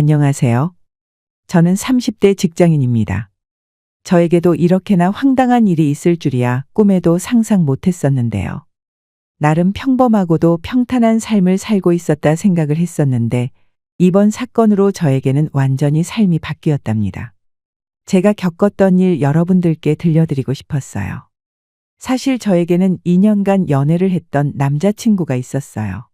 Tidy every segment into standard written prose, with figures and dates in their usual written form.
안녕하세요. 저는 30대 직장인입니다. 저에게도 이렇게나 황당한 일이 있을 줄이야 꿈에도 상상 못했었는데요. 나름 평범하고도 평탄한 삶을 살고 있었다 생각을 했었는데 이번 사건으로 저에게는 완전히 삶이 바뀌었답니다. 제가 겪었던 일 여러분들께 들려드리고 싶었어요. 사실 저에게는 2년간 연애를 했던 남자친구가 있었어요.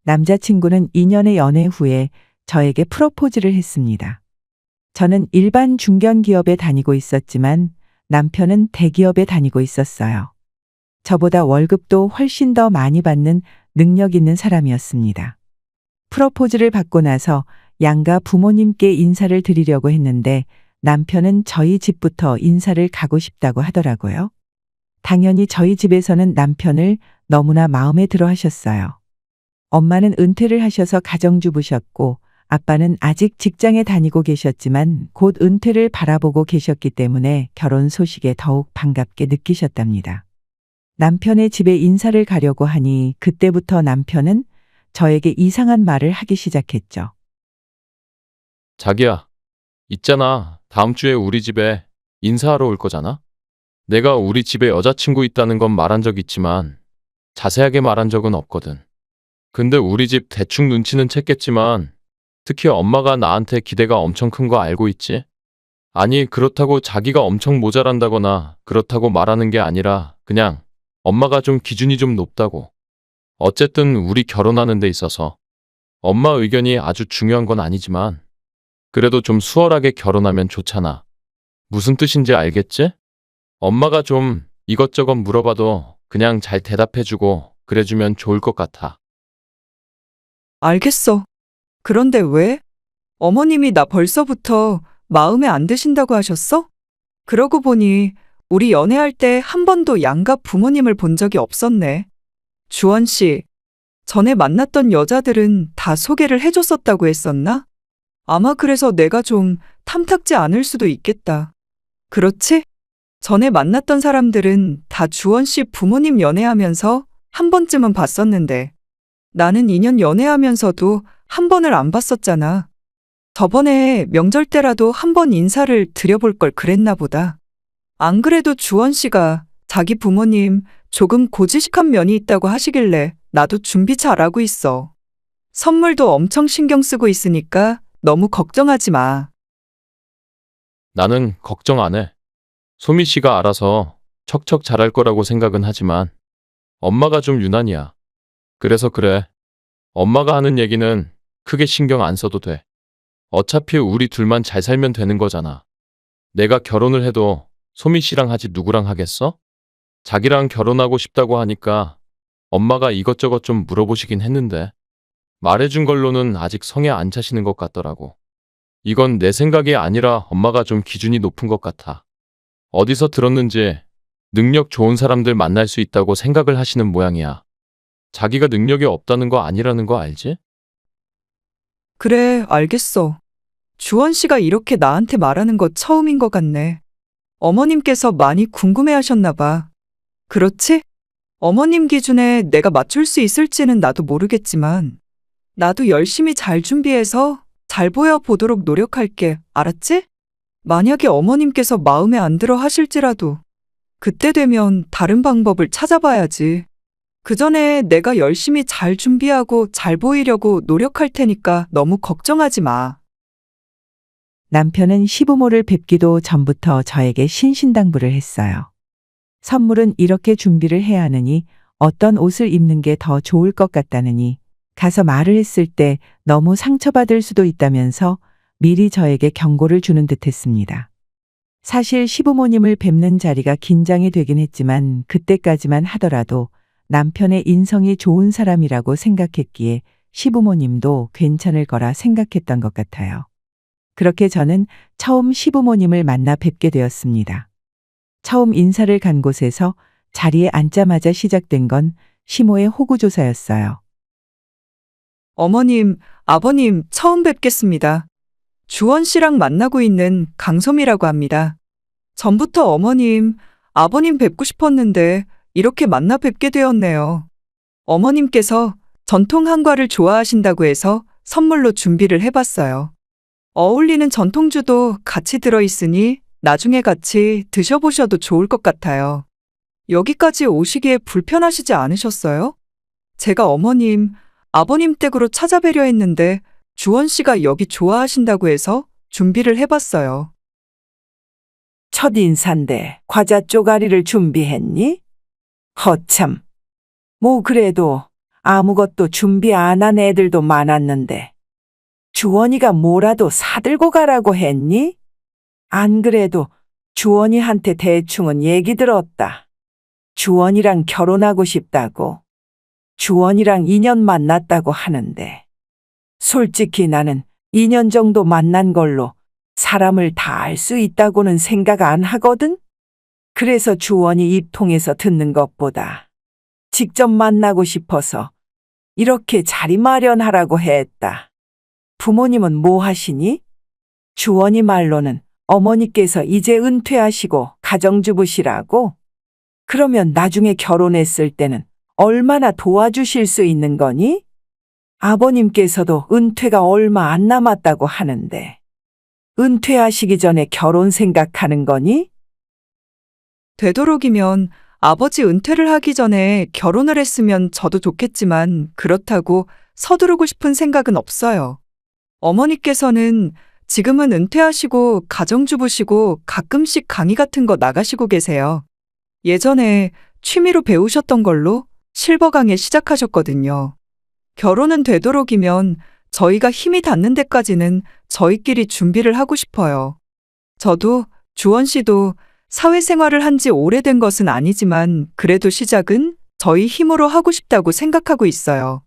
남자친구는 2년의 연애 후에 저에게 프로포즈를 했습니다. 저는 일반 중견기업에 다니고 있었지만 남편은 대기업에 다니고 있었어요. 저보다 월급도 훨씬 더 많이 받는 능력 있는 사람이었습니다. 프로포즈를 받고 나서 양가 부모님께 인사를 드리려고 했는데 남편은 저희 집부터 인사를 가고 싶다고 하더라고요. 당연히 저희 집에서는 남편을 너무나 마음에 들어 하셨어요. 엄마는 은퇴를 하셔서 가정주부셨고 아빠는 아직 직장에 다니고 계셨지만 곧 은퇴를 바라보고 계셨기 때문에 결혼 소식에 더욱 반갑게 느끼셨답니다. 남편의 집에 인사를 가려고 하니 그때부터 남편은 저에게 이상한 말을 하기 시작했죠. 자기야, 있잖아. 다음 주에 우리 집에 인사하러 올 거잖아? 내가 우리 집에 여자친구 있다는 건 말한 적 있지만 자세하게 말한 적은 없거든. 근데 우리 집 대충 눈치는 챘겠지만 특히 엄마가 나한테 기대가 엄청 큰 거 알고 있지? 아니, 그렇다고 자기가 엄청 모자란다거나 그렇다고 말하는 게 아니라 그냥 엄마가 좀 기준이 좀 높다고. 어쨌든 우리 결혼하는 데 있어서 엄마 의견이 아주 중요한 건 아니지만 그래도 좀 수월하게 결혼하면 좋잖아. 무슨 뜻인지 알겠지? 엄마가 좀 이것저것 물어봐도 그냥 잘 대답해주고 그래주면 좋을 것 같아. 알겠어. 그런데 왜? 어머님이 나 벌써부터 마음에 안 드신다고 하셨어? 그러고 보니 우리 연애할 때 한 번도 양가 부모님을 본 적이 없었네. 주원 씨, 전에 만났던 여자들은 다 소개를 해줬었다고 했었나? 아마 그래서 내가 좀 탐탁지 않을 수도 있겠다. 그렇지? 전에 만났던 사람들은 다 주원 씨 부모님 연애하면서 한 번쯤은 봤었는데 나는 2년 연애하면서도 한 번을 안 봤었잖아. 저번에 명절 때라도 한 번 인사를 드려볼 걸 그랬나 보다. 안 그래도 주원 씨가 자기 부모님 조금 고지식한 면이 있다고 하시길래 나도 준비 잘하고 있어. 선물도 엄청 신경 쓰고 있으니까 너무 걱정하지 마. 나는 걱정 안 해. 소미 씨가 알아서 척척 잘할 거라고 생각은 하지만 엄마가 좀 유난이야. 그래서 그래. 엄마가 하는 얘기는 크게 신경 안 써도 돼. 어차피 우리 둘만 잘 살면 되는 거잖아. 내가 결혼을 해도 소미 씨랑 하지 누구랑 하겠어? 자기랑 결혼하고 싶다고 하니까 엄마가 이것저것 좀 물어보시긴 했는데 말해준 걸로는 아직 성에 안 차시는 것 같더라고. 이건 내 생각이 아니라 엄마가 좀 기준이 높은 것 같아. 어디서 들었는지 능력 좋은 사람들 만날 수 있다고 생각을 하시는 모양이야. 자기가 능력이 없다는 거 아니라는 거 알지? 그래, 알겠어. 주원 씨가 이렇게 나한테 말하는 거 처음인 것 같네. 어머님께서 많이 궁금해 하셨나 봐. 그렇지? 어머님 기준에 내가 맞출 수 있을지는 나도 모르겠지만, 나도 열심히 잘 준비해서 잘 보여보도록 노력할게. 알았지? 만약에 어머님께서 마음에 안 들어 하실지라도, 그때 되면 다른 방법을 찾아봐야지. 그 전에 내가 열심히 잘 준비하고 잘 보이려고 노력할 테니까 너무 걱정하지 마. 남편은 시부모를 뵙기도 전부터 저에게 신신당부를 했어요. 선물은 이렇게 준비를 해야 하느니 어떤 옷을 입는 게 더 좋을 것 같다느니 가서 말을 했을 때 너무 상처받을 수도 있다면서 미리 저에게 경고를 주는 듯 했습니다. 사실 시부모님을 뵙는 자리가 긴장이 되긴 했지만 그때까지만 하더라도 남편의 인성이 좋은 사람이라고 생각했기에 시부모님도 괜찮을 거라 생각했던 것 같아요. 그렇게 저는 처음 시부모님을 만나 뵙게 되었습니다. 처음 인사를 간 곳에서 자리에 앉자마자 시작된 건 시모의 호구조사였어요. 어머님, 아버님 처음 뵙겠습니다. 주원 씨랑 만나고 있는 강솜이라고 합니다. 전부터 어머님, 아버님 뵙고 싶었는데 이렇게 만나 뵙게 되었네요. 어머님께서 전통 한과를 좋아하신다고 해서 선물로 준비를 해봤어요. 어울리는 전통주도 같이 들어있으니 나중에 같이 드셔보셔도 좋을 것 같아요. 여기까지 오시기에 불편하시지 않으셨어요? 제가 어머님, 아버님 댁으로 찾아뵈려 했는데 주원 씨가 여기 좋아하신다고 해서 준비를 해봤어요. 첫 인사인데 과자 쪼가리를 준비했니? 허참. 뭐 그래도 아무것도 준비 안 한 애들도 많았는데 주원이가 뭐라도 사들고 가라고 했니? 안 그래도 주원이한테 대충은 얘기 들었다. 주원이랑 결혼하고 싶다고. 주원이랑 2년 만났다고 하는데 솔직히 나는 2년 정도 만난 걸로 사람을 다 알 수 있다고는 생각 안 하거든? 그래서 주원이 입 통해서 듣는 것보다 직접 만나고 싶어서 이렇게 자리 마련하라고 했다. 부모님은 뭐 하시니? 주원이 말로는 어머니께서 이제 은퇴하시고 가정주부시라고? 그러면 나중에 결혼했을 때는 얼마나 도와주실 수 있는 거니? 아버님께서도 은퇴가 얼마 안 남았다고 하는데 은퇴하시기 전에 결혼 생각하는 거니? 되도록이면 아버지 은퇴를 하기 전에 결혼을 했으면 저도 좋겠지만 그렇다고 서두르고 싶은 생각은 없어요. 어머니께서는 지금은 은퇴하시고 가정주부시고 가끔씩 강의 같은 거 나가시고 계세요. 예전에 취미로 배우셨던 걸로 실버 강의 시작하셨거든요. 결혼은 되도록이면 저희가 힘이 닿는 데까지는 저희끼리 준비를 하고 싶어요. 저도 주원 씨도 사회생활을 한 지 오래된 것은 아니지만 그래도 시작은 저희 힘으로 하고 싶다고 생각하고 있어요.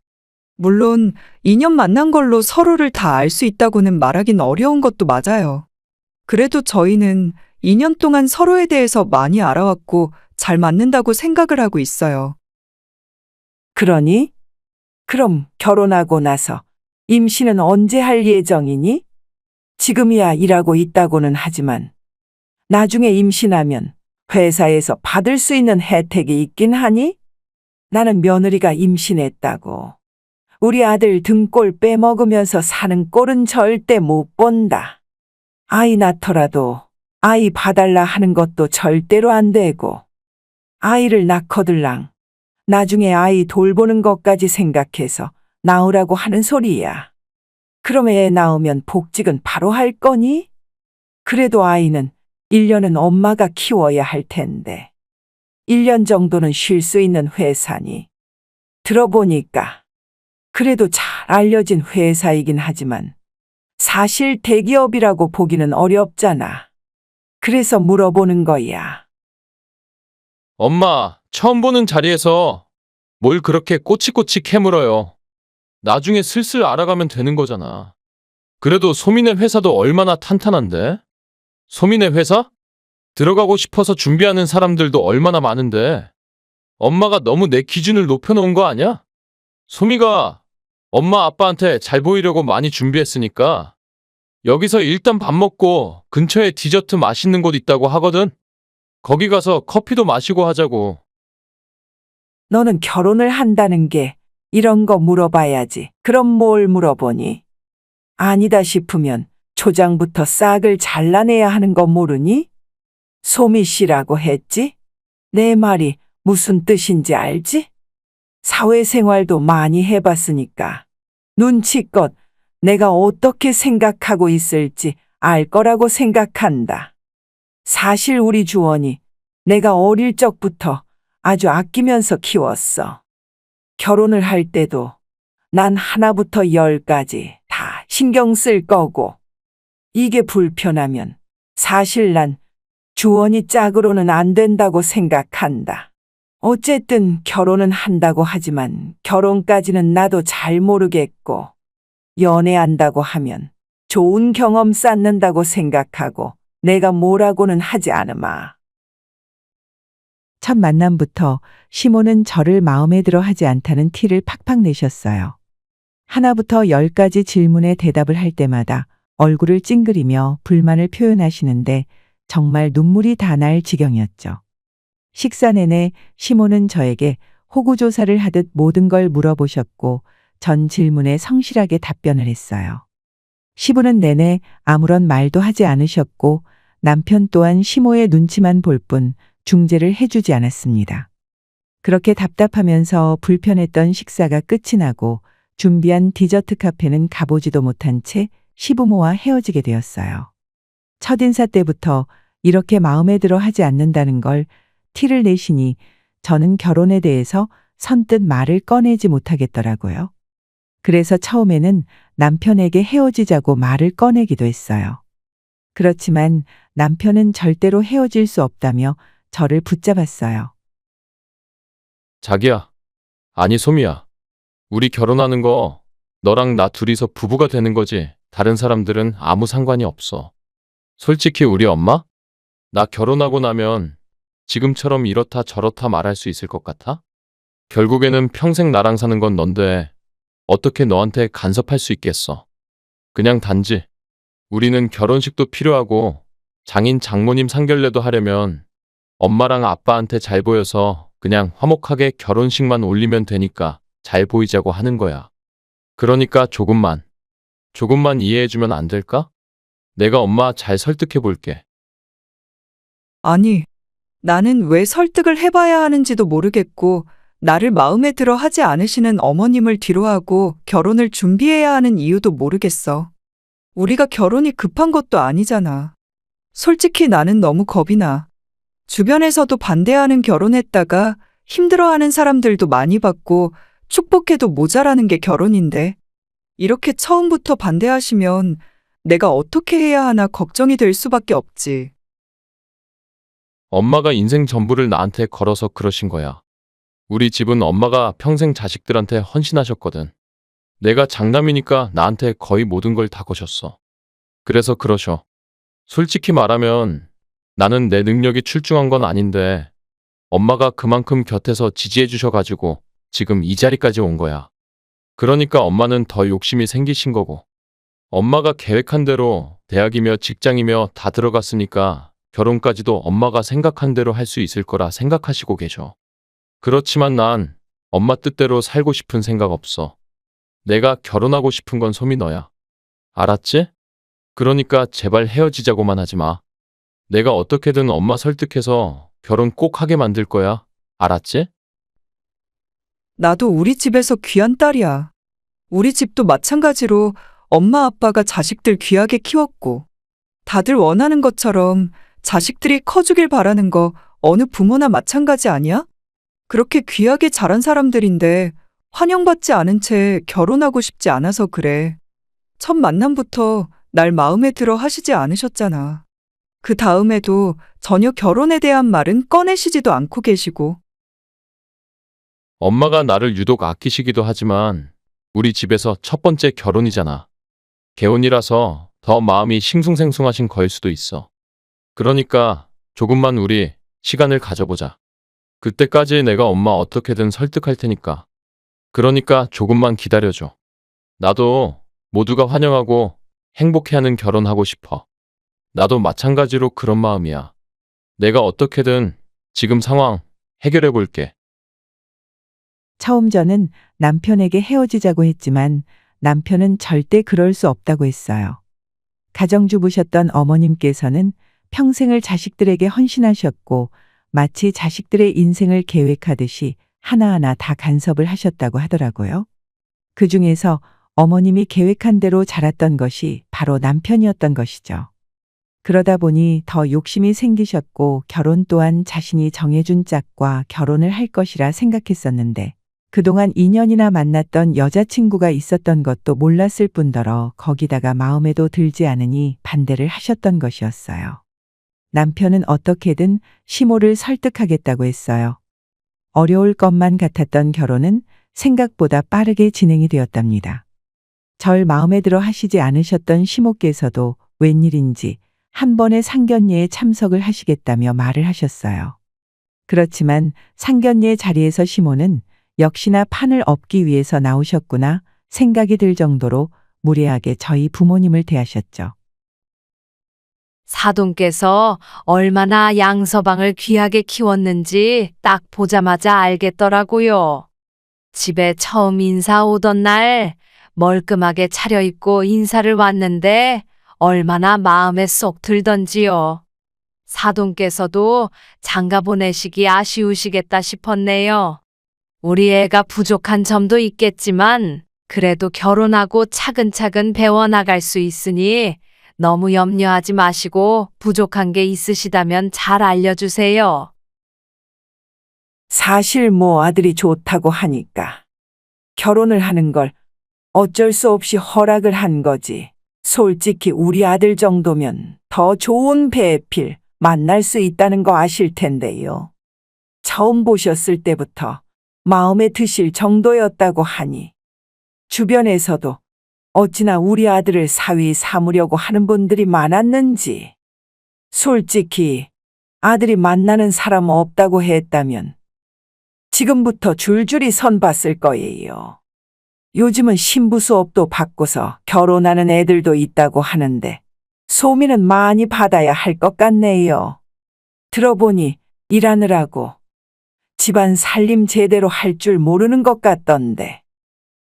물론 2년 만난 걸로 서로를 다 알 수 있다고는 말하긴 어려운 것도 맞아요. 그래도 저희는 2년 동안 서로에 대해서 많이 알아왔고 잘 맞는다고 생각을 하고 있어요. 그러니? 그럼 결혼하고 나서 임신은 언제 할 예정이니? 지금이야 일하고 있다고는 하지만 나중에 임신하면 회사에서 받을 수 있는 혜택이 있긴 하니? 나는 며느리가 임신했다고 우리 아들 등골 빼먹으면서 사는 꼴은 절대 못 본다. 아이 낳더라도 아이 봐달라 하는 것도 절대로 안 되고 아이를 낳거들랑 나중에 아이 돌보는 것까지 생각해서 낳으라고 하는 소리야. 그럼 애 낳으면 복직은 바로 할 거니? 그래도 아이는 1년은 엄마가 키워야 할 텐데 1년 정도는 쉴 수 있는 회사니. 들어보니까 그래도 잘 알려진 회사이긴 하지만 사실 대기업이라고 보기는 어렵잖아. 그래서 물어보는 거야. 엄마, 처음 보는 자리에서 뭘 그렇게 꼬치꼬치 캐물어요. 나중에 슬슬 알아가면 되는 거잖아. 그래도 소민의 회사도 얼마나 탄탄한데? 소민의 회사? 들어가고 싶어서 준비하는 사람들도 얼마나 많은데. 엄마가 너무 내 기준을 높여놓은 거 아니야? 소미가 엄마 아빠한테 잘 보이려고 많이 준비했으니까 여기서 일단 밥 먹고 근처에 디저트 맛있는 곳 있다고 하거든? 거기 가서 커피도 마시고 하자고. 너는 결혼을 한다는 게 이런 거 물어봐야지. 그럼 뭘 물어보니? 아니다 싶으면 초장부터 싹을 잘라내야 하는 거 모르니? 소미 씨라고 했지? 내 말이 무슨 뜻인지 알지? 사회생활도 많이 해봤으니까 눈치껏 내가 어떻게 생각하고 있을지 알 거라고 생각한다. 사실 우리 주원이 내가 어릴 적부터 아주 아끼면서 키웠어. 결혼을 할 때도 난 하나부터 10까지 다 신경 쓸 거고 이게 불편하면 사실 난 주원이 짝으로는 안 된다고 생각한다. 어쨌든 결혼은 한다고 하지만 결혼까지는 나도 잘 모르겠고 연애한다고 하면 좋은 경험 쌓는다고 생각하고 내가 뭐라고는 하지 않으마. 첫 만남부터 시모는 저를 마음에 들어 하지 않다는 티를 팍팍 내셨어요. 하나부터 10까지 질문에 대답을 할 때마다 얼굴을 찡그리며 불만을 표현하시는데 정말 눈물이 다 날 지경이었죠. 식사 내내 시모는 저에게 호구조사를 하듯 모든 걸 물어보셨고 전 질문에 성실하게 답변을 했어요. 시부는 내내 아무런 말도 하지 않으셨고 남편 또한 시모의 눈치만 볼 뿐 중재를 해주지 않았습니다. 그렇게 답답하면서 불편했던 식사가 끝이 나고 준비한 디저트 카페는 가보지도 못한 채 시부모와 헤어지게 되었어요. 첫인사 때부터 이렇게 마음에 들어 하지 않는다는 걸 티를 내시니 저는 결혼에 대해서 선뜻 말을 꺼내지 못하겠더라고요. 그래서 처음에는 남편에게 헤어지자고 말을 꺼내기도 했어요. 그렇지만 남편은 절대로 헤어질 수 없다며 저를 붙잡았어요. 자기야. 아니, 소미야. 우리 결혼하는 거 너랑 나 둘이서 부부가 되는 거지. 다른 사람들은 아무 상관이 없어. 솔직히 우리 엄마? 나 결혼하고 나면 지금처럼 이렇다 저렇다 말할 수 있을 것 같아? 결국에는 평생 나랑 사는 건 넌데 어떻게 너한테 간섭할 수 있겠어. 그냥 단지 우리는 결혼식도 필요하고 장인 장모님 상견례도 하려면 엄마랑 아빠한테 잘 보여서 그냥 화목하게 결혼식만 올리면 되니까 잘 보이자고 하는 거야. 그러니까 조금만 이해해주면 안 될까? 내가 엄마 잘 설득해 볼게. 아니, 나는 왜 설득을 해봐야 하는지도 모르겠고, 나를 마음에 들어 하지 않으시는 어머님을 뒤로하고 결혼을 준비해야 하는 이유도 모르겠어. 우리가 결혼이 급한 것도 아니잖아. 솔직히 나는 너무 겁이 나. 주변에서도 반대하는 결혼했다가 힘들어하는 사람들도 많이 봤고 축복해도 모자라는 게 결혼인데 이렇게 처음부터 반대하시면 내가 어떻게 해야 하나 걱정이 될 수밖에 없지. 엄마가 인생 전부를 나한테 걸어서 그러신 거야. 우리 집은 엄마가 평생 자식들한테 헌신하셨거든. 내가 장남이니까 나한테 거의 모든 걸 다 거셨어. 그래서 그러셔. 솔직히 말하면 나는 내 능력이 출중한 건 아닌데 엄마가 그만큼 곁에서 지지해 주셔가지고 지금 이 자리까지 온 거야. 그러니까 엄마는 더 욕심이 생기신 거고. 엄마가 계획한 대로 대학이며 직장이며 다 들어갔으니까 결혼까지도 엄마가 생각한 대로 할 수 있을 거라 생각하시고 계셔. 그렇지만 난 엄마 뜻대로 살고 싶은 생각 없어. 내가 결혼하고 싶은 건 소미 너야. 알았지? 그러니까 제발 헤어지자고만 하지 마. 내가 어떻게든 엄마 설득해서 결혼 꼭 하게 만들 거야. 알았지? 나도 우리 집에서 귀한 딸이야. 우리 집도 마찬가지로 엄마 아빠가 자식들 귀하게 키웠고 다들 원하는 것처럼 자식들이 커주길 바라는 거 어느 부모나 마찬가지 아니야? 그렇게 귀하게 자란 사람들인데 환영받지 않은 채 결혼하고 싶지 않아서 그래. 첫 만남부터 날 마음에 들어 하시지 않으셨잖아. 그 다음에도 전혀 결혼에 대한 말은 꺼내시지도 않고 계시고. 엄마가 나를 유독 아끼시기도 하지만 우리 집에서 첫 번째 결혼이잖아. 개혼이라서 더 마음이 싱숭생숭하신 거일 수도 있어. 그러니까 조금만 우리 시간을 가져보자. 그때까지 내가 엄마 어떻게든 설득할 테니까. 그러니까 조금만 기다려줘. 나도 모두가 환영하고 행복해하는 결혼하고 싶어. 나도 마찬가지로 그런 마음이야. 내가 어떻게든 지금 상황 해결해 볼게. 처음 저는 남편에게 헤어지자고 했지만 남편은 절대 그럴 수 없다고 했어요. 가정주부셨던 어머님께서는 평생을 자식들에게 헌신하셨고 마치 자식들의 인생을 계획하듯이 하나하나 다 간섭을 하셨다고 하더라고요. 그 중에서 어머님이 계획한 대로 자랐던 것이 바로 남편이었던 것이죠. 그러다 보니 더 욕심이 생기셨고 결혼 또한 자신이 정해준 짝과 결혼을 할 것이라 생각했었는데 그동안 2년이나 만났던 여자친구가 있었던 것도 몰랐을 뿐더러 거기다가 마음에도 들지 않으니 반대를 하셨던 것이었어요. 남편은 어떻게든 시모를 설득하겠다고 했어요. 어려울 것만 같았던 결혼은 생각보다 빠르게 진행이 되었답니다. 절 마음에 들어 하시지 않으셨던 시모께서도 웬일인지 한 번의 상견례에 참석을 하시겠다며 말을 하셨어요. 그렇지만 상견례 자리에서 시모는 역시나 판을 엎기 위해서 나오셨구나 생각이 들 정도로 무례하게 저희 부모님을 대하셨죠. 사돈께서 얼마나 양서방을 귀하게 키웠는지 딱 보자마자 알겠더라고요. 집에 처음 인사 오던 날 멀끔하게 차려입고 인사를 왔는데 얼마나 마음에 쏙 들던지요. 사돈께서도 장가 보내시기 아쉬우시겠다 싶었네요. 우리 애가 부족한 점도 있겠지만 그래도 결혼하고 차근차근 배워나갈 수 있으니 너무 염려하지 마시고 부족한 게 있으시다면 잘 알려주세요. 사실 아들이 좋다고 하니까 결혼을 하는 걸 어쩔 수 없이 허락을 한 거지. 솔직히 우리 아들 정도면 더 좋은 배필 만날 수 있다는 거 아실 텐데요. 처음 보셨을 때부터 마음에 드실 정도였다고 하니 주변에서도 어찌나 우리 아들을 사위 삼으려고 하는 분들이 많았는지. 솔직히 아들이 만나는 사람 없다고 했다면 지금부터 줄줄이 선봤을 거예요. 요즘은 신부 수업도 받고서 결혼하는 애들도 있다고 하는데 소미는 많이 받아야 할 것 같네요. 들어보니 일하느라고 집안 살림 제대로 할 줄 모르는 것 같던데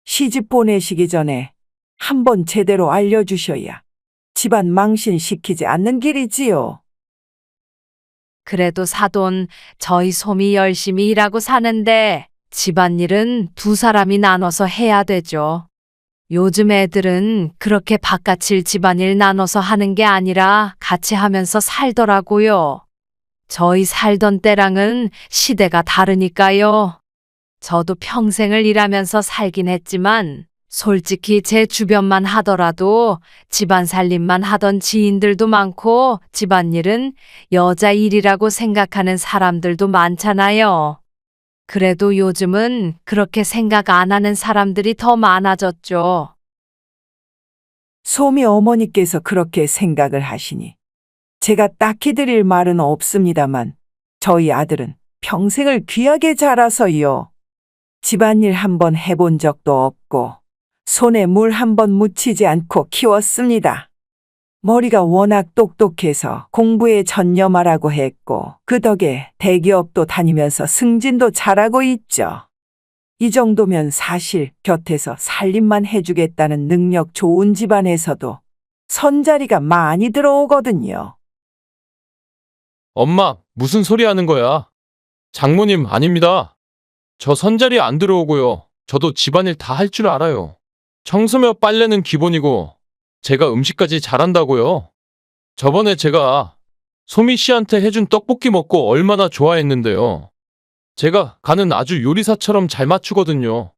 시집 보내시기 전에 한번 제대로 알려주셔야 집안 망신시키지 않는 길이지요. 그래도 사돈, 저희 솜이 열심히 일하고 사는데 집안일은 두 사람이 나눠서 해야 되죠. 요즘 애들은 그렇게 바깥일 집안일 나눠서 하는 게 아니라 같이 하면서 살더라고요. 저희 살던 때랑은 시대가 다르니까요. 저도 평생을 일하면서 살긴 했지만 솔직히 제 주변만 하더라도 집안 살림만 하던 지인들도 많고 집안일은 여자 일이라고 생각하는 사람들도 많잖아요. 그래도 요즘은 그렇게 생각 안 하는 사람들이 더 많아졌죠. 소미 어머니께서 그렇게 생각을 하시니 제가 딱히 드릴 말은 없습니다만 저희 아들은 평생을 귀하게 자라서요. 집안일 한번 해본 적도 없고 손에 물 한번 묻히지 않고 키웠습니다. 머리가 워낙 똑똑해서 공부에 전념하라고 했고 그 덕에 대기업도 다니면서 승진도 잘하고 있죠. 이 정도면 사실 곁에서 살림만 해주겠다는 능력 좋은 집안에서도 선자리가 많이 들어오거든요. 엄마, 무슨 소리 하는 거야? 장모님 아닙니다. 저 선자리 안 들어오고요. 저도 집안일 다 할 줄 알아요. 청소며 빨래는 기본이고 제가 음식까지 잘한다고요. 저번에 제가 소미 씨한테 해준 떡볶이 먹고 얼마나 좋아했는데요. 제가 간은 아주 요리사처럼 잘 맞추거든요.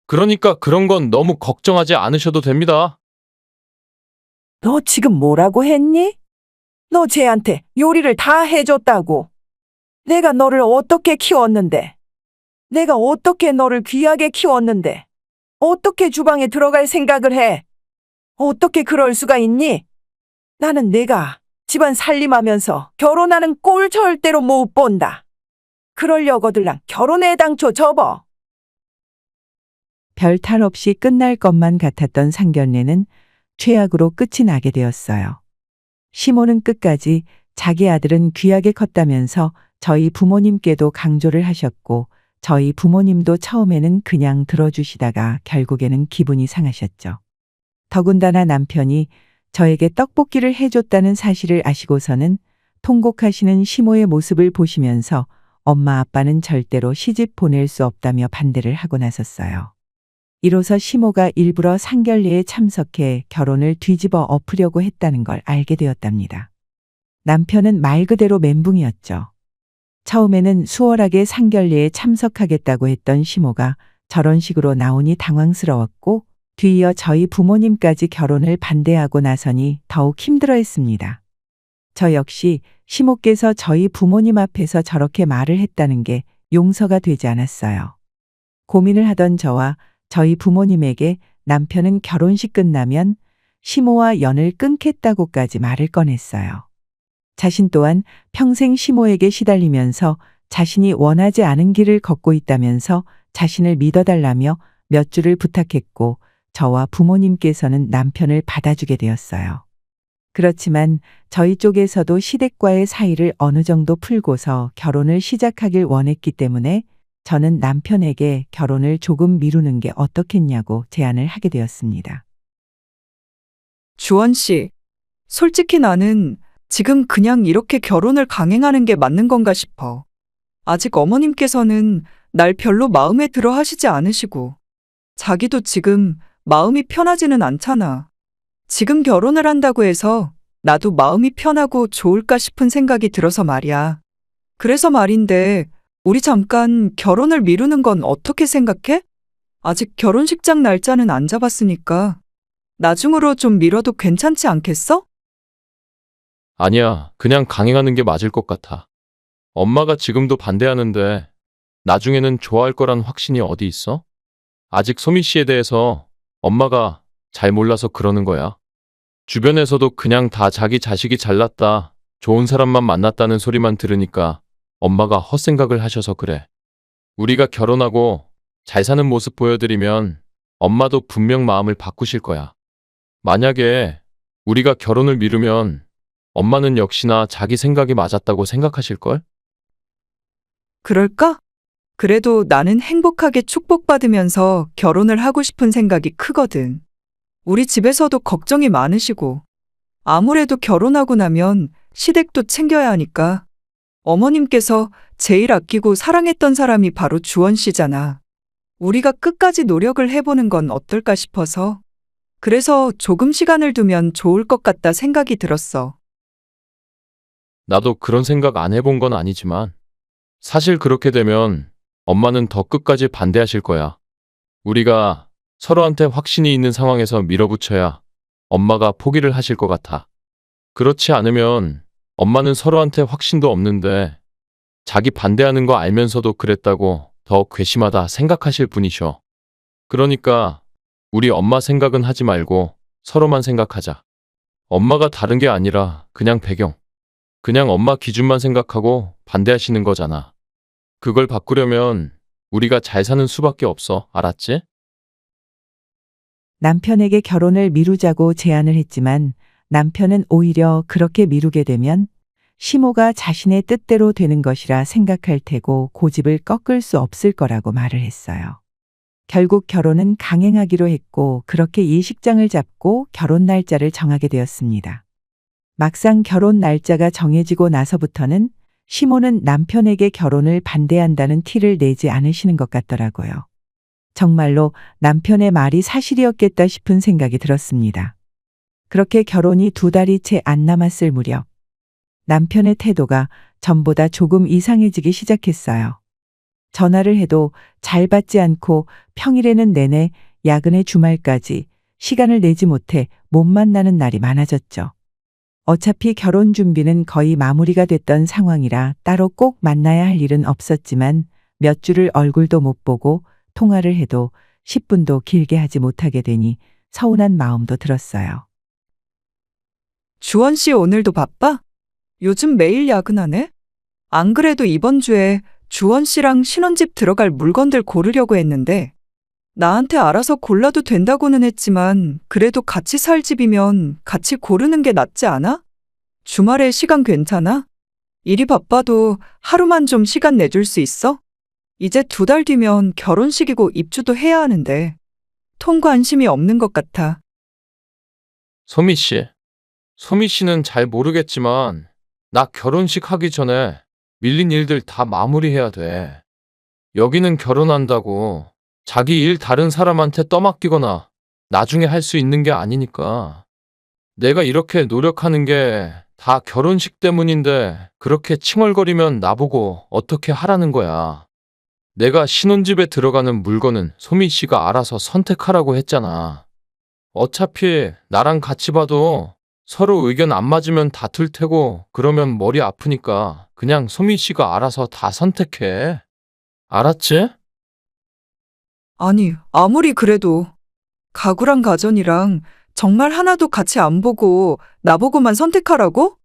그러니까 그런 건 너무 걱정하지 않으셔도 됩니다. 너 지금 뭐라고 했니? 너 쟤한테 요리를 다 해줬다고. 내가 너를 어떻게 키웠는데? 내가 어떻게 너를 귀하게 키웠는데? 어떻게 주방에 들어갈 생각을 해? 어떻게 그럴 수가 있니? 나는 내가 집안 살림하면서 결혼하는 꼴 절대로 못 본다. 그러려거들랑 결혼에 당초 접어. 별 탈 없이 끝날 것만 같았던 상견례는 최악으로 끝이 나게 되었어요. 시모는 끝까지 자기 아들은 귀하게 컸다면서 저희 부모님께도 강조를 하셨고 저희 부모님도 처음에는 그냥 들어주시다가 결국에는 기분이 상하셨죠. 더군다나 남편이 저에게 떡볶이를 해줬다는 사실을 아시고서는 통곡하시는 시모의 모습을 보시면서 엄마 아빠는 절대로 시집 보낼 수 없다며 반대를 하고 나섰어요. 이로써 시모가 일부러 상견례에 참석해 결혼을 뒤집어 엎으려고 했다는 걸 알게 되었답니다. 남편은 말 그대로 멘붕이었죠. 처음에는 수월하게 상견례에 참석하겠다고 했던 시모가 저런 식으로 나오니 당황스러웠고 뒤이어 저희 부모님까지 결혼을 반대하고 나서니 더욱 힘들어했습니다. 저 역시 시모께서 저희 부모님 앞에서 저렇게 말을 했다는 게 용서가 되지 않았어요. 고민을 하던 저와 저희 부모님에게 남편은 결혼식 끝나면 시모와 연을 끊겠다고까지 말을 꺼냈어요. 자신 또한 평생 시모에게 시달리면서 자신이 원하지 않은 길을 걷고 있다면서 자신을 믿어달라며 몇 줄을 부탁했고 저와 부모님께서는 남편을 받아주게 되었어요. 그렇지만 저희 쪽에서도 시댁과의 사이를 어느 정도 풀고서 결혼을 시작하길 원했기 때문에 저는 남편에게 결혼을 조금 미루는 게 어떻겠냐고 제안을 하게 되었습니다. 주원 씨, 솔직히 나는 지금 그냥 이렇게 결혼을 강행하는 게 맞는 건가 싶어. 아직 어머님께서는 날 별로 마음에 들어 하시지 않으시고, 자기도 지금 마음이 편하지는 않잖아. 지금 결혼을 한다고 해서 나도 마음이 편하고 좋을까 싶은 생각이 들어서 말이야. 그래서 말인데, 우리 잠깐 결혼을 미루는 건 어떻게 생각해? 아직 결혼식장 날짜는 안 잡았으니까 나중으로 좀 미뤄도 괜찮지 않겠어? 아니야, 그냥 강행하는 게 맞을 것 같아. 엄마가 지금도 반대하는데 나중에는 좋아할 거란 확신이 어디 있어? 아직 소미 씨에 대해서 엄마가 잘 몰라서 그러는 거야. 주변에서도 그냥 다 자기 자식이 잘났다, 좋은 사람만 만났다는 소리만 들으니까 엄마가 헛생각을 하셔서 그래. 우리가 결혼하고 잘 사는 모습 보여드리면 엄마도 분명 마음을 바꾸실 거야. 만약에 우리가 결혼을 미루면 엄마는 역시나 자기 생각이 맞았다고 생각하실걸? 그럴까? 그래도 나는 행복하게 축복받으면서 결혼을 하고 싶은 생각이 크거든. 우리 집에서도 걱정이 많으시고, 아무래도 결혼하고 나면 시댁도 챙겨야 하니까. 어머님께서 제일 아끼고 사랑했던 사람이 바로 주원 씨잖아. 우리가 끝까지 노력을 해보는 건 어떨까 싶어서. 그래서 조금 시간을 두면 좋을 것 같다 생각이 들었어. 나도 그런 생각 안 해본 건 아니지만 사실 그렇게 되면 엄마는 더 끝까지 반대하실 거야. 우리가 서로한테 확신이 있는 상황에서 밀어붙여야 엄마가 포기를 하실 것 같아. 그렇지 않으면 엄마는 서로한테 확신도 없는데 자기 반대하는 거 알면서도 그랬다고 더 괘씸하다 생각하실 분이셔. 그러니까 우리 엄마 생각은 하지 말고 서로만 생각하자. 엄마가 다른 게 아니라 그냥 배경. 그냥 엄마 기준만 생각하고 반대하시는 거잖아. 그걸 바꾸려면 우리가 잘 사는 수밖에 없어. 알았지? 남편에게 결혼을 미루자고 제안을 했지만 남편은 오히려 그렇게 미루게 되면 시모가 자신의 뜻대로 되는 것이라 생각할 테고 고집을 꺾을 수 없을 거라고 말을 했어요. 결국 결혼은 강행하기로 했고 그렇게 예식장을 잡고 결혼 날짜를 정하게 되었습니다. 막상 결혼 날짜가 정해지고 나서부터는 시모는 남편에게 결혼을 반대한다는 티를 내지 않으시는 것 같더라고요. 정말로 남편의 말이 사실이었겠다 싶은 생각이 들었습니다. 그렇게 결혼이 2달이 채 안 남았을 무렵 남편의 태도가 전보다 조금 이상해지기 시작했어요. 전화를 해도 잘 받지 않고 평일에는 내내 야근의 주말까지 시간을 내지 못해 못 만나는 날이 많아졌죠. 어차피 결혼 준비는 거의 마무리가 됐던 상황이라 따로 꼭 만나야 할 일은 없었지만 몇 주를 얼굴도 못 보고 통화를 해도 10분도 길게 하지 못하게 되니 서운한 마음도 들었어요. 주원 씨 오늘도 바빠? 요즘 매일 야근하네? 안 그래도 이번 주에 주원 씨랑 신혼집 들어갈 물건들 고르려고 했는데 나한테 알아서 골라도 된다고는 했지만 그래도 같이 살 집이면 같이 고르는 게 낫지 않아? 주말에 시간 괜찮아? 일이 바빠도 하루만 좀 시간 내줄 수 있어? 이제 2달 뒤면 결혼식이고 입주도 해야 하는데 통 관심이 없는 것 같아. 소미 씨. 소미 씨는 잘 모르겠지만 나 결혼식 하기 전에 밀린 일들 다 마무리해야 돼. 여기는 결혼한다고 자기 일 다른 사람한테 떠맡기거나 나중에 할 수 있는 게 아니니까. 내가 이렇게 노력하는 게 다 결혼식 때문인데 그렇게 칭얼거리면 나보고 어떻게 하라는 거야. 내가 신혼집에 들어가는 물건은 소미 씨가 알아서 선택하라고 했잖아. 어차피 나랑 같이 봐도 서로 의견 안 맞으면 다툴 테고 그러면 머리 아프니까 그냥 소미 씨가 알아서 다 선택해. 알았지? 아니, 아무리 그래도 가구랑 가전이랑 정말 하나도 같이 안 보고 나보고만 선택하라고?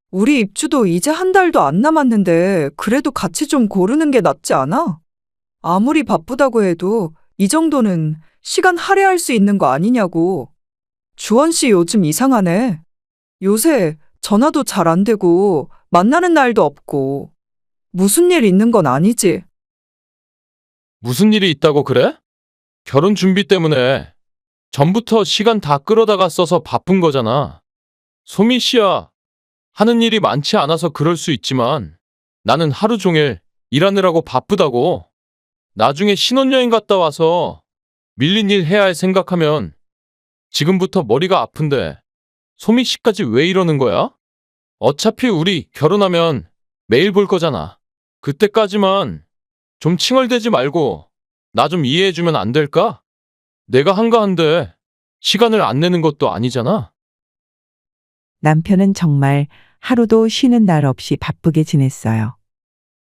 우리 입주도 이제 1달도 안 남았는데 그래도 같이 좀 고르는 게 낫지 않아? 아무리 바쁘다고 해도 이 정도는 시간 할애할 수 있는 거 아니냐고. 주원 씨 요즘 이상하네. 요새 전화도 잘 안 되고 만나는 날도 없고 무슨 일 있는 건 아니지? 무슨 일이 있다고 그래? 결혼 준비 때문에 전부터 시간 다 끌어다가 써서 바쁜 거잖아. 소미 씨야, 하는 일이 많지 않아서 그럴 수 있지만 나는 하루 종일 일하느라고 바쁘다고. 나중에 신혼여행 갔다 와서 밀린 일 해야 할 생각하면 지금부터 머리가 아픈데 소미 씨까지 왜 이러는 거야? 어차피 우리 결혼하면 매일 볼 거잖아. 그때까지만 좀 칭얼대지 말고 나 좀 이해해주면 안 될까? 내가 한가한데 시간을 안 내는 것도 아니잖아. 남편은 정말 하루도 쉬는 날 없이 바쁘게 지냈어요.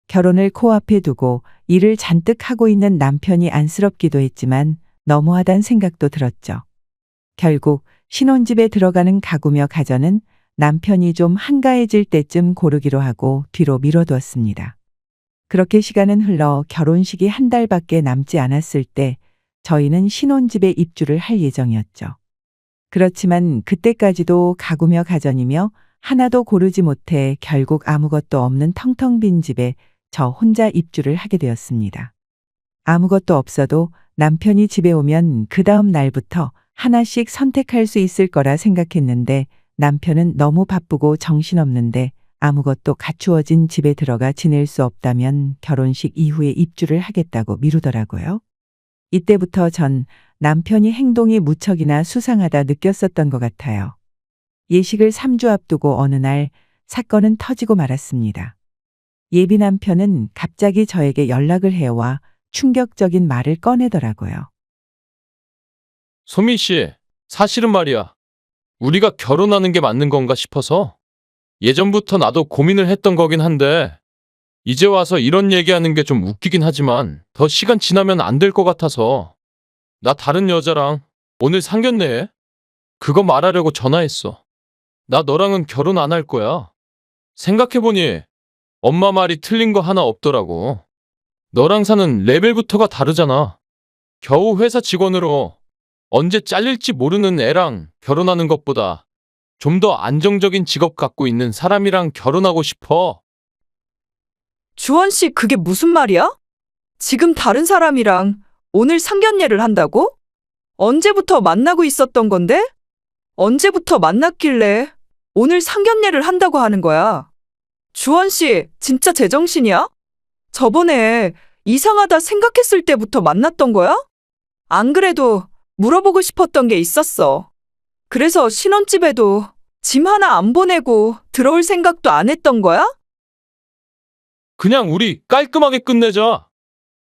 결혼을 코앞에 두고 일을 잔뜩 하고 있는 남편이 안쓰럽기도 했지만 너무하단 생각도 들었죠. 결국 신혼집에 들어가는 가구며 가전은 남편이 좀 한가해질 때쯤 고르기로 하고 뒤로 미뤄두었습니다. 그렇게 시간은 흘러 결혼식이 한 달밖에 남지 않았을 때 저희는 신혼집에 입주를 할 예정이었죠. 그렇지만 그때까지도 가구며 가전이며 하나도 고르지 못해 결국 아무것도 없는 텅텅 빈 집에 저 혼자 입주를 하게 되었습니다. 아무것도 없어도 남편이 집에 오면 그 다음 날부터 하나씩 선택할 수 있을 거라 생각했는데 남편은 너무 바쁘고 정신없는데 아무것도 갖추어진 집에 들어가 지낼 수 없다면 결혼식 이후에 입주를 하겠다고 미루더라고요. 이때부터 전 남편이 행동이 무척이나 수상하다 느꼈었던 것 같아요. 예식을 3주 앞두고 어느 날 사건은 터지고 말았습니다. 예비 남편은 갑자기 저에게 연락을 해와 충격적인 말을 꺼내더라고요. 소미 씨, 사실은 말이야. 우리가 결혼하는 게 맞는 건가 싶어서 예전부터 나도 고민을 했던 거긴 한데 이제 와서 이런 얘기하는 게 좀 웃기긴 하지만 더 시간 지나면 안 될 것 같아서 나 다른 여자랑 오늘 상견례해. 그거 말하려고 전화했어. 나 너랑은 결혼 안 할 거야. 생각해보니 엄마 말이 틀린 거 하나 없더라고. 너랑 사는 레벨부터가 다르잖아. 겨우 회사 직원으로 언제 잘릴지 모르는 애랑 결혼하는 것보다 좀 더 안정적인 직업 갖고 있는 사람이랑 결혼하고 싶어. 주원 씨, 그게 무슨 말이야? 지금 다른 사람이랑 오늘 상견례를 한다고? 언제부터 만나고 있었던 건데? 언제부터 만났길래 오늘 상견례를 한다고 하는 거야? 주원 씨, 진짜 제정신이야? 저번에 이상하다 생각했을 때부터 만났던 거야? 안 그래도 물어보고 싶었던 게 있었어. 그래서 신혼집에도 짐 하나 안 보내고 들어올 생각도 안 했던 거야? 그냥 우리 깔끔하게 끝내자.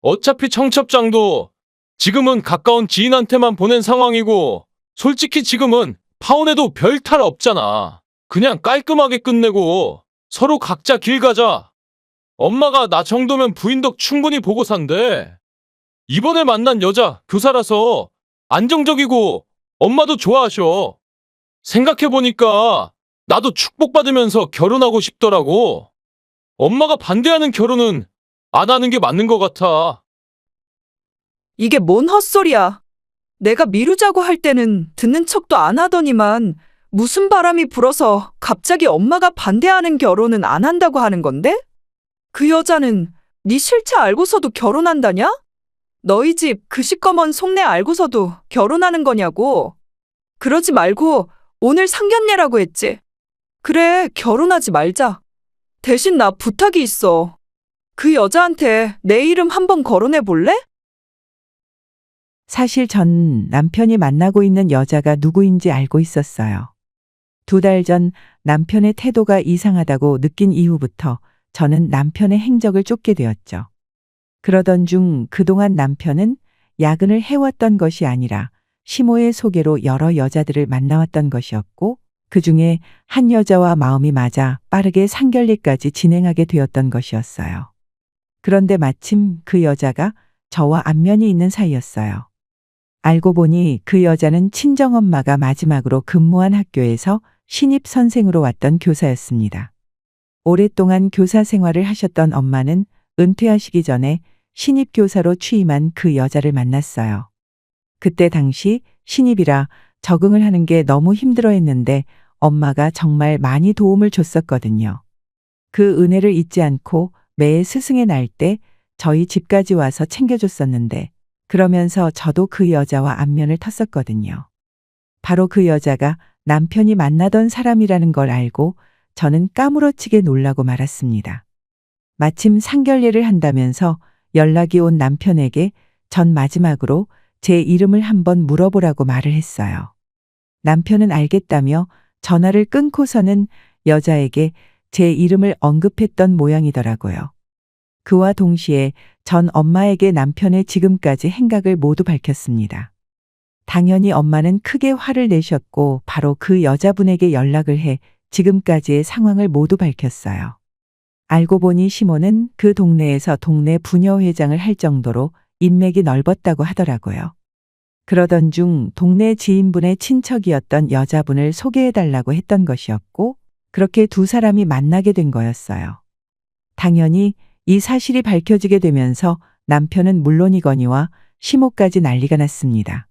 어차피 청첩장도 지금은 가까운 지인한테만 보낸 상황이고 솔직히 지금은 파혼해도 별 탈 없잖아. 그냥 깔끔하게 끝내고 서로 각자 길 가자. 엄마가 나 정도면 부인 덕 충분히 보고 산대. 이번에 만난 여자 교사라서 안정적이고 엄마도 좋아하셔. 생각해보니까 나도 축복받으면서 결혼하고 싶더라고. 엄마가 반대하는 결혼은 안 하는 게 맞는 것 같아. 이게 뭔 헛소리야. 내가 미루자고 할 때는 듣는 척도 안 하더니만 무슨 바람이 불어서 갑자기 엄마가 반대하는 결혼은 안 한다고 하는 건데? 그 여자는 네 실체 알고서도 결혼한다냐? 너희 집 그 시꺼먼 속내 알고서도 결혼하는 거냐고. 그러지 말고 오늘 상견례라고 했지. 그래, 결혼하지 말자. 대신 나 부탁이 있어. 그 여자한테 내 이름 한번 거론해 볼래? 사실 전 남편이 만나고 있는 여자가 누구인지 알고 있었어요. 2달 전 남편의 태도가 이상하다고 느낀 이후부터 저는 남편의 행적을 쫓게 되었죠. 그러던 중 그동안 남편은 야근을 해왔던 것이 아니라 시모의 소개로 여러 여자들을 만나왔던 것이었고 그 중에 한 여자와 마음이 맞아 빠르게 상견례까지 진행하게 되었던 것이었어요. 그런데 마침 그 여자가 저와 안면이 있는 사이였어요. 알고 보니 그 여자는 친정엄마가 마지막으로 근무한 학교에서 신입 선생으로 왔던 교사였습니다. 오랫동안 교사 생활을 하셨던 엄마는 은퇴하시기 전에 신입 교사로 취임한 그 여자를 만났어요. 그때 당시 신입이라 적응을 하는 게 너무 힘들어했는데 엄마가 정말 많이 도움을 줬었거든요. 그 은혜를 잊지 않고 매해 스승의 날 때 저희 집까지 와서 챙겨줬었는데 그러면서 저도 그 여자와 안면을 텄었거든요. 바로 그 여자가 남편이 만나던 사람이라는 걸 알고 저는 까무러치게 놀라고 말았습니다. 마침 상견례를 한다면서 연락이 온 남편에게 전 마지막으로 제 이름을 한번 물어보라고 말을 했어요. 남편은 알겠다며 전화를 끊고서는 여자에게 제 이름을 언급했던 모양이더라고요. 그와 동시에 전 엄마에게 남편의 지금까지 행각을 모두 밝혔습니다. 당연히 엄마는 크게 화를 내셨고 바로 그 여자분에게 연락을 해 지금까지의 상황을 모두 밝혔어요. 알고 보니 시모는 그 동네에서 동네 부녀회장을 할 정도로 인맥이 넓었다고 하더라고요. 그러던 중 동네 지인분의 친척이었던 여자분을 소개해달라고 했던 것이었고 그렇게 두 사람이 만나게 된 거였어요. 당연히 이 사실이 밝혀지게 되면서 남편은 물론이거니와 시모까지 난리가 났습니다.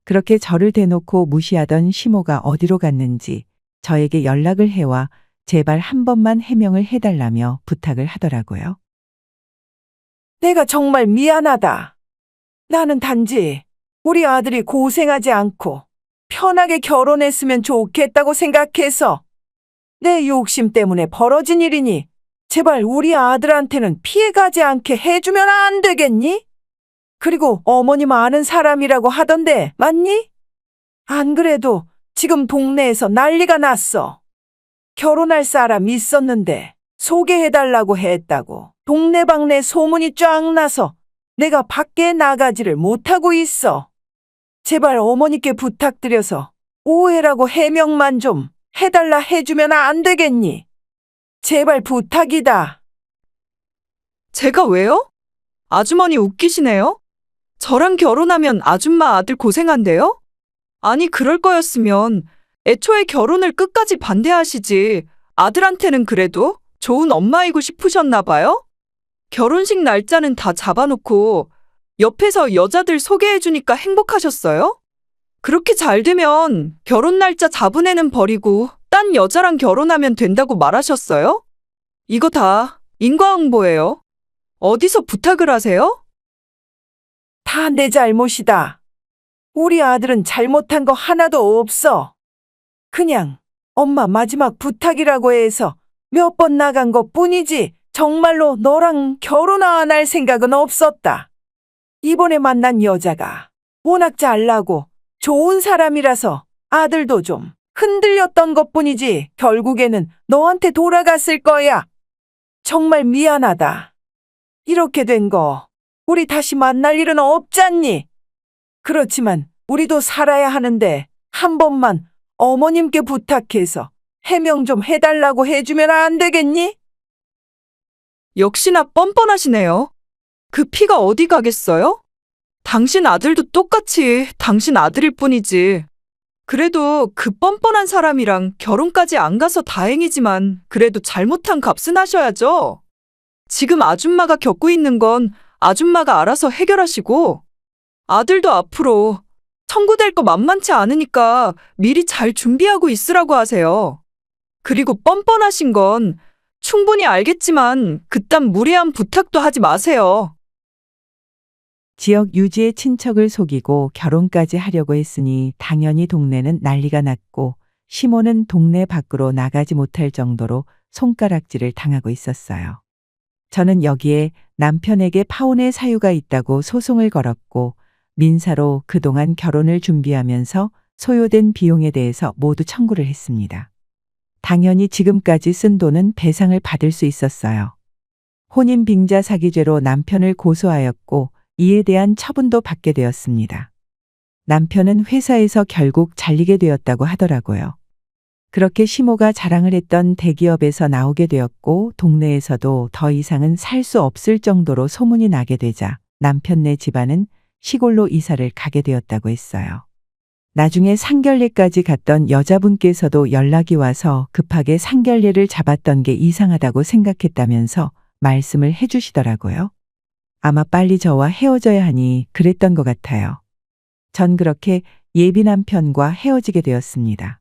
그렇게 저를 대놓고 무시하던 시모가 어디로 갔는지 저에게 연락을 해와 제발 한 번만 해명을 해달라며 부탁을 하더라고요. 내가 정말 미안하다. 나는 단지 우리 아들이 고생하지 않고 편하게 결혼했으면 좋겠다고 생각해서 내 욕심 때문에 벌어진 일이니 제발 우리 아들한테는 피해가지 않게 해주면 안 되겠니? 그리고 어머님 아는 사람이라고 하던데 맞니? 안 그래도 지금 동네에서 난리가 났어. 결혼할 사람 있었는데 소개해달라고 했다고 동네방네 소문이 쫙 나서 내가 밖에 나가지를 못하고 있어. 제발 어머니께 부탁드려서 오해라고 해명만 좀 해달라 해주면 안 되겠니? 제발 부탁이다. 제가 왜요? 아주머니 웃기시네요? 저랑 결혼하면 아줌마 아들 고생한대요? 아니, 그럴 거였으면 애초에 결혼을 끝까지 반대하시지. 아들한테는 그래도 좋은 엄마이고 싶으셨나 봐요? 결혼식 날짜는 다 잡아놓고 옆에서 여자들 소개해주니까 행복하셨어요? 그렇게 잘 되면 결혼 날짜 잡은 애는 버리고 딴 여자랑 결혼하면 된다고 말하셨어요? 이거 다 인과응보예요. 어디서 부탁을 하세요? 다 내 잘못이다. 우리 아들은 잘못한 거 하나도 없어. 그냥 엄마 마지막 부탁이라고 해서 몇 번 나간 것 뿐이지 정말로 너랑 결혼 안 할 생각은 없었다. 이번에 만난 여자가 워낙 잘나고 좋은 사람이라서 아들도 좀 흔들렸던 것 뿐이지 결국에는 너한테 돌아갔을 거야. 정말 미안하다. 이렇게 된 거 우리 다시 만날 일은 없잖니. 그렇지만 우리도 살아야 하는데 한 번만 어머님께 부탁해서 해명 좀 해달라고 해주면 안 되겠니? 역시나 뻔뻔하시네요. 그 피가 어디 가겠어요? 당신 아들도 똑같이 당신 아들일 뿐이지. 그래도 그 뻔뻔한 사람이랑 결혼까지 안 가서 다행이지만 그래도 잘못한 값은 하셔야죠. 지금 아줌마가 겪고 있는 건 아줌마가 알아서 해결하시고 아들도 앞으로 청구될 거 만만치 않으니까 미리 잘 준비하고 있으라고 하세요. 그리고 뻔뻔하신 건 충분히 알겠지만 그딴 무례한 부탁도 하지 마세요. 지역 유지의 친척을 속이고 결혼까지 하려고 했으니 당연히 동네는 난리가 났고 시모는 동네 밖으로 나가지 못할 정도로 손가락질을 당하고 있었어요. 저는 여기에 남편에게 파혼의 사유가 있다고 소송을 걸었고 민사로 그동안 결혼을 준비하면서 소요된 비용에 대해서 모두 청구를 했습니다. 당연히 지금까지 쓴 돈은 배상을 받을 수 있었어요. 혼인 빙자 사기죄로 남편을 고소하였고 이에 대한 처분도 받게 되었습니다. 남편은 회사에서 결국 잘리게 되었다고 하더라고요. 그렇게 시모가 자랑을 했던 대기업에서 나오게 되었고 동네에서도 더 이상은 살 수 없을 정도로 소문이 나게 되자 남편네 집안은 시골로 이사를 가게 되었다고 했어요. 나중에 상견례까지 갔던 여자분께서도 연락이 와서 급하게 상견례를 잡았던 게 이상하다고 생각했다면서 말씀을 해주시더라고요. 아마 빨리 저와 헤어져야 하니 그랬던 것 같아요. 전 그렇게 예비 남편과 헤어지게 되었습니다.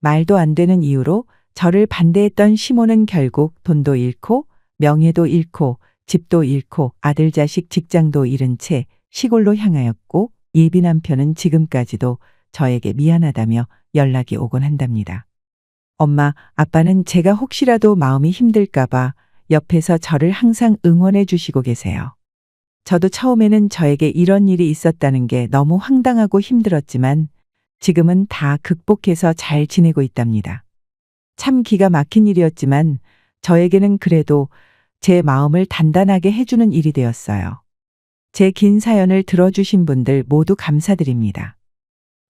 말도 안 되는 이유로 저를 반대했던 시모는 결국 돈도 잃고 명예도 잃고 집도 잃고 아들 자식 직장도 잃은 채 시골로 향하였고 예비 남편은 지금까지도 저에게 미안하다며 연락이 오곤 한답니다. 엄마, 아빠는 제가 혹시라도 마음이 힘들까봐 옆에서 저를 항상 응원해 주시고 계세요. 저도 처음에는 저에게 이런 일이 있었다는 게 너무 황당하고 힘들었지만 지금은 다 극복해서 잘 지내고 있답니다. 참 기가 막힌 일이었지만 저에게는 그래도 제 마음을 단단하게 해주는 일이 되었어요. 제 긴 사연을 들어주신 분들 모두 감사드립니다.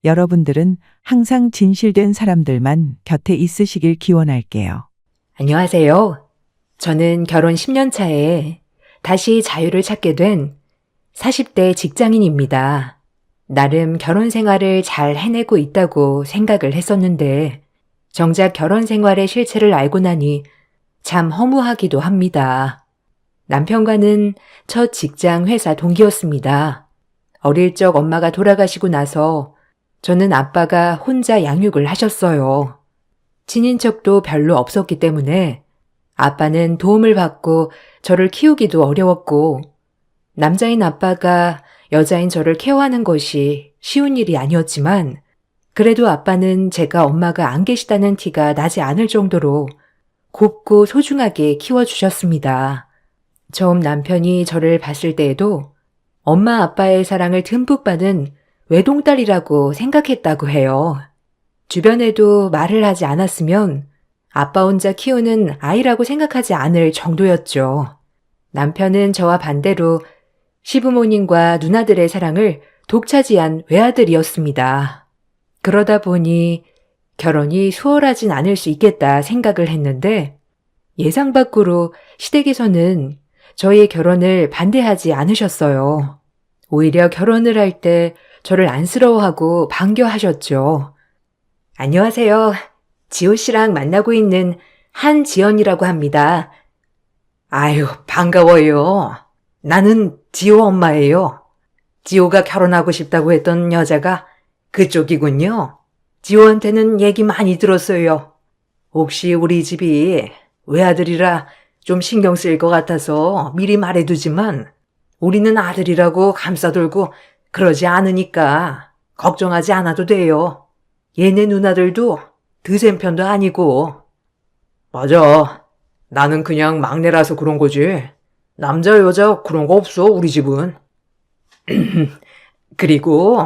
여러분들은 항상 진실된 사람들만 곁에 있으시길 기원할게요. 안녕하세요. 저는 결혼 10년 차에 다시 자유를 찾게 된 40대 직장인입니다. 나름 결혼 생활을 잘 해내고 있다고 생각을 했었는데 정작 결혼 생활의 실체를 알고 나니 참 허무하기도 합니다. 남편과는 첫 직장 회사 동기였습니다. 어릴 적 엄마가 돌아가시고 나서 저는 아빠가 혼자 양육을 하셨어요. 친인척도 별로 없었기 때문에 아빠는 도움을 받고 저를 키우기도 어려웠고 남자인 아빠가 여자인 저를 케어하는 것이 쉬운 일이 아니었지만 그래도 아빠는 제가 엄마가 안 계시다는 티가 나지 않을 정도로 곱고 소중하게 키워주셨습니다. 처음 남편이 저를 봤을 때에도 엄마 아빠의 사랑을 듬뿍 받은 외동딸이라고 생각했다고 해요. 주변에도 말을 하지 않았으면 아빠 혼자 키우는 아이라고 생각하지 않을 정도였죠. 남편은 저와 반대로 시부모님과 누나들의 사랑을 독차지한 외아들이었습니다. 그러다 보니 결혼이 수월하진 않을 수 있겠다 생각을 했는데 예상 밖으로 시댁에서는 저희의 결혼을 반대하지 않으셨어요. 오히려 결혼을 할 때 저를 안쓰러워하고 반겨하셨죠. 안녕하세요. 지호 씨랑 만나고 있는 한지연이라고 합니다. 아유, 반가워요. 나는 지호 엄마예요. 지호가 결혼하고 싶다고 했던 여자가 그쪽이군요. 지호한테는 얘기 많이 들었어요. 혹시 우리 집이 외아들이라 좀 신경 쓰일 것 같아서 미리 말해두지만 우리는 아들이라고 감싸돌고 그러지 않으니까 걱정하지 않아도 돼요. 얘네 누나들도 드센 편도 아니고. 맞아. 나는 그냥 막내라서 그런 거지. 남자 여자 그런 거 없어 우리 집은. 그리고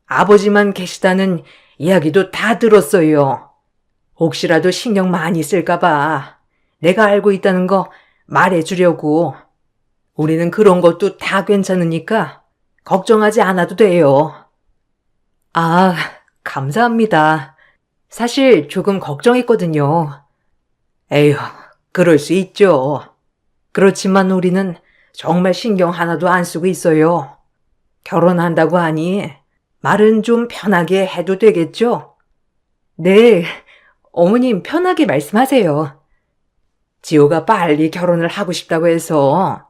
아버지만 계시다는 이야기도 다 들었어요. 혹시라도 신경 많이 쓸까 봐 내가 알고 있다는 거 말해주려고. 우리는 그런 것도 다 괜찮으니까 걱정하지 않아도 돼요. 아, 감사합니다. 사실 조금 걱정했거든요. 에휴, 그럴 수 있죠. 그렇지만 우리는 정말 신경 하나도 안 쓰고 있어요. 결혼한다고 하니 말은 좀 편하게 해도 되겠죠? 네, 어머님 편하게 말씀하세요. 지호가 빨리 결혼을 하고 싶다고 해서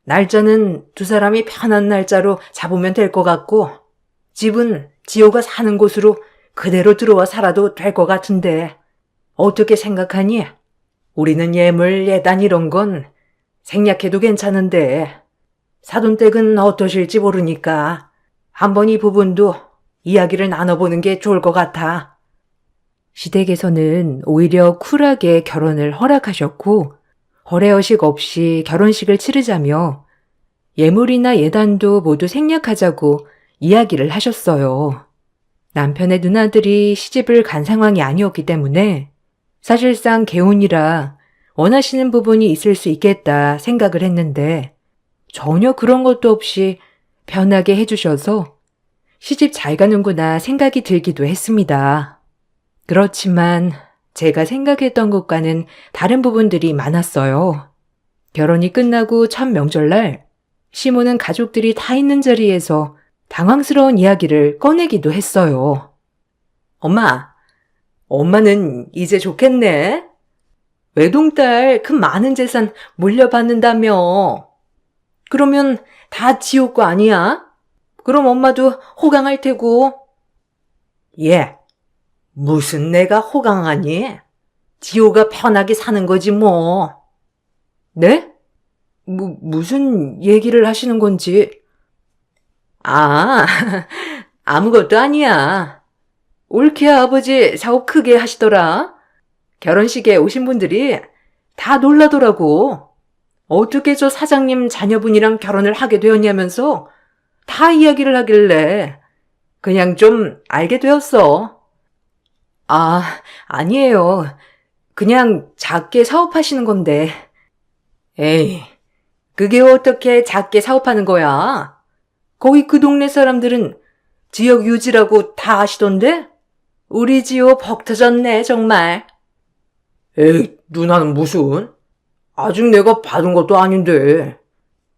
날짜는 두 사람이 편한 날짜로 잡으면 될 것 같고 집은 지호가 사는 곳으로 그대로 들어와 살아도 될 것 같은데 어떻게 생각하니? 우리는 예물, 예단 이런 건 생략해도 괜찮은데 사돈댁은 어떠실지 모르니까 한번 이 부분도 이야기를 나눠보는 게 좋을 것 같아. 시댁에서는 오히려 쿨하게 결혼을 허락하셨고 허례허식 없이 결혼식을 치르자며 예물이나 예단도 모두 생략하자고 이야기를 하셨어요. 남편의 누나들이 시집을 간 상황이 아니었기 때문에 사실상 개혼이라 원하시는 부분이 있을 수 있겠다 생각을 했는데 전혀 그런 것도 없이 편하게 해주셔서 시집 잘 가는구나 생각이 들기도 했습니다. 그렇지만 제가 생각했던 것과는 다른 부분들이 많았어요. 결혼이 끝나고 첫 명절날 시모는 가족들이 다 있는 자리에서 당황스러운 이야기를 꺼내기도 했어요. 엄마는 이제 좋겠네. 외동딸 그 많은 재산 물려받는다며. 그러면 다 지호 거 아니야? 그럼 엄마도 호강할 테고. 예, 무슨 내가 호강하니? 지호가 편하게 사는 거지 뭐. 네? 무슨 얘기를 하시는 건지. 아, 아무것도 아니야. 올케 아버지 사업 크게 하시더라. 결혼식에 오신 분들이 다 놀라더라고. 어떻게 저 사장님 자녀분이랑 결혼을 하게 되었냐면서 다 이야기를 하길래 그냥 좀 알게 되었어. 아, 아니에요. 그냥 작게 사업하시는 건데. 에이, 그게 어떻게 작게 사업하는 거야? 거기 그 동네 사람들은 지역 유지라고 다 아시던데? 우리 지호 벅 터졌네, 정말. 에이, 누나는 무슨? 아직 내가 받은 것도 아닌데.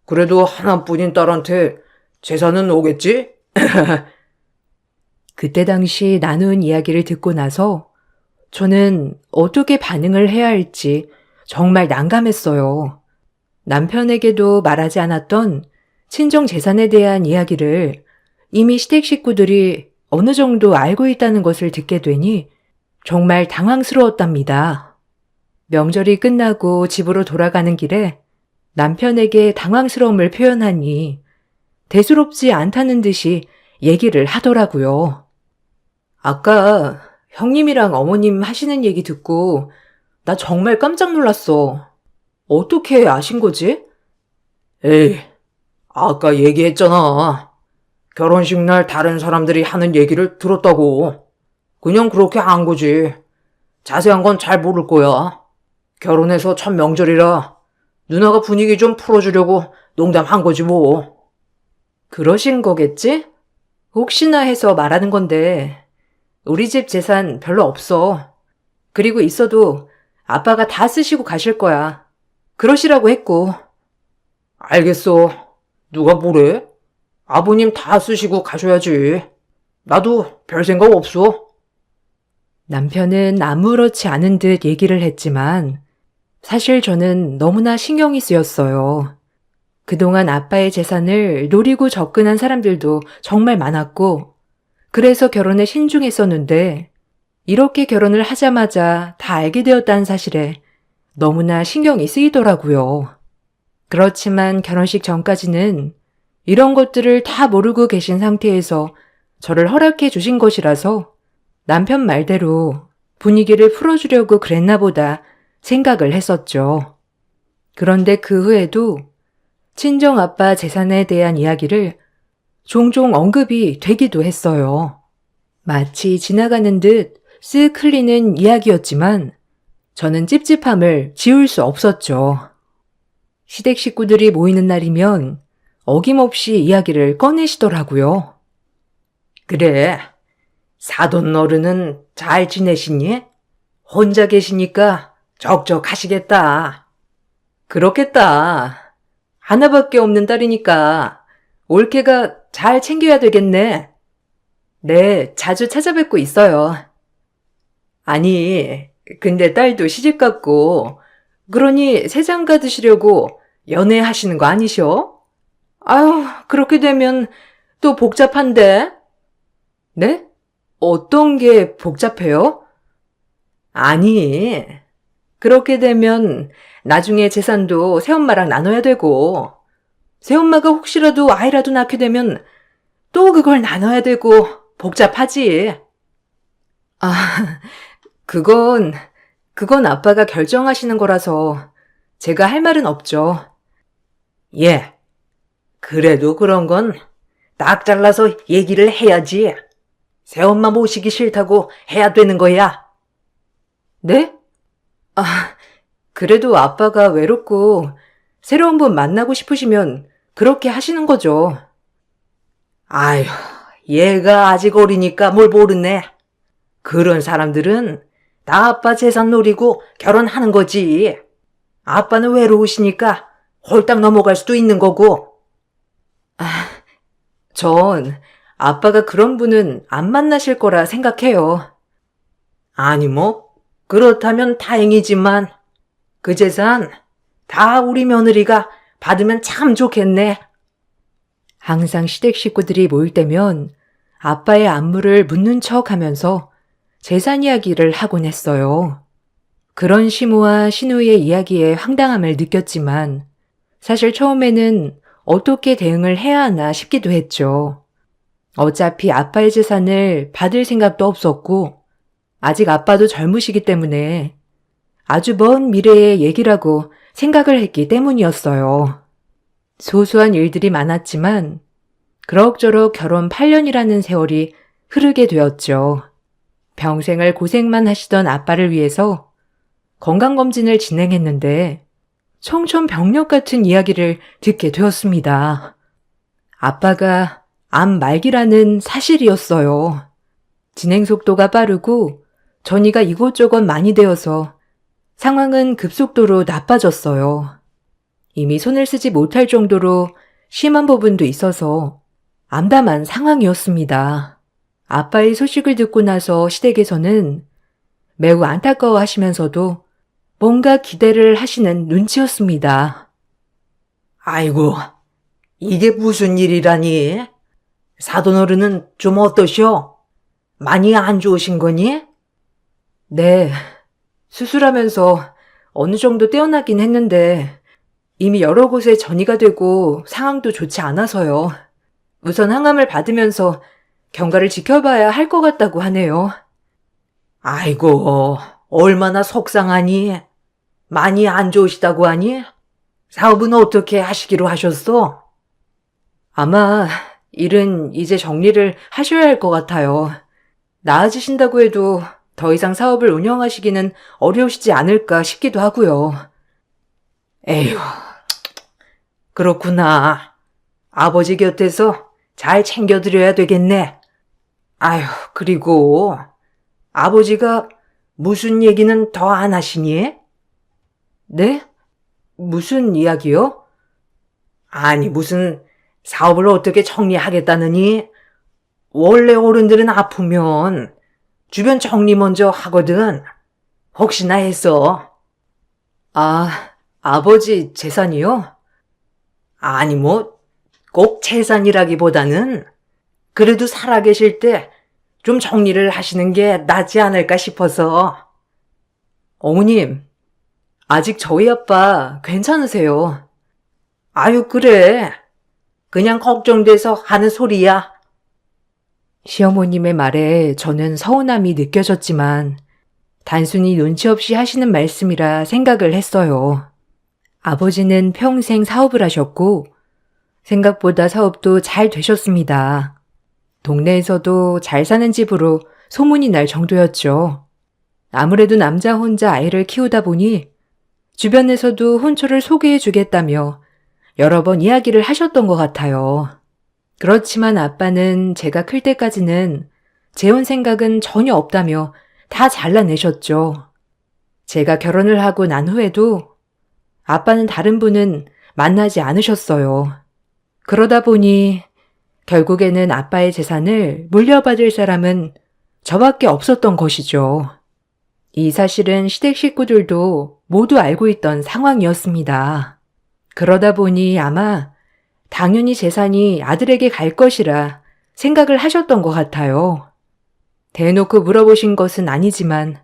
그래도 하나뿐인 딸한테 재산은 오겠지? 그때 당시 나눈 이야기를 듣고 나서 저는 어떻게 반응을 해야 할지 정말 난감했어요. 남편에게도 말하지 않았던 친정 재산에 대한 이야기를 이미 시댁 식구들이 어느 정도 알고 있다는 것을 듣게 되니 정말 당황스러웠답니다. 명절이 끝나고 집으로 돌아가는 길에 남편에게 당황스러움을 표현하니 대수롭지 않다는 듯이 얘기를 하더라고요. 아까 형님이랑 어머님 하시는 얘기 듣고 나 정말 깜짝 놀랐어. 어떻게 아신 거지? 에이, 아까 얘기했잖아. 결혼식 날 다른 사람들이 하는 얘기를 들었다고. 그냥 그렇게 한 거지. 자세한 건 잘 모를 거야. 결혼해서 첫 명절이라 누나가 분위기 좀 풀어주려고 농담한 거지 뭐. 그러신 거겠지? 혹시나 해서 말하는 건데 우리 집 재산 별로 없어. 그리고 있어도 아빠가 다 쓰시고 가실 거야. 그러시라고 했고. 알겠어. 누가 뭐래? 아버님 다 쓰시고 가셔야지. 나도 별 생각 없어. 남편은 아무렇지 않은 듯 얘기를 했지만 사실 저는 너무나 신경이 쓰였어요. 그동안 아빠의 재산을 노리고 접근한 사람들도 정말 많았고 그래서 결혼에 신중했었는데 이렇게 결혼을 하자마자 다 알게 되었다는 사실에 너무나 신경이 쓰이더라고요. 그렇지만 결혼식 전까지는 이런 것들을 다 모르고 계신 상태에서 저를 허락해 주신 것이라서 남편 말대로 분위기를 풀어주려고 그랬나 보다 생각을 했었죠. 그런데 그 후에도 친정아빠 재산에 대한 이야기를 종종 언급이 되기도 했어요. 마치 지나가는 듯 쓱 흘리는 이야기였지만 저는 찝찝함을 지울 수 없었죠. 시댁 식구들이 모이는 날이면 어김없이 이야기를 꺼내시더라고요. 그래, 사돈 어른은 잘 지내시니? 혼자 계시니까 적적하시겠다. 그렇겠다. 하나밖에 없는 딸이니까 올케가 잘 챙겨야 되겠네. 네, 자주 찾아뵙고 있어요. 아니, 근데 딸도 시집갔고 그러니 새장가 드시려고 연애하시는 거 아니셔? 아유, 그렇게 되면 또 복잡한데? 네? 어떤 게 복잡해요? 아니, 그렇게 되면 나중에 재산도 새엄마랑 나눠야 되고 새엄마가 혹시라도 아이라도 낳게 되면 또 그걸 나눠야 되고 복잡하지. 아, 그건 아빠가 결정하시는 거라서 제가 할 말은 없죠. 예, 그래도 그런 건 딱 잘라서 얘기를 해야지. 새엄마 모시기 싫다고 해야 되는 거야. 네? 아, 그래도 아빠가 외롭고 새로운 분 만나고 싶으시면 그렇게 하시는 거죠. 아휴, 얘가 아직 어리니까 뭘 모르네. 그런 사람들은 다 아빠 재산 노리고 결혼하는 거지. 아빠는 외로우시니까 홀딱 넘어갈 수도 있는 거고. 전 아빠가 그런 분은 안 만나실 거라 생각해요. 아니 뭐 그렇다면 다행이지만 그 재산 다 우리 며느리가 받으면 참 좋겠네. 항상 시댁 식구들이 모일 때면 아빠의 안부를 묻는 척하면서 재산 이야기를 하곤 했어요. 그런 시모와 시누이의 이야기에 황당함을 느꼈지만 사실 처음에는 어떻게 대응을 해야 하나 싶기도 했죠. 어차피 아빠의 재산을 받을 생각도 없었고, 아직 아빠도 젊으시기 때문에 아주 먼 미래의 얘기라고 생각을 했기 때문이었어요. 소소한 일들이 많았지만 그럭저럭 결혼 8년이라는 세월이 흐르게 되었죠. 평생을 고생만 하시던 아빠를 위해서 건강검진을 진행했는데 청천벽력 같은 이야기를 듣게 되었습니다. 아빠가 암 말기라는 사실이었어요. 진행 속도가 빠르고 전이가 이곳저곳 많이 되어서 상황은 급속도로 나빠졌어요. 이미 손을 쓰지 못할 정도로 심한 부분도 있어서 암담한 상황이었습니다. 아빠의 소식을 듣고 나서 시댁에서는 매우 안타까워 하시면서도 뭔가 기대를 하시는 눈치였습니다. 아이고, 이게 무슨 일이라니? 사돈어른은 좀 어떠셔? 많이 안 좋으신 거니? 네, 수술하면서 어느 정도 떼어나긴 했는데 이미 여러 곳에 전이가 되고 상황도 좋지 않아서요. 우선 항암을 받으면서 경과를 지켜봐야 할 것 같다고 하네요. 아이고, 얼마나 속상하니? 많이 안 좋으시다고 하니? 사업은 어떻게 하시기로 하셨어? 아마 일은 이제 정리를 하셔야 할 것 같아요. 나아지신다고 해도 더 이상 사업을 운영하시기는 어려우시지 않을까 싶기도 하고요. 에휴, 그렇구나. 아버지 곁에서 잘 챙겨드려야 되겠네. 아휴, 그리고 아버지가 무슨 얘기는 더 안 하시니? 네? 무슨 이야기요? 아니, 무슨 사업을 어떻게 정리하겠다느니? 원래 어른들은 아프면 주변 정리 먼저 하거든. 혹시나 해서. 아, 아버지 재산이요? 아니, 꼭 재산이라기보다는 그래도 살아계실 때 좀 정리를 하시는 게 낫지 않을까 싶어서. 어머님, 아직 저희 아빠 괜찮으세요? 아유, 그래. 그냥 걱정돼서 하는 소리야. 시어머님의 말에 저는 서운함이 느껴졌지만 단순히 눈치 없이 하시는 말씀이라 생각을 했어요. 아버지는 평생 사업을 하셨고 생각보다 사업도 잘 되셨습니다. 동네에서도 잘 사는 집으로 소문이 날 정도였죠. 아무래도 남자 혼자 아이를 키우다 보니 주변에서도 혼처를 소개해 주겠다며 여러 번 이야기를 하셨던 것 같아요. 그렇지만 아빠는 제가 클 때까지는 재혼 생각은 전혀 없다며 다 잘라내셨죠. 제가 결혼을 하고 난 후에도 아빠는 다른 분은 만나지 않으셨어요. 그러다 보니 결국에는 아빠의 재산을 물려받을 사람은 저밖에 없었던 것이죠. 이 사실은 시댁 식구들도 모두 알고 있던 상황이었습니다. 그러다 보니 아마 당연히 재산이 아들에게 갈 것이라 생각을 하셨던 것 같아요. 대놓고 물어보신 것은 아니지만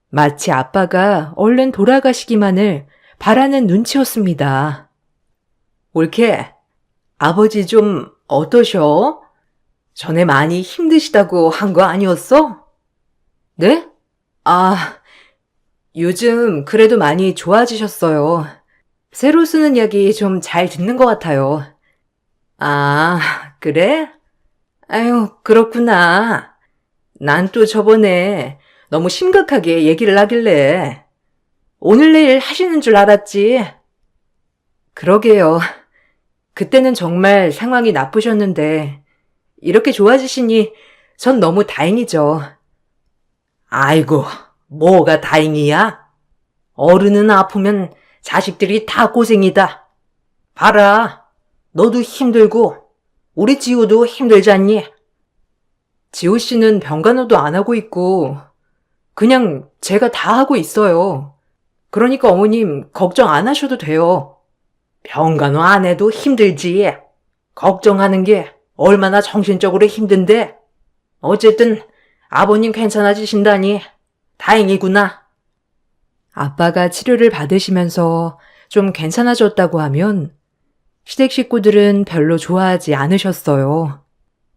마치 아빠가 얼른 돌아가시기만을 바라는 눈치였습니다. 옳게. 아버지 좀 어떠셔? 전에 많이 힘드시다고 한 거 아니었어? 네? 아, 요즘 그래도 많이 좋아지셨어요. 새로 쓰는 약이 좀 잘 듣는 것 같아요. 아, 그래? 아유, 그렇구나. 난 또 저번에 너무 심각하게 얘기를 하길래 오늘 내일 하시는 줄 알았지. 그러게요. 그때는 정말 상황이 나쁘셨는데 이렇게 좋아지시니 전 너무 다행이죠. 아이고, 뭐가 다행이야? 어른은 아프면 자식들이 다 고생이다. 봐라, 너도 힘들고 우리 지우도 힘들잖니? 지호 씨는 병간호도 안 하고 있고 그냥 제가 다 하고 있어요. 그러니까 어머님 걱정 안 하셔도 돼요. 병간호 안 해도 힘들지. 걱정하는 게 얼마나 정신적으로 힘든데. 어쨌든 아버님 괜찮아지신다니 다행이구나. 아빠가 치료를 받으시면서 좀 괜찮아졌다고 하면 시댁 식구들은 별로 좋아하지 않으셨어요.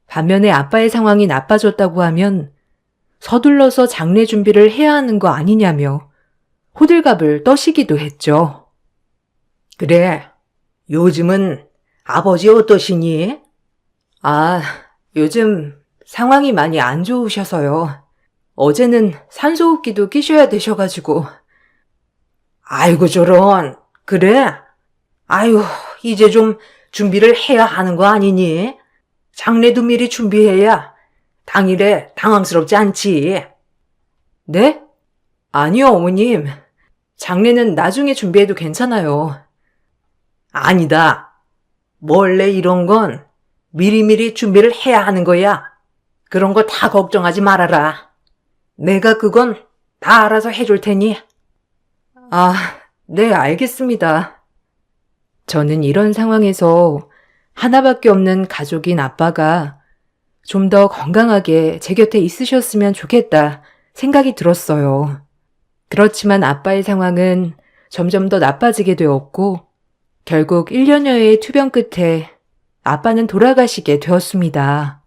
반면에 아빠의 상황이 나빠졌다고 하면 서둘러서 장례 준비를 해야 하는 거 아니냐며 호들갑을 떠시기도 했죠. 그래, 요즘은 아버지 어떠시니? 아, 요즘 상황이 많이 안 좋으셔서요. 어제는 산소호흡기도 끼셔야 되셔가지고. 아이고, 저런. 그래? 아유, 이제 좀 준비를 해야 하는 거 아니니? 장례도 미리 준비해야 당일에 당황스럽지 않지. 네? 아니요, 어머님. 장례는 나중에 준비해도 괜찮아요. 아니다. 원래 이런 건 미리미리 준비를 해야 하는 거야. 그런 거 다 걱정하지 말아라. 내가 그건 다 알아서 해줄 테니. 아, 네, 알겠습니다. 저는 이런 상황에서 하나밖에 없는 가족인 아빠가 좀 더 건강하게 제 곁에 있으셨으면 좋겠다 생각이 들었어요. 그렇지만 아빠의 상황은 점점 더 나빠지게 되었고, 결국 1년여의 투병 끝에 아빠는 돌아가시게 되었습니다.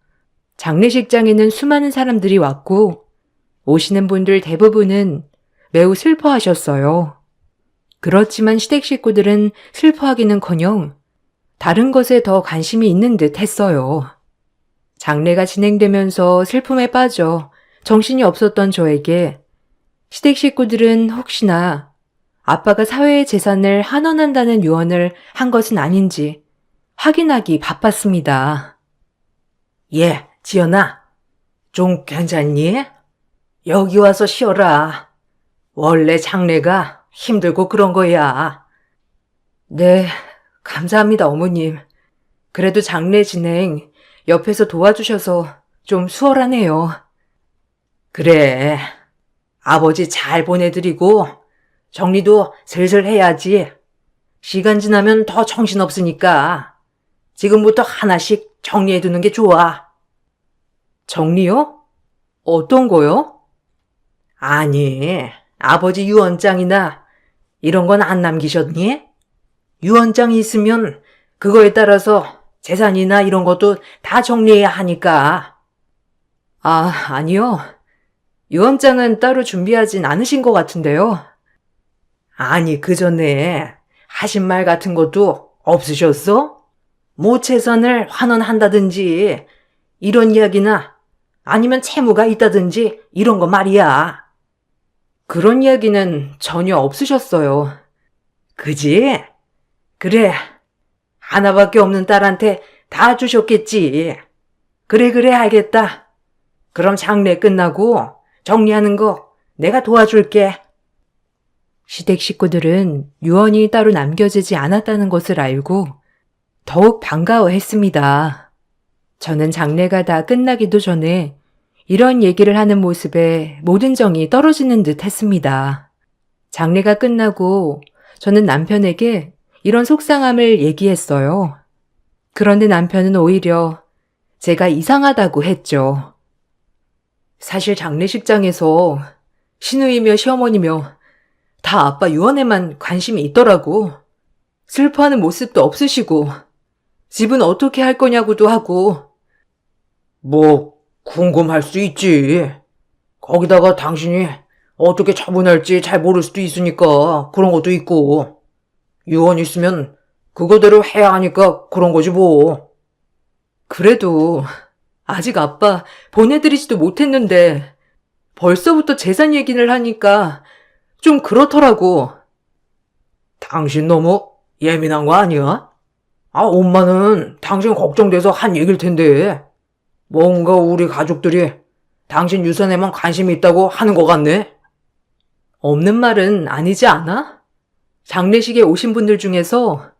장례식장에는 수많은 사람들이 왔고, 오시는 분들 대부분은 매우 슬퍼하셨어요. 그렇지만 시댁 식구들은 슬퍼하기는커녕 다른 것에 더 관심이 있는 듯 했어요. 장례가 진행되면서 슬픔에 빠져 정신이 없었던 저에게 시댁 식구들은 혹시나 아빠가 사회의 재산을 환원한다는 유언을 한 것은 아닌지 확인하기 바빴습니다. 예, 지연아. 좀 괜찮니? 여기 와서 쉬어라. 원래 장례가 힘들고 그런 거야. 네, 감사합니다, 어머님. 그래도 장례 진행 옆에서 도와주셔서 좀 수월하네요. 그래. 아버지 잘 보내드리고 정리도 슬슬 해야지. 시간 지나면 더 정신없으니까 지금부터 하나씩 정리해두는 게 좋아. 정리요? 어떤 거요? 아니, 아버지 유언장이나 이런 건 안 남기셨니? 유언장이 있으면 그거에 따라서 재산이나 이런 것도 다 정리해야 하니까. 아, 아니요. 유언장은 따로 준비하진 않으신 것 같은데요. 아니, 그 전에 하신 말 같은 것도 없으셨어? 뭐 재산을 환원한다든지 이런 이야기나 아니면 채무가 있다든지 이런 거 말이야. 그런 이야기는 전혀 없으셨어요. 그지? 그래. 하나밖에 없는 딸한테 다 주셨겠지. 그래, 알겠다. 그럼 장례 끝나고 정리하는 거 내가 도와줄게. 시댁 식구들은 유언이 따로 남겨지지 않았다는 것을 알고 더욱 반가워했습니다. 저는 장례가 다 끝나기도 전에 이런 얘기를 하는 모습에 모든 정이 떨어지는 듯 했습니다. 장례가 끝나고 저는 남편에게 이런 속상함을 얘기했어요. 그런데 남편은 오히려 제가 이상하다고 했죠. 사실 장례식장에서 시누이며 시어머니며 다 아빠 유언에만 관심이 있더라고. 슬퍼하는 모습도 없으시고 집은 어떻게 할 거냐고도 하고. 뭐 궁금할 수 있지. 거기다가 당신이 어떻게 처분할지 잘 모를 수도 있으니까 그런 것도 있고. 유언 있으면 그거대로 해야 하니까 그런 거지 뭐. 그래도 아직 아빠 보내드리지도 못했는데 벌써부터 재산 얘기를 하니까 좀 그렇더라고. 당신 너무 예민한 거 아니야? 엄마는 당신 걱정돼서 한 얘기일 텐데. 뭔가 우리 가족들이 당신 유산에만 관심이 있다고 하는 것 같네? 없는 말은 아니지 않아? 장례식에 오신 분들 중에서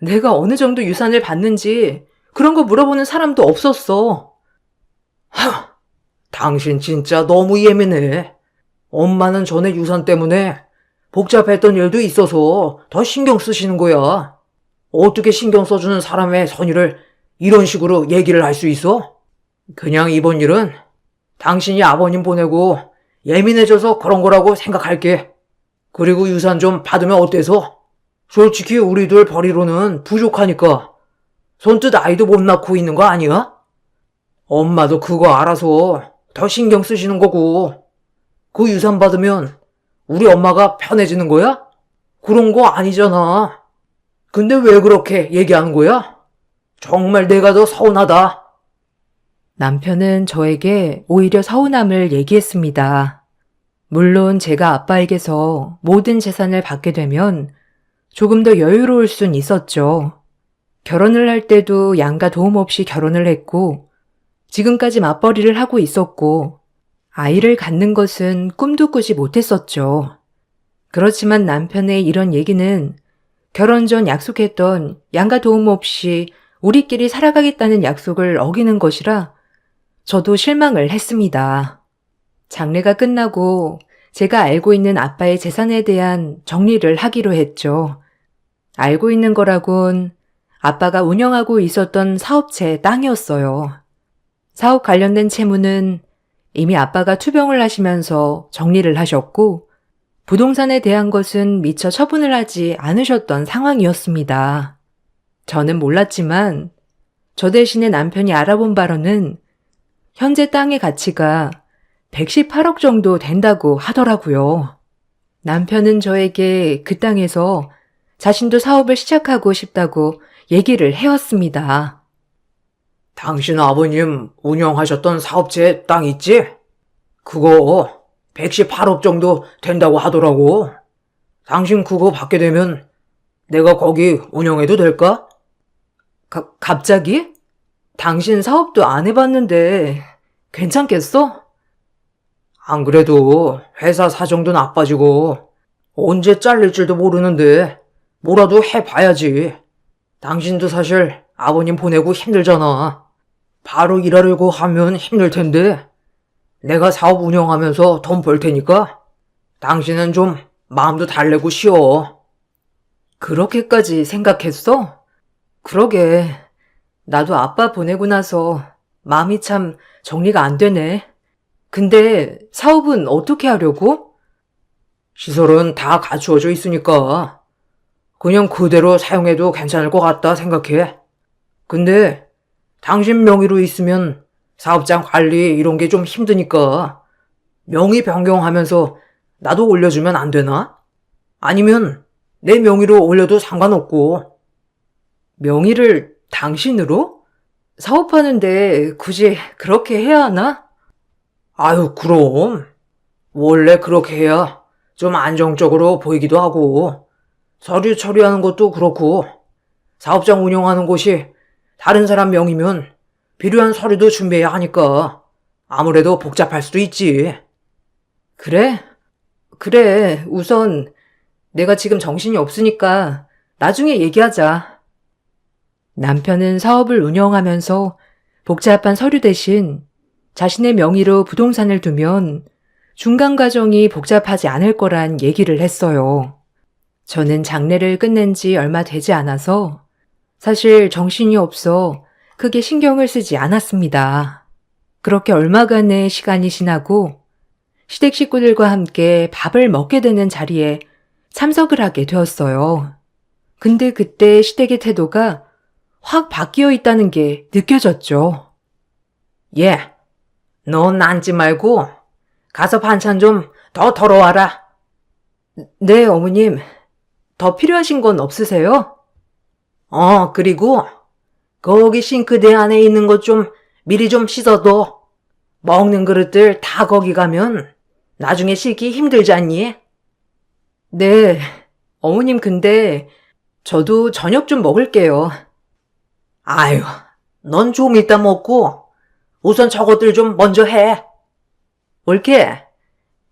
내가 어느 정도 유산을 받는지 그런 거 물어보는 사람도 없었어. 당신 진짜 너무 예민해. 엄마는 전에 유산 때문에 복잡했던 일도 있어서 더 신경 쓰시는 거야. 어떻게 신경 써주는 사람의 선의를 이런 식으로 얘기를 할 수 있어? 그냥 이번 일은 당신이 아버님 보내고 예민해져서 그런 거라고 생각할게. 그리고 유산 좀 받으면 어때서? 솔직히 우리들 벌이로는 부족하니까 손뜻 아이도 못 낳고 있는 거 아니야? 엄마도 그거 알아서 더 신경 쓰시는 거고, 그 유산 받으면 우리 엄마가 편해지는 거야? 그런 거 아니잖아. 근데 왜 그렇게 얘기하는 거야? 정말 내가 더 서운하다. 남편은 저에게 오히려 서운함을 얘기했습니다. 물론 제가 아빠에게서 모든 재산을 받게 되면 조금 더 여유로울 순 있었죠. 결혼을 할 때도 양가 도움 없이 결혼을 했고, 지금까지 맞벌이를 하고 있었고, 아이를 갖는 것은 꿈도 꾸지 못했었죠. 그렇지만 남편의 이런 얘기는 결혼 전 약속했던 양가 도움 없이 우리끼리 살아가겠다는 약속을 어기는 것이라 저도 실망을 했습니다. 장례가 끝나고 제가 알고 있는 아빠의 재산에 대한 정리를 하기로 했죠. 알고 있는 거라곤 아빠가 운영하고 있었던 사업체 땅이었어요. 사업 관련된 채무는 이미 아빠가 투병을 하시면서 정리를 하셨고, 부동산에 대한 것은 미처 처분을 하지 않으셨던 상황이었습니다. 저는 몰랐지만 저 대신에 남편이 알아본 바로는 현재 땅의 가치가 118억 정도 된다고 하더라고요. 남편은 저에게 그 땅에서 자신도 사업을 시작하고 싶다고 얘기를 해왔습니다. 당신 아버님 운영하셨던 사업체 땅 있지? 그거 118억 정도 된다고 하더라고. 당신 그거 받게 되면 내가 거기 운영해도 될까? 갑자기? 당신 사업도 안 해봤는데 괜찮겠어? 안 그래도 회사 사정도 나빠지고 언제 잘릴지도 모르는데 뭐라도 해봐야지. 당신도 사실 아버님 보내고 힘들잖아. 바로 일하려고 하면 힘들 텐데 내가 사업 운영하면서 돈 벌 테니까 당신은 좀 마음도 달래고 쉬어. 그렇게까지 생각했어? 그러게. 나도 아빠 보내고 나서 마음이 참 정리가 안 되네. 근데 사업은 어떻게 하려고? 시설은 다 갖추어져 있으니까 그냥 그대로 사용해도 괜찮을 것 같다 생각해. 근데 당신 명의로 있으면 사업장 관리 이런 게 좀 힘드니까 명의 변경하면서 나도 올려주면 안 되나? 아니면 내 명의로 올려도 상관없고. 명의를 당신으로? 사업하는데 굳이 그렇게 해야 하나? 아유, 그럼. 원래 그렇게 해야 좀 안정적으로 보이기도 하고, 서류 처리하는 것도 그렇고, 사업장 운영하는 곳이 다른 사람 명의면 필요한 서류도 준비해야 하니까 아무래도 복잡할 수도 있지. 그래? 그래, 우선 내가 지금 정신이 없으니까 나중에 얘기하자. 남편은 사업을 운영하면서 복잡한 서류 대신 자신의 명의로 부동산을 두면 중간 과정이 복잡하지 않을 거란 얘기를 했어요. 저는 장례를 끝낸 지 얼마 되지 않아서 사실 정신이 없어 크게 신경을 쓰지 않았습니다. 그렇게 얼마간의 시간이 지나고 시댁 식구들과 함께 밥을 먹게 되는 자리에 참석을 하게 되었어요. 근데 그때 시댁의 태도가 확 바뀌어 있다는 게 느껴졌죠. 예, 넌 앉지 말고 가서 반찬 좀 더 덜어와라. 네, 어머님. 더 필요하신 건 없으세요? 그리고 거기 싱크대 안에 있는 것 좀 미리 좀 씻어둬. 먹는 그릇들 다 거기 가면 나중에 씻기 힘들지 않니? 네, 어머님 근데 저도 저녁 좀 먹을게요. 아유, 넌 좀 이따 먹고 우선 저것들 좀 먼저 해. 올케,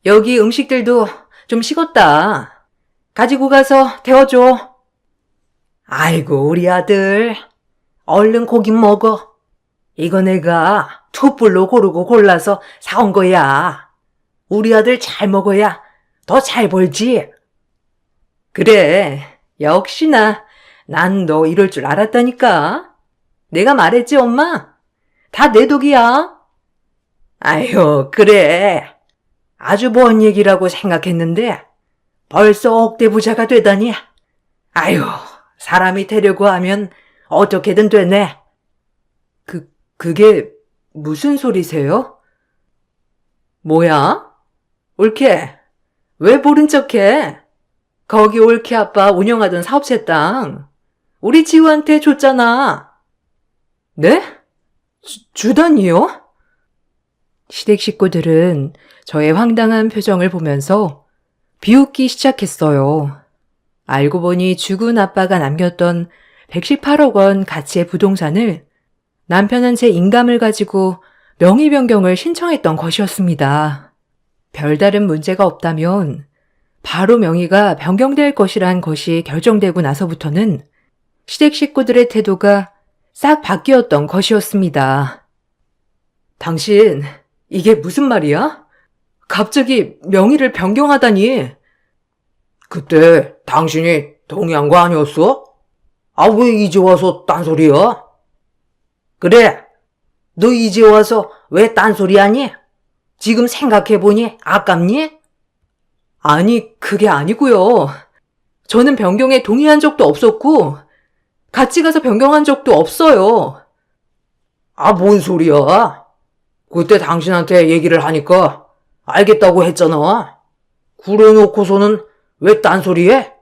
여기 음식들도 좀 식었다. 가지고 가서 데워줘. 아이고, 우리 아들. 얼른 고기 먹어. 이거 내가 툭불로 고르고 골라서 사온 거야. 우리 아들 잘 먹어야 더 잘 벌지. 그래, 역시나 난 너 이럴 줄 알았다니까. 내가 말했지, 엄마? 다 내 덕이야. 아유, 그래. 아주 먼 얘기라고 생각했는데 벌써 억대 부자가 되다니. 아유, 사람이 되려고 하면 어떻게든 되네. 그게 무슨 소리세요? 뭐야? 올케, 왜 모른 척해? 거기 올케 아빠 운영하던 사업체 땅, 우리 지우한테 줬잖아. 네? 주다니요? 시댁 식구들은 저의 황당한 표정을 보면서 비웃기 시작했어요. 알고 보니 죽은 아빠가 남겼던 118억 원 가치의 부동산을 남편은 제 인감을 가지고 명의 변경을 신청했던 것이었습니다. 별다른 문제가 없다면 바로 명의가 변경될 것이란 것이 결정되고 나서부터는 시댁 식구들의 태도가 싹 바뀌었던 것이었습니다. 당신, 이게 무슨 말이야? 갑자기 명의를 변경하다니. 그때 당신이 동의한 거 아니었어? 아, 왜 이제 와서 딴소리야? 그래, 너 이제 와서 왜 딴소리 하니? 지금 생각해보니 아깝니? 아니, 그게 아니고요. 저는 변경에 동의한 적도 없었고 같이 가서 변경한 적도 없어요. 아, 뭔 소리야? 그때 당신한테 얘기를 하니까 알겠다고 했잖아. 그래 놓고서는 왜 딴소리해?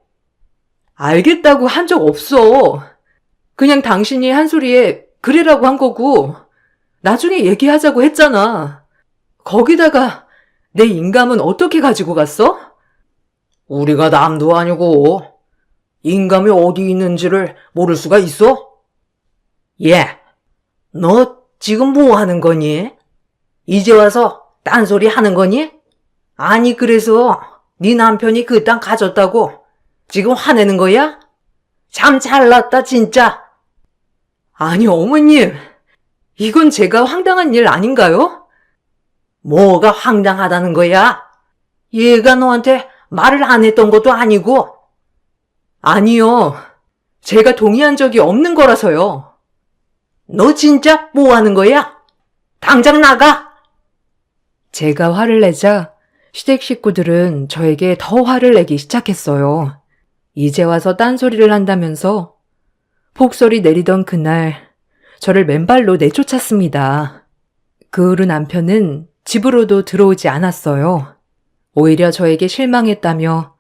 알겠다고 한 적 없어. 그냥 당신이 한 소리에 그래라고 한 거고 나중에 얘기하자고 했잖아. 거기다가 내 인감은 어떻게 가지고 갔어? 우리가 남도 아니고 인감이 어디 있는지를 모를 수가 있어? 예, 너 지금 뭐 하는 거니? 이제 와서 딴소리 하는 거니? 아니, 그래서 네 남편이 그 땅 가졌다고 지금 화내는 거야? 참 잘났다, 진짜. 아니, 어머님, 이건 제가 황당한 일 아닌가요? 뭐가 황당하다는 거야? 얘가 너한테 말을 안 했던 것도 아니고. 아니요, 제가 동의한 적이 없는 거라서요. 너 진짜 뭐 하는 거야? 당장 나가! 제가 화를 내자 시댁 식구들은 저에게 더 화를 내기 시작했어요. 이제 와서 딴소리를 한다면서 폭설이 내리던 그날 저를 맨발로 내쫓았습니다. 그 후로 남편은 집으로도 들어오지 않았어요. 오히려 저에게 실망했다며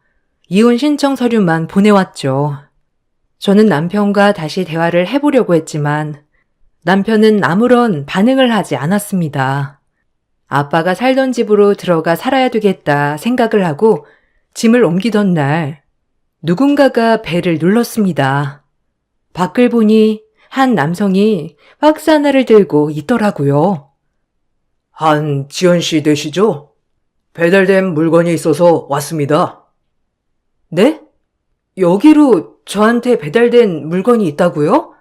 이혼 신청 서류만 보내왔죠. 저는 남편과 다시 대화를 해보려고 했지만 남편은 아무런 반응을 하지 않았습니다. 아빠가 살던 집으로 들어가 살아야 되겠다 생각을 하고 짐을 옮기던 날 누군가가 벨을 눌렀습니다. 밖을 보니 한 남성이 박스 하나를 들고 있더라고요. 한지연 씨 되시죠? 배달된 물건이 있어서 왔습니다. 네? 여기로 저한테 배달된 물건이 있다고요?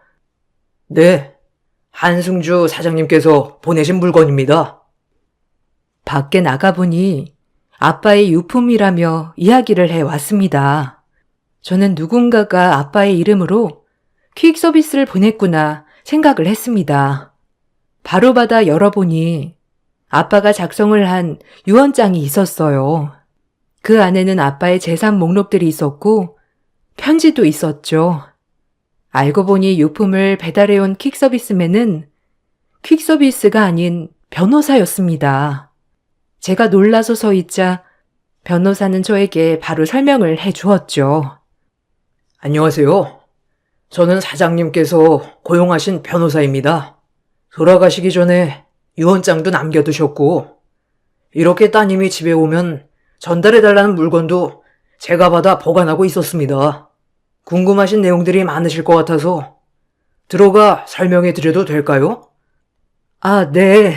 네, 한승주 사장님께서 보내신 물건입니다. 밖에 나가보니 아빠의 유품이라며 이야기를 해왔습니다. 저는 누군가가 아빠의 이름으로 퀵 서비스를 보냈구나 생각을 했습니다. 바로 받아 열어보니 아빠가 작성을 한 유언장이 있었어요. 그 안에는 아빠의 재산 목록들이 있었고 편지도 있었죠. 알고 보니 유품을 배달해온 퀵 서비스맨은 퀵 서비스가 아닌 변호사였습니다. 제가 놀라서 서 있자 변호사는 저에게 바로 설명을 해 주었죠. 안녕하세요. 저는 사장님께서 고용하신 변호사입니다. 돌아가시기 전에 유언장도 남겨두셨고, 이렇게 따님이 집에 오면 전달해달라는 물건도 제가 받아 보관하고 있었습니다. 궁금하신 내용들이 많으실 것 같아서 들어가 설명해 드려도 될까요? 아, 네.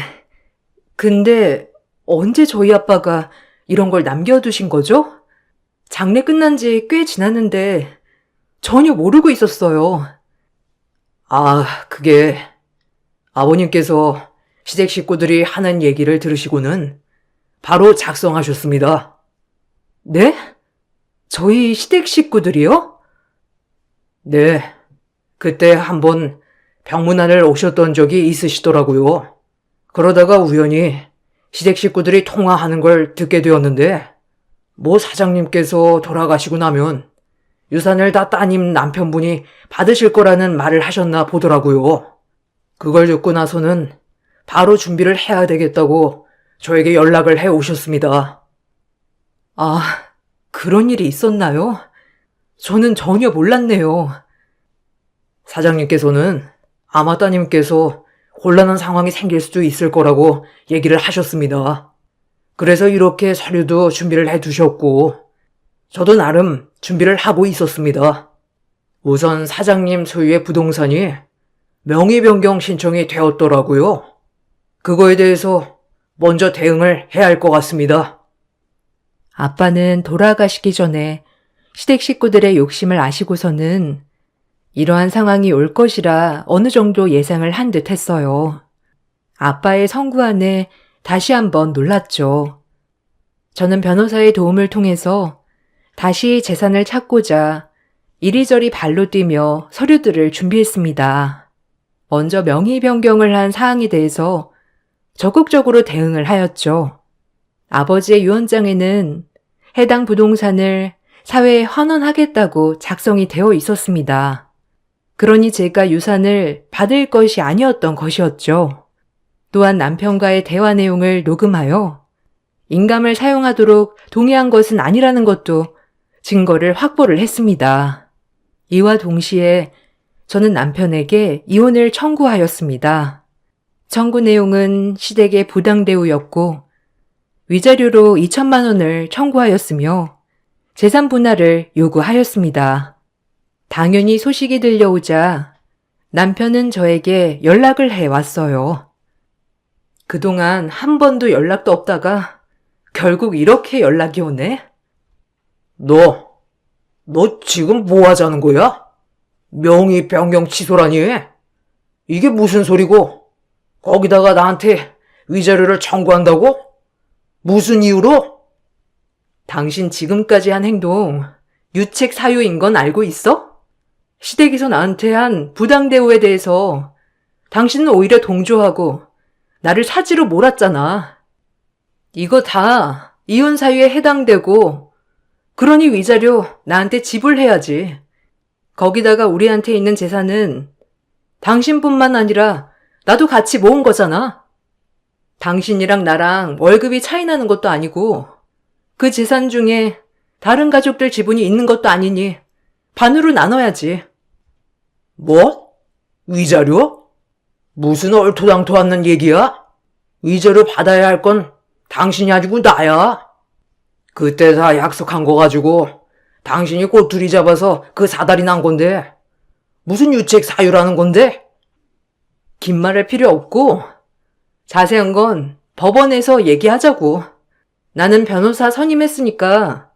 근데 언제 저희 아빠가 이런 걸 남겨두신 거죠? 장례 끝난 지 꽤 지났는데 전혀 모르고 있었어요. 아, 그게 아버님께서 시댁 식구들이 하는 얘기를 들으시고는 바로 작성하셨습니다. 네? 저희 시댁 식구들이요? 네, 그때 한번 병문안을 오셨던 적이 있으시더라고요. 그러다가 우연히 시댁 식구들이 통화하는 걸 듣게 되었는데, 뭐 사장님께서 돌아가시고 나면 유산을 다 따님 남편분이 받으실 거라는 말을 하셨나 보더라고요. 그걸 듣고 나서는 바로 준비를 해야 되겠다고 저에게 연락을 해 오셨습니다. 아, 그런 일이 있었나요? 저는 전혀 몰랐네요. 사장님께서는 아마 따님께서 곤란한 상황이 생길 수도 있을 거라고 얘기를 하셨습니다. 그래서 이렇게 서류도 준비를 해 두셨고, 저도 나름 준비를 하고 있었습니다. 우선 사장님 소유의 부동산이 명의 변경 신청이 되었더라고요. 그거에 대해서 먼저 대응을 해야 할 것 같습니다. 아빠는 돌아가시기 전에 시댁 식구들의 욕심을 아시고서는 이러한 상황이 올 것이라 어느 정도 예상을 한 듯 했어요. 아빠의 성구안에 다시 한번 놀랐죠. 저는 변호사의 도움을 통해서 다시 재산을 찾고자 이리저리 발로 뛰며 서류들을 준비했습니다. 먼저 명의 변경을 한 사항에 대해서 적극적으로 대응을 하였죠. 아버지의 유언장에는 해당 부동산을 사회에 환원하겠다고 작성이 되어 있었습니다. 그러니 제가 유산을 받을 것이 아니었던 것이었죠. 또한 남편과의 대화 내용을 녹음하여 인감을 사용하도록 동의한 것은 아니라는 것도 증거를 확보를 했습니다. 이와 동시에 저는 남편에게 이혼을 청구하였습니다. 청구 내용은 시댁의 부당대우였고 위자료로 2천만 원을 청구하였으며 재산 분할을 요구하였습니다. 당연히 소식이 들려오자 남편은 저에게 연락을 해왔어요. 그동안 한 번도 연락도 없다가 결국 이렇게 연락이 오네? 너 지금 뭐 하자는 거야? 명의 변경 취소라니? 이게 무슨 소리고? 거기다가 나한테 위자료를 청구한다고? 무슨 이유로? 당신 지금까지 한 행동 유책 사유인 건 알고 있어? 시댁에서 나한테 한 부당대우에 대해서 당신은 오히려 동조하고 나를 사지로 몰았잖아. 이거 다 이혼 사유에 해당되고 그러니 위자료 나한테 지불해야지. 거기다가 우리한테 있는 재산은 당신뿐만 아니라 나도 같이 모은 거잖아. 당신이랑 나랑 월급이 차이 나는 것도 아니고 그 재산 중에 다른 가족들 지분이 있는 것도 아니니 반으로 나눠야지. 뭐? 위자료? 무슨 얼토당토 않는 얘기야? 위자료 받아야 할 건 당신이 아니고 나야. 그때 다 약속한 거 가지고 당신이 꼬투리 잡아서 그 사달이 난 건데 무슨 유책 사유라는 건데? 긴 말할 필요 없고 자세한 건 법원에서 얘기하자고. 나는 변호사 선임했으니까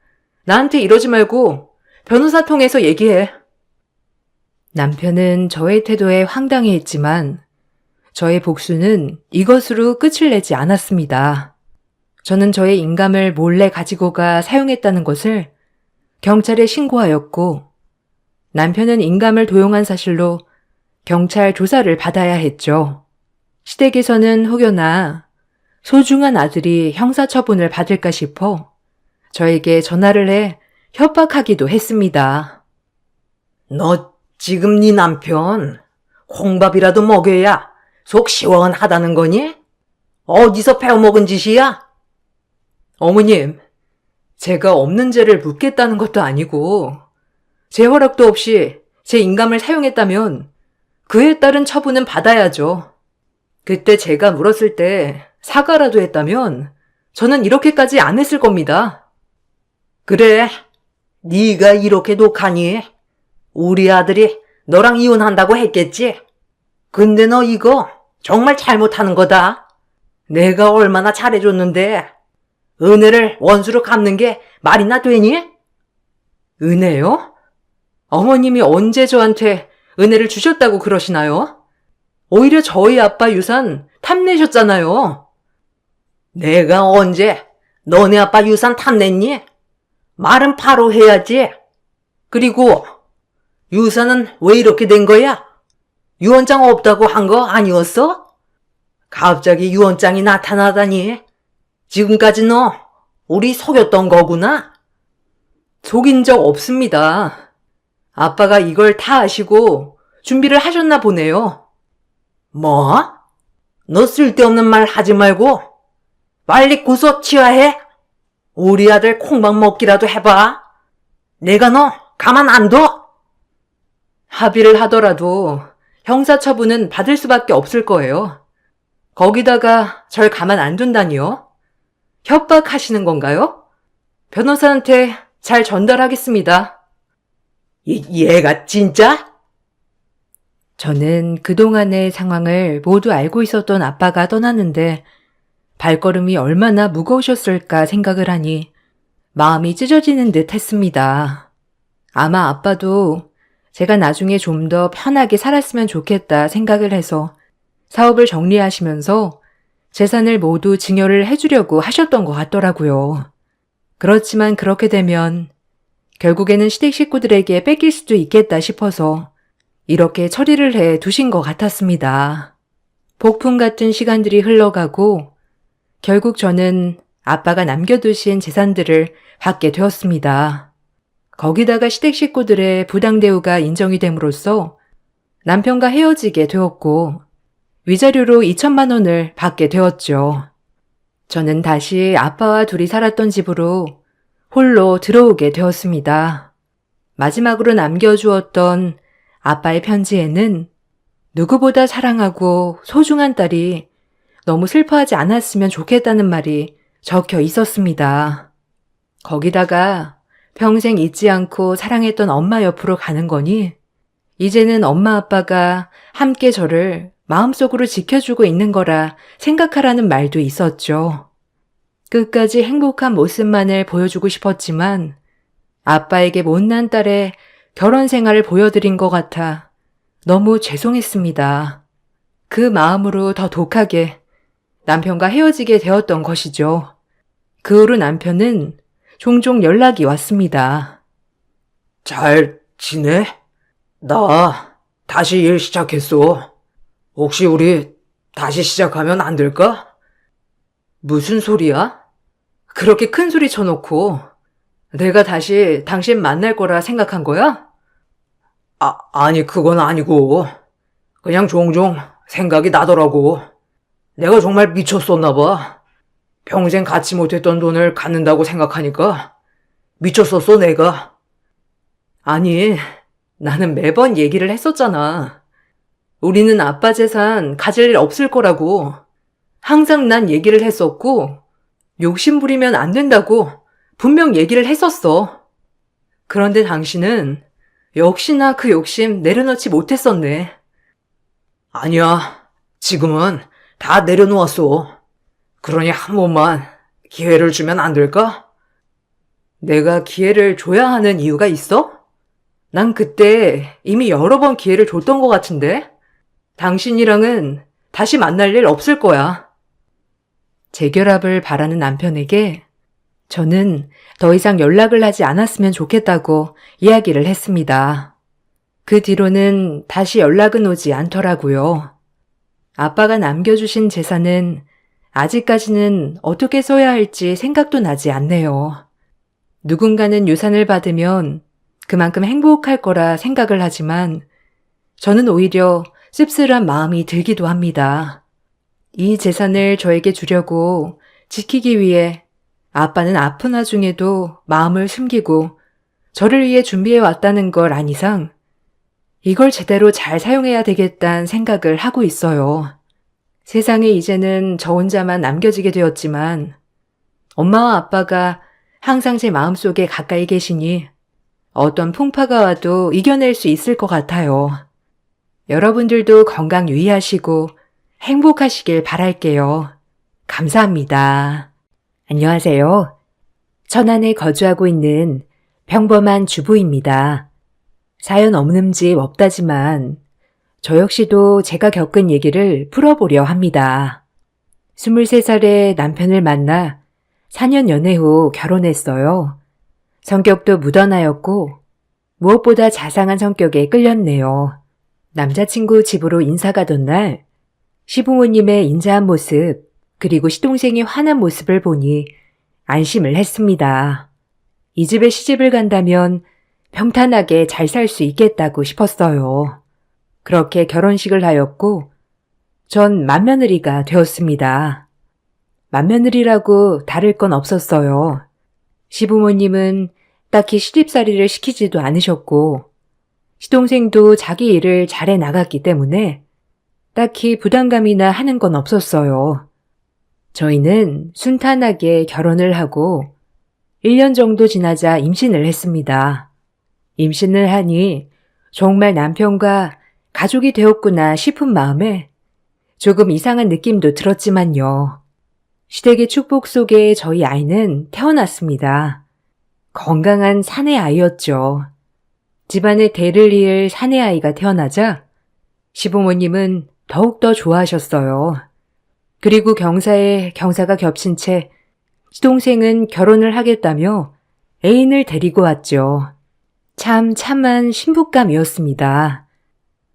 나한테 이러지 말고 변호사 통해서 얘기해. 남편은 저의 태도에 황당해했지만 저의 복수는 이것으로 끝을 내지 않았습니다. 저는 저의 인감을 몰래 가지고 가 사용했다는 것을 경찰에 신고하였고 남편은 인감을 도용한 사실로 경찰 조사를 받아야 했죠. 시댁에서는 혹여나 소중한 아들이 형사처분을 받을까 싶어 저에게 전화를 해 협박하기도 했습니다. 너 지금 네 남편 콩밥이라도 먹여야 속 시원하다는 거니? 어디서 배워먹은 짓이야? 어머님, 제가 없는 죄를 묻겠다는 것도 아니고 제 허락도 없이 제 인감을 사용했다면 그에 따른 처분은 받아야죠. 그때 제가 물었을 때 사과라도 했다면 저는 이렇게까지 안 했을 겁니다. 그래, 네가 이렇게 독하니 우리 아들이 너랑 이혼한다고 했겠지? 근데 너 이거 정말 잘못하는 거다. 내가 얼마나 잘해줬는데 은혜를 원수로 갚는 게 말이나 되니? 은혜요? 어머님이 언제 저한테 은혜를 주셨다고 그러시나요? 오히려 저희 아빠 유산 탐내셨잖아요. 내가 언제 너네 아빠 유산 탐냈니? 말은 바로 해야지. 그리고 유산은 왜 이렇게 된 거야? 유언장 없다고 한 거 아니었어? 갑자기 유언장이 나타나다니. 지금까지 너 우리 속였던 거구나? 속인 적 없습니다. 아빠가 이걸 다 아시고 준비를 하셨나 보네요. 뭐? 너 쓸데없는 말 하지 말고 빨리 고소 취하해. 우리 아들 콩밥 먹기라도 해봐. 내가 너 가만 안 둬. 합의를 하더라도 형사처분은 받을 수밖에 없을 거예요. 거기다가 절 가만 안 둔다니요? 협박하시는 건가요? 변호사한테 잘 전달하겠습니다. 얘가 진짜? 저는 그동안의 상황을 모두 알고 있었던 아빠가 떠났는데 발걸음이 얼마나 무거우셨을까 생각을 하니 마음이 찢어지는 듯 했습니다. 아마 아빠도 제가 나중에 좀 더 편하게 살았으면 좋겠다 생각을 해서 사업을 정리하시면서 재산을 모두 증여를 해주려고 하셨던 것 같더라고요. 그렇지만 그렇게 되면 결국에는 시댁 식구들에게 뺏길 수도 있겠다 싶어서 이렇게 처리를 해 두신 것 같았습니다. 폭풍 같은 시간들이 흘러가고 결국 저는 아빠가 남겨두신 재산들을 받게 되었습니다. 거기다가 시댁 식구들의 부당 대우가 인정이 됨으로써 남편과 헤어지게 되었고 위자료로 2천만 원을 받게 되었죠. 저는 다시 아빠와 둘이 살았던 집으로 홀로 들어오게 되었습니다. 마지막으로 남겨주었던 아빠의 편지에는 누구보다 사랑하고 소중한 딸이 너무 슬퍼하지 않았으면 좋겠다는 말이 적혀 있었습니다. 거기다가 평생 잊지 않고 사랑했던 엄마 옆으로 가는 거니 이제는 엄마 아빠가 함께 저를 마음속으로 지켜주고 있는 거라 생각하라는 말도 있었죠. 끝까지 행복한 모습만을 보여주고 싶었지만 아빠에게 못난 딸의 결혼 생활을 보여드린 것 같아 너무 죄송했습니다. 그 마음으로 더 독하게 남편과 헤어지게 되었던 것이죠. 그 후로 남편은 종종 연락이 왔습니다. 잘 지내? 나 다시 일 시작했어. 혹시 우리 다시 시작하면 안 될까? 무슨 소리야? 그렇게 큰 소리 쳐놓고 내가 다시 당신 만날 거라 생각한 거야? 아니 그건 아니고 그냥 종종 생각이 나더라고. 내가 정말 미쳤었나 봐. 평생 갖지 못했던 돈을 갖는다고 생각하니까 미쳤었어 내가. 아니 나는 매번 얘기를 했었잖아. 우리는 아빠 재산 가질 일 없을 거라고. 항상 난 얘기를 했었고 욕심 부리면 안 된다고 분명 얘기를 했었어. 그런데 당신은 역시나 그 욕심 내려놓지 못했었네. 아니야. 지금은 다 내려놓았어. 그러니 한 번만 기회를 주면 안 될까? 내가 기회를 줘야 하는 이유가 있어? 난 그때 이미 여러 번 기회를 줬던 것 같은데? 당신이랑은 다시 만날 일 없을 거야. 재결합을 바라는 남편에게 저는 더 이상 연락을 하지 않았으면 좋겠다고 이야기를 했습니다. 그 뒤로는 다시 연락은 오지 않더라고요. 아빠가 남겨주신 재산은 아직까지는 어떻게 써야 할지 생각도 나지 않네요. 누군가는 유산을 받으면 그만큼 행복할 거라 생각을 하지만 저는 오히려 씁쓸한 마음이 들기도 합니다. 이 재산을 저에게 주려고 지키기 위해 아빠는 아픈 와중에도 마음을 숨기고 저를 위해 준비해 왔다는 걸 안 이상 이걸 제대로 잘 사용해야 되겠다는 생각을 하고 있어요. 세상에 이제는 저 혼자만 남겨지게 되었지만 엄마와 아빠가 항상 제 마음속에 가까이 계시니 어떤 풍파가 와도 이겨낼 수 있을 것 같아요. 여러분들도 건강 유의하시고 행복하시길 바랄게요. 감사합니다. 안녕하세요. 천안에 거주하고 있는 평범한 주부입니다. 사연 없는 집 없다지만 저 역시도 제가 겪은 얘기를 풀어보려 합니다. 23살에 남편을 만나 4년 연애 후 결혼했어요. 성격도 무던하였고 무엇보다 자상한 성격에 끌렸네요. 남자친구 집으로 인사 가던 날 시부모님의 인자한 모습 그리고 시동생이 화난 모습을 보니 안심을 했습니다. 이 집에 시집을 간다면 평탄하게 잘 살 수 있겠다고 싶었어요. 그렇게 결혼식을 하였고, 전 맏며느리가 되었습니다. 맏며느리라고 다를 건 없었어요. 시부모님은 딱히 시집살이를 시키지도 않으셨고, 시동생도 자기 일을 잘해 나갔기 때문에 딱히 부담감이나 하는 건 없었어요. 저희는 순탄하게 결혼을 하고 1년 정도 지나자 임신을 했습니다. 임신을 하니 정말 남편과 가족이 되었구나 싶은 마음에 조금 이상한 느낌도 들었지만요. 시댁의 축복 속에 저희 아이는 태어났습니다. 건강한 사내 아이였죠. 집안의 대를 이을 사내 아이가 태어나자 시부모님은 더욱더 좋아하셨어요. 그리고 경사에 경사가 겹친 채 시동생은 결혼을 하겠다며 애인을 데리고 왔죠. 참 참한 신부감이었습니다.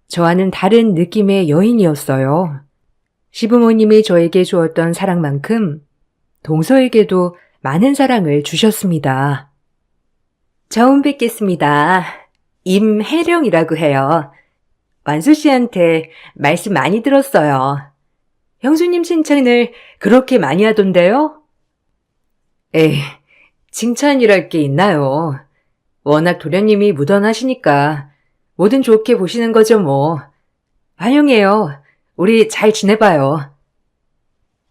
저와는 다른 느낌의 여인이었어요. 시부모님이 저에게 주었던 사랑만큼 동서에게도 많은 사랑을 주셨습니다. 처음 뵙겠습니다. 임혜령이라고 해요. 완수 씨한테 말씀 많이 들었어요. 형수님 칭찬을 그렇게 많이 하던데요? 에이, 칭찬이랄 게 있나요? 워낙 도련님이 무던하시니까 뭐든 좋게 보시는 거죠 뭐. 환영해요. 우리 잘 지내봐요.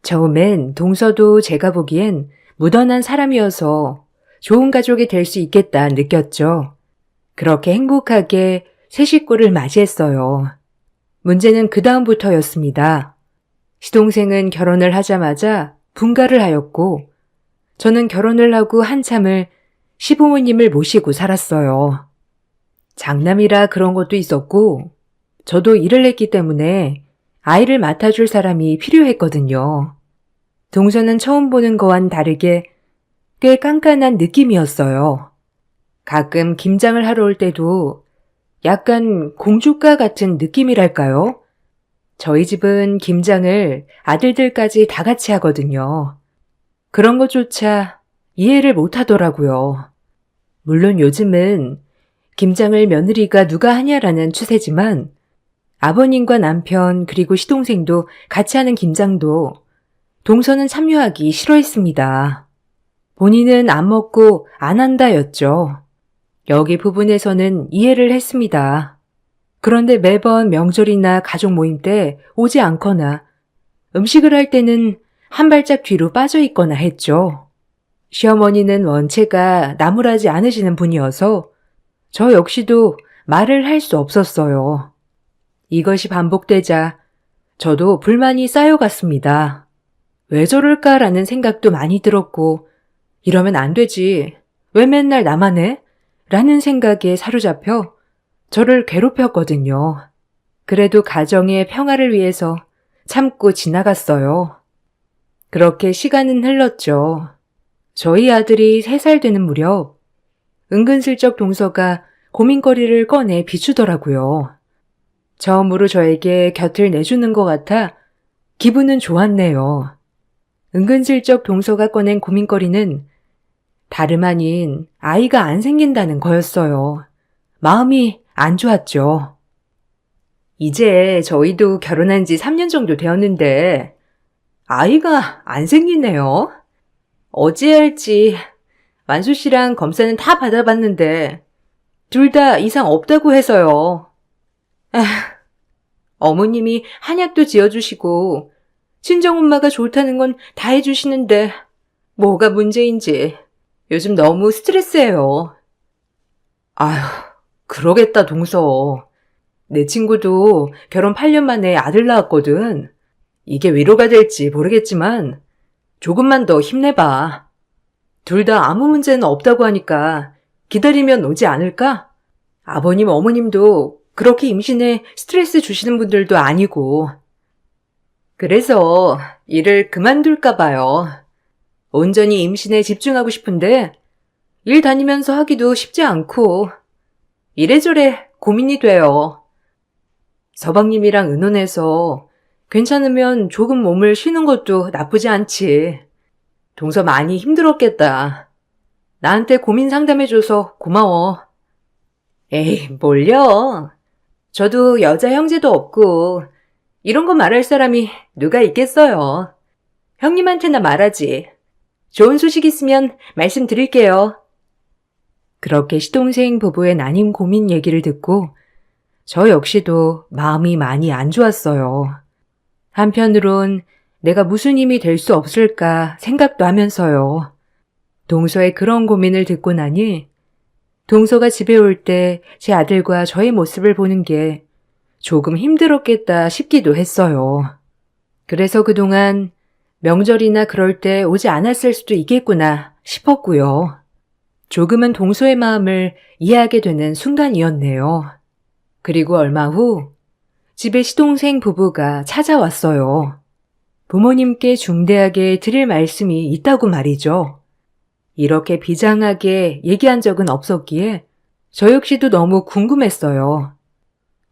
처음엔 동서도 제가 보기엔 무던한 사람이어서 좋은 가족이 될 수 있겠다 느꼈죠. 그렇게 행복하게 새 식구를 맞이했어요. 문제는 그 다음부터였습니다. 시동생은 결혼을 하자마자 분가를 하였고 저는 결혼을 하고 한참을 시부모님을 모시고 살았어요. 장남이라 그런 것도 있었고 저도 일을 했기 때문에 아이를 맡아줄 사람이 필요했거든요. 동서는 처음 보는 거와는 다르게 꽤 깐깐한 느낌이었어요. 가끔 김장을 하러 올 때도 약간 공주가 같은 느낌이랄까요? 저희 집은 김장을 아들들까지 다 같이 하거든요. 그런 것조차 이해를 못 하더라고요. 물론 요즘은 김장을 며느리가 누가 하냐라는 추세지만 아버님과 남편 그리고 시동생도 같이 하는 김장도 동서는 참여하기 싫어했습니다. 본인은 안 먹고 안 한다였죠. 여기 부분에서는 이해를 했습니다. 그런데 매번 명절이나 가족 모임 때 오지 않거나 음식을 할 때는 한 발짝 뒤로 빠져 있거나 했죠. 시어머니는 원체가 나무라지 않으시는 분이어서 저 역시도 말을 할 수 없었어요. 이것이 반복되자 저도 불만이 쌓여갔습니다. 왜 저럴까라는 생각도 많이 들었고 이러면 안 되지. 왜 맨날 나만 해? 라는 생각에 사로잡혀 저를 괴롭혔거든요. 그래도 가정의 평화를 위해서 참고 지나갔어요. 그렇게 시간은 흘렀죠. 저희 아들이 3살 되는 무렵 은근슬쩍 동서가 고민거리를 꺼내 비추더라고요. 처음으로 저에게 곁을 내주는 것 같아 기분은 좋았네요. 은근슬쩍 동서가 꺼낸 고민거리는 다름 아닌 아이가 안 생긴다는 거였어요. 마음이 안 좋았죠. 이제 저희도 결혼한 지 3년 정도 되었는데 아이가 안 생기네요. 어찌 할지 만수 씨랑 검사는 다 받아봤는데 둘 다 이상 없다고 해서요. 어머님이 한약도 지어주시고 친정엄마가 좋다는 건 다 해주시는데 뭐가 문제인지 요즘 너무 스트레스예요. 아휴, 그러겠다 동서. 내 친구도 결혼 8년 만에 아들 낳았거든. 이게 위로가 될지 모르겠지만 조금만 더 힘내봐. 둘 다 아무 문제는 없다고 하니까 기다리면 오지 않을까? 아버님, 어머님도 그렇게 임신에 스트레스 주시는 분들도 아니고. 그래서 일을 그만둘까 봐요. 온전히 임신에 집중하고 싶은데 일 다니면서 하기도 쉽지 않고 이래저래 고민이 돼요. 서방님이랑 의논해서 괜찮으면 조금 몸을 쉬는 것도 나쁘지 않지. 동서 많이 힘들었겠다. 나한테 고민 상담해줘서 고마워. 에이, 뭘요? 저도 여자 형제도 없고 이런 거 말할 사람이 누가 있겠어요. 형님한테나 말하지. 좋은 소식 있으면 말씀드릴게요. 그렇게 시동생 부부의 난임 고민 얘기를 듣고 저 역시도 마음이 많이 안 좋았어요. 한편으론 내가 무슨 힘이 될 수 없을까 생각도 하면서요. 동서의 그런 고민을 듣고 나니 동서가 집에 올 때 제 아들과 저의 모습을 보는 게 조금 힘들었겠다 싶기도 했어요. 그래서 그동안 명절이나 그럴 때 오지 않았을 수도 있겠구나 싶었고요. 조금은 동서의 마음을 이해하게 되는 순간이었네요. 그리고 얼마 후 집에 시동생 부부가 찾아왔어요. 부모님께 중대하게 드릴 말씀이 있다고 말이죠. 이렇게 비장하게 얘기한 적은 없었기에 저 역시도 너무 궁금했어요.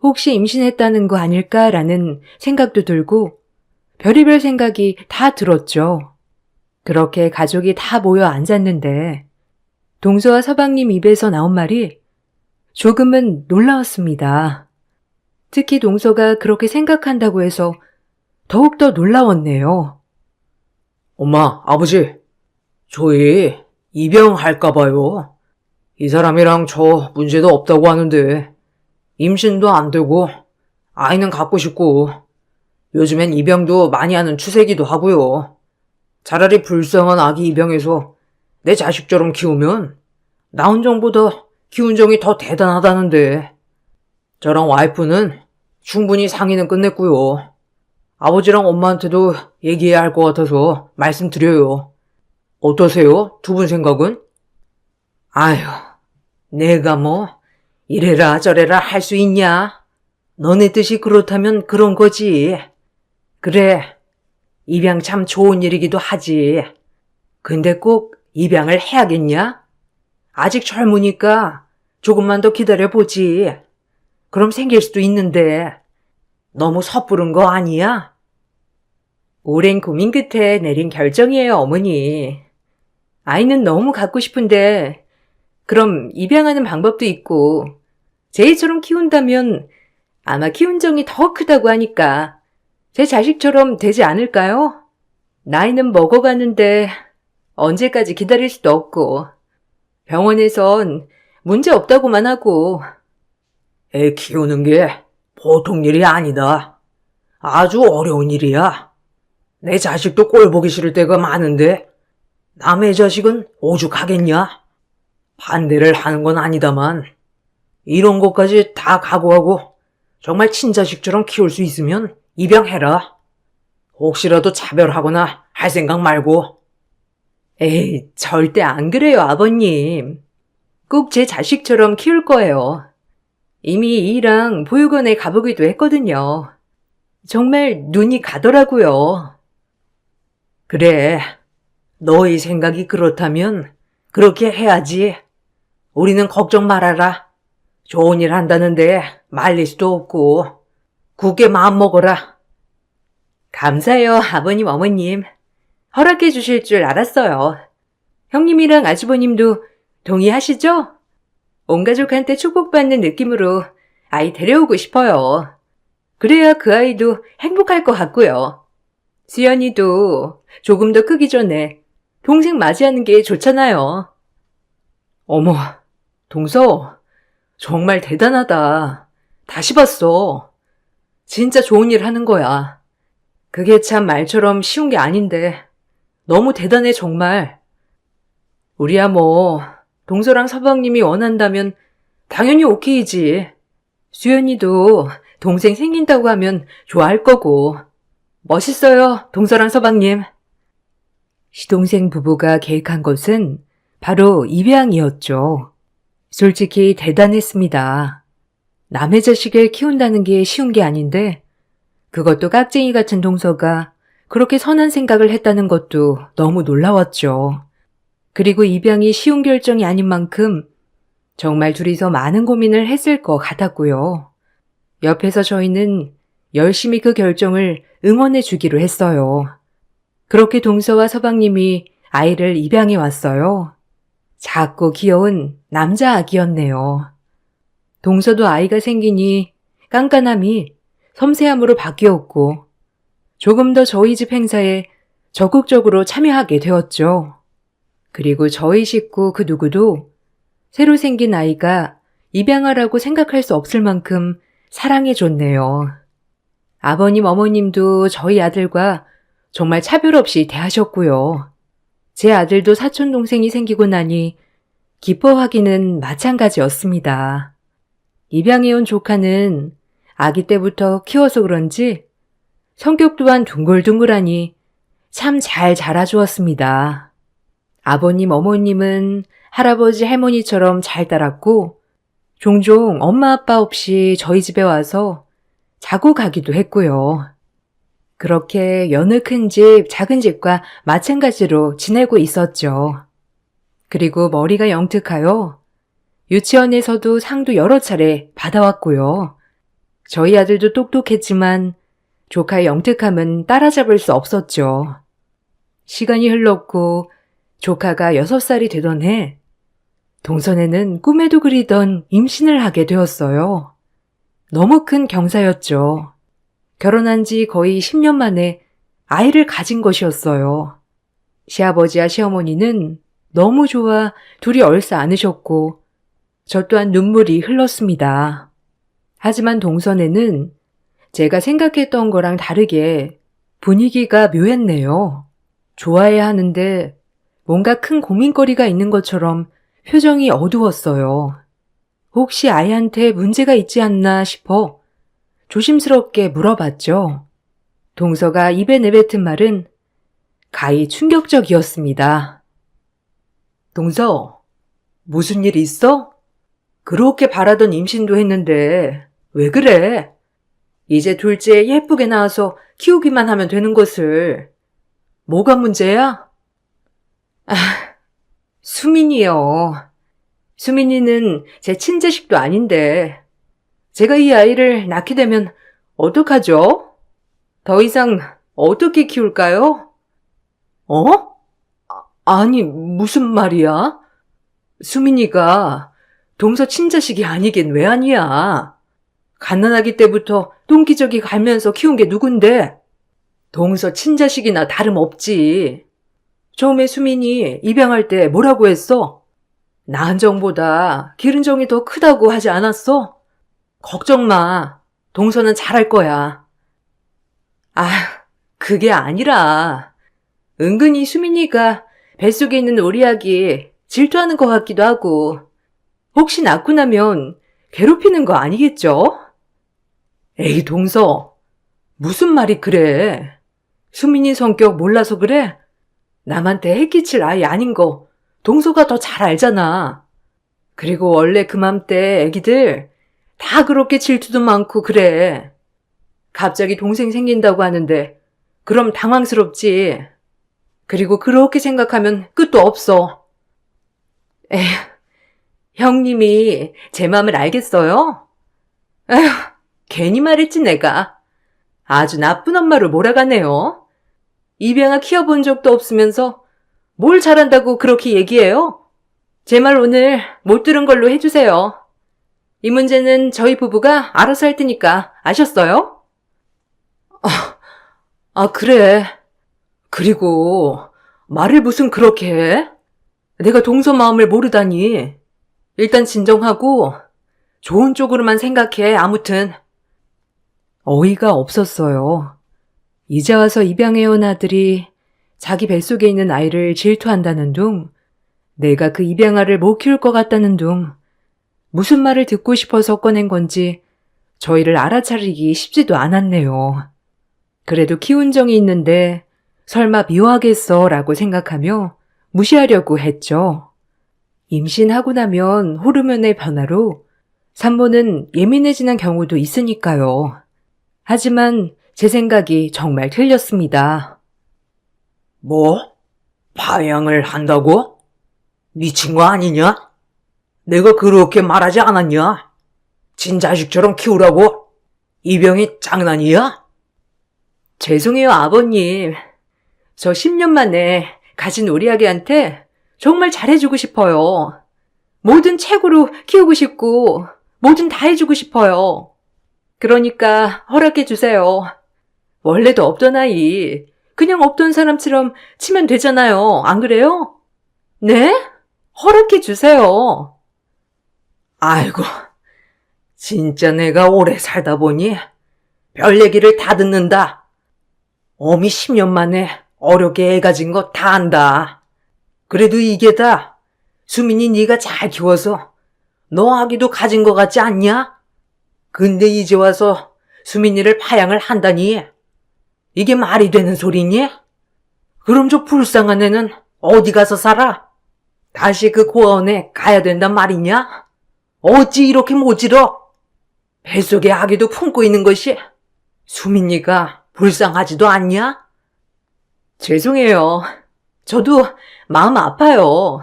혹시 임신했다는 거 아닐까라는 생각도 들고 별의별 생각이 다 들었죠. 그렇게 가족이 다 모여 앉았는데 동서와 서방님 입에서 나온 말이 조금은 놀라웠습니다. 특히 동서가 그렇게 생각한다고 해서 더욱더 놀라웠네요. 엄마, 아버지, 저희 입양할까봐요. 이 사람이랑 저 문제도 없다고 하는데 임신도 안 되고 아이는 갖고 싶고 요즘엔 입양도 많이 하는 추세기도 하고요. 차라리 불쌍한 아기 입양해서 내 자식처럼 키우면 나 혼정보다 기운정이 더 대단하다는데 저랑 와이프는 충분히 상의는 끝냈고요. 아버지랑 엄마한테도 얘기해야 할 것 같아서 말씀드려요. 어떠세요? 두 분 생각은? 아휴, 내가 뭐 이래라 저래라 할 수 있냐? 너네 뜻이 그렇다면 그런 거지. 그래, 입양 참 좋은 일이기도 하지. 근데 꼭 입양을 해야겠냐? 아직 젊으니까 조금만 더 기다려보지. 그럼 생길 수도 있는데 너무 섣부른 거 아니야? 오랜 고민 끝에 내린 결정이에요, 어머니. 아이는 너무 갖고 싶은데 그럼 입양하는 방법도 있고 제이처럼 키운다면 아마 키운 정이 더 크다고 하니까 제 자식처럼 되지 않을까요? 나이는 먹어가는데 언제까지 기다릴 수도 없고 병원에선 문제 없다고만 하고. 애 키우는 게 보통 일이 아니다. 아주 어려운 일이야. 내 자식도 꼴 보기 싫을 때가 많은데 남의 자식은 오죽하겠냐? 반대를 하는 건 아니다만 이런 것까지 다 각오하고 정말 친자식처럼 키울 수 있으면 입양해라. 혹시라도 차별하거나 할 생각 말고. 에이, 절대 안 그래요, 아버님. 꼭 제 자식처럼 키울 거예요. 이미 이랑 보육원에 가보기도 했거든요. 정말 눈이 가더라고요. 그래, 너의 생각이 그렇다면 그렇게 해야지. 우리는 걱정 말아라. 좋은 일 한다는데 말릴 수도 없고 굳게 마음 먹어라. 감사해요, 아버님, 어머님. 허락해 주실 줄 알았어요. 형님이랑 아주버님도 동의하시죠? 온 가족한테 축복받는 느낌으로 아이 데려오고 싶어요. 그래야 그 아이도 행복할 것 같고요. 수연이도 조금 더 크기 전에 동생 맞이하는 게 좋잖아요. 어머, 동서, 정말 대단하다. 다시 봤어. 진짜 좋은 일 하는 거야. 그게 참 말처럼 쉬운 게 아닌데 너무 대단해 정말. 우리야 뭐 동서랑 서방님이 원한다면 당연히 오케이지. 수연이도 동생 생긴다고 하면 좋아할 거고. 멋있어요, 동서랑 서방님. 시동생 부부가 계획한 것은 바로 입양이었죠. 솔직히 대단했습니다. 남의 자식을 키운다는 게 쉬운 게 아닌데 그것도 깍쟁이 같은 동서가 그렇게 선한 생각을 했다는 것도 너무 놀라웠죠. 그리고 입양이 쉬운 결정이 아닌 만큼 정말 둘이서 많은 고민을 했을 것 같았고요. 옆에서 저희는 열심히 그 결정을 응원해 주기로 했어요. 그렇게 동서와 서방님이 아이를 입양해 왔어요. 작고 귀여운 남자 아기였네요. 동서도 아이가 생기니 깐깐함이 섬세함으로 바뀌었고 조금 더 저희 집 행사에 적극적으로 참여하게 되었죠. 그리고 저희 식구 그 누구도 새로 생긴 아이가 입양아라고 생각할 수 없을 만큼 사랑해줬네요. 아버님, 어머님도 저희 아들과 정말 차별 없이 대하셨고요. 제 아들도 사촌 동생이 생기고 나니 기뻐하기는 마찬가지였습니다. 입양해온 조카는 아기 때부터 키워서 그런지 성격 또한 둥글둥글하니 참 잘 자라주었습니다. 아버님, 어머님은 할아버지, 할머니처럼 잘 따랐고 종종 엄마, 아빠 없이 저희 집에 와서 자고 가기도 했고요. 그렇게 여느 큰 집, 작은 집과 마찬가지로 지내고 있었죠. 그리고 머리가 영특하여 유치원에서도 상도 여러 차례 받아왔고요. 저희 아들도 똑똑했지만 조카의 영특함은 따라잡을 수 없었죠. 시간이 흘렀고 조카가 6살이 되던 해 동선에는 꿈에도 그리던 임신을 하게 되었어요. 너무 큰 경사였죠. 결혼한 지 거의 10년 만에 아이를 가진 것이었어요. 시아버지와 시어머니는 너무 좋아 둘이 얼싸 안으셨고 저 또한 눈물이 흘렀습니다. 하지만 동선에는 제가 생각했던 거랑 다르게 분위기가 묘했네요. 좋아해야 하는데 뭔가 큰 고민거리가 있는 것처럼 표정이 어두웠어요. 혹시 아이한테 문제가 있지 않나 싶어 조심스럽게 물어봤죠. 동서가 입에 내뱉은 말은 가히 충격적이었습니다. 동서, 무슨 일 있어? 그렇게 바라던 임신도 했는데 왜 그래? 이제 둘째 예쁘게 낳아서 키우기만 하면 되는 것을. 뭐가 문제야? 아, 수민이요. 수민이는 제 친자식도 아닌데 제가 이 아이를 낳게 되면 어떡하죠? 더 이상 어떻게 키울까요? 아니, 무슨 말이야? 수민이가 동서 친자식이 아니긴 왜 아니야? 갓난아기 때부터 똥기저귀 갈면서 키운 게 누군데? 동서 친자식이나 다름없지. 처음에 수민이 입양할 때 뭐라고 했어? 낳은 정보다 기른 정이 더 크다고 하지 않았어? 걱정 마. 동서는 잘할 거야. 아, 그게 아니라 은근히 수민이가 뱃속에 있는 우리 아기 질투하는 것 같기도 하고 혹시 낳고 나면 괴롭히는 거 아니겠죠? 에이, 동서. 무슨 말이 그래? 수민이 성격 몰라서 그래? 남한테 해끼칠 아이 아닌 거 동서가 더 잘 알잖아. 그리고 원래 그 맘때 애기들 다 그렇게 질투도 많고 그래. 갑자기 동생 생긴다고 하는데 그럼 당황스럽지. 그리고 그렇게 생각하면 끝도 없어. 에휴, 형님이 제 마음을 알겠어요? 에휴, 괜히 말했지 내가. 아주 나쁜 엄마를 몰아가네요. 입양아 키워본 적도 없으면서 뭘 잘한다고 그렇게 얘기해요? 제 말 오늘 못 들은 걸로 해주세요. 이 문제는 저희 부부가 알아서 할 테니까 아셨어요? 그래. 그리고 말을 무슨 그렇게 해? 내가 동서 마음을 모르다니. 일단 진정하고 좋은 쪽으로만 생각해. 아무튼. 어이가 없었어요. 이제 와서 입양해온 아들이 자기 뱃속에 있는 아이를 질투한다는 둥, 내가 그 입양아를 못 키울 것 같다는 둥, 무슨 말을 듣고 싶어서 꺼낸 건지 저희를 알아차리기 쉽지도 않았네요. 그래도 키운 정이 있는데 설마 미워하겠어 라고 생각하며 무시하려고 했죠. 임신하고 나면 호르몬의 변화로 산모는 예민해지는 경우도 있으니까요. 하지만 제 생각이 정말 틀렸습니다. 뭐? 파양을 한다고? 미친 거 아니냐? 내가 그렇게 말하지 않았냐? 친자식처럼 키우라고? 이 병이 장난이야? 죄송해요, 아버님. 저 10년 만에 가진 우리 아기한테 정말 잘해주고 싶어요. 뭐든 최고로 키우고 싶고 뭐든 다 해주고 싶어요. 그러니까 허락해 주세요. 원래도 없던 아이, 그냥 없던 사람처럼 치면 되잖아요. 안 그래요? 네? 허락해 주세요. 아이고, 진짜 내가 오래 살다 보니 별 얘기를 다 듣는다. 어미 10년 만에 어렵게 애 가진 거 다 안다. 그래도 이게 다 수민이 네가 잘 키워서 너 아기도 가진 거 같지 않냐? 근데 이제 와서 수민이를 파양을 한다니 이게 말이 되는 소리니? 그럼 저 불쌍한 애는 어디 가서 살아? 다시 그 고아원에 가야 된단 말이냐? 어찌 이렇게 모질어? 뱃속에 아기도 품고 있는 것이 수민이가 불쌍하지도 않냐? 죄송해요. 저도 마음 아파요.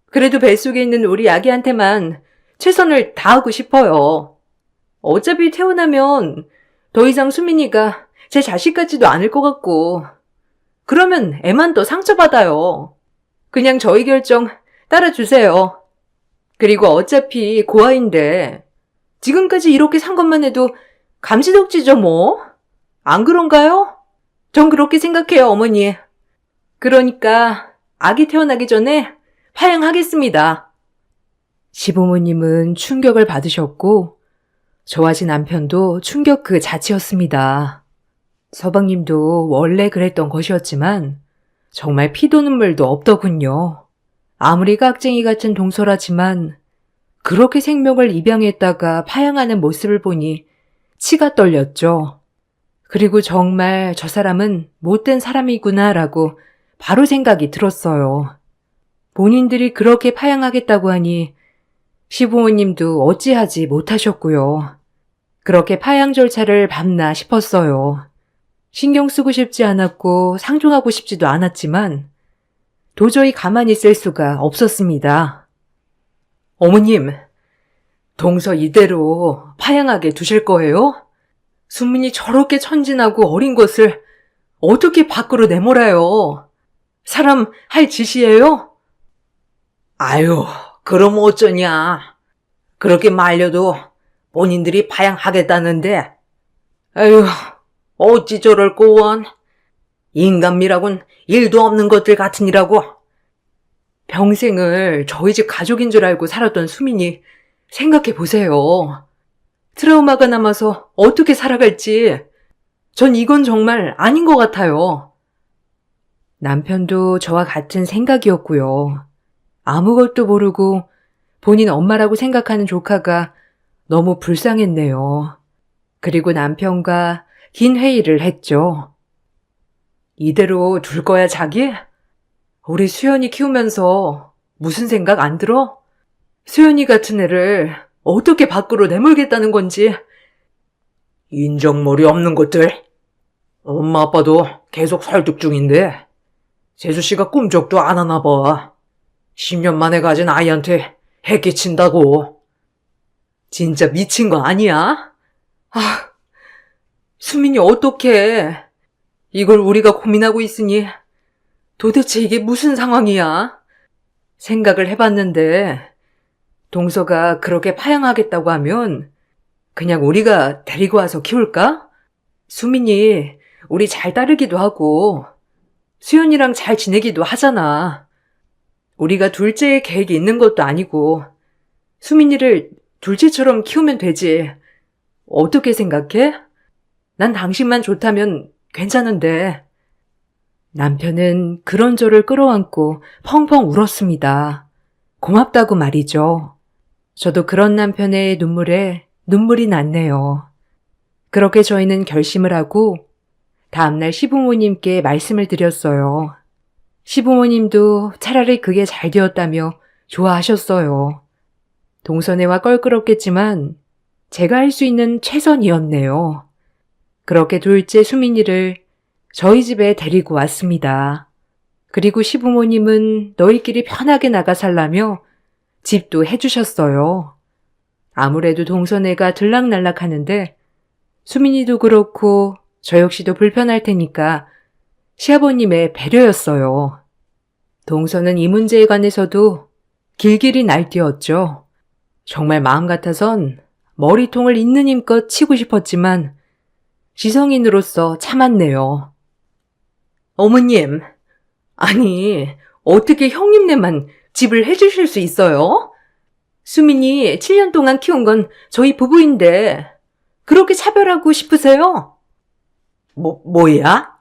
그래도 뱃속에 있는 우리 아기한테만 최선을 다하고 싶어요. 어차피 태어나면 더 이상 수민이가 제 자식 같지도 않을 것 같고, 그러면 애만 더 상처받아요. 그냥 저희 결정 따라주세요. 그리고 어차피 고아인데 지금까지 이렇게 산 것만 해도 감지덕지죠 뭐. 안 그런가요? 전 그렇게 생각해요, 어머니. 그러니까 아기 태어나기 전에 파양하겠습니다. 시부모님은 충격을 받으셨고 저와 제 남편도 충격 그 자체였습니다. 서방님도 원래 그랬던 것이었지만 정말 피도 눈물도 없더군요. 아무리 깍쟁이 같은 동서라지만 그렇게 생명을 입양했다가 파양하는 모습을 보니 치가 떨렸죠. 그리고 정말 저 사람은 못된 사람이구나라고 바로 생각이 들었어요. 본인들이 그렇게 파양하겠다고 하니 시부모님도 어찌하지 못하셨고요. 그렇게 파양 절차를 밟나 싶었어요. 신경 쓰고 싶지 않았고 상종하고 싶지도 않았지만 도저히 가만히 있을 수가 없었습니다. 어머님, 동서 이대로 파양하게 두실 거예요? 수민이 저렇게 천진하고 어린 것을 어떻게 밖으로 내몰아요? 사람 할 짓이에요? 아유, 그럼 어쩌냐. 그렇게 말려도 본인들이 파양하겠다는데, 아유, 어찌 저럴 꼬원. 인간미라곤 일도 없는 것들 같으니라고. 평생을 저희 집 가족인 줄 알고 살았던 수민이 생각해 보세요. 트라우마가 남아서 어떻게 살아갈지 전 이건 정말 아닌 것 같아요. 남편도 저와 같은 생각이었고요. 아무것도 모르고 본인 엄마라고 생각하는 조카가 너무 불쌍했네요. 그리고 남편과 긴 회의를 했죠. 이대로 둘 거야, 자기? 우리 수연이 키우면서 무슨 생각 안 들어? 수연이 같은 애를 어떻게 밖으로 내몰겠다는 건지. 인정머리 없는 것들. 엄마 아빠도 계속 설득 중인데 재수씨가 꿈쩍도 안 하나 봐. 10년 만에 가진 아이한테 해 끼친다고. 진짜 미친 거 아니야? 아, 수민이 어떡해. 이걸 우리가 고민하고 있으니 도대체 이게 무슨 상황이야? 생각을 해봤는데 동서가 그렇게 파양하겠다고 하면 그냥 우리가 데리고 와서 키울까? 수민이 우리 잘 따르기도 하고 수연이랑 잘 지내기도 하잖아. 우리가 둘째의 계획이 있는 것도 아니고 수민이를 둘째처럼 키우면 되지. 어떻게 생각해? 난 당신만 좋다면 괜찮은데. 남편은 그런 저를 끌어안고 펑펑 울었습니다. 고맙다고 말이죠. 저도 그런 남편의 눈물에 눈물이 났네요. 그렇게 저희는 결심을 하고 다음날 시부모님께 말씀을 드렸어요. 시부모님도 차라리 그게 잘 되었다며 좋아하셨어요. 동서네와 껄끄럽겠지만 제가 할 수 있는 최선이었네요. 그렇게 둘째 수민이를 저희 집에 데리고 왔습니다. 그리고 시부모님은 너희끼리 편하게 나가 살라며 집도 해주셨어요. 아무래도 동서네가 들락날락 하는데 수민이도 그렇고 저 역시도 불편할 테니까 시아버님의 배려였어요. 동서는 이 문제에 관해서도 길길이 날뛰었죠. 정말 마음 같아선 머리통을 있는 힘껏 치고 싶었지만 지성인으로서 참았네요. 어머님, 아니, 어떻게 형님네만 집을 해주실 수 있어요? 수민이 7년 동안 키운 건 저희 부부인데 그렇게 차별하고 싶으세요? 뭐야?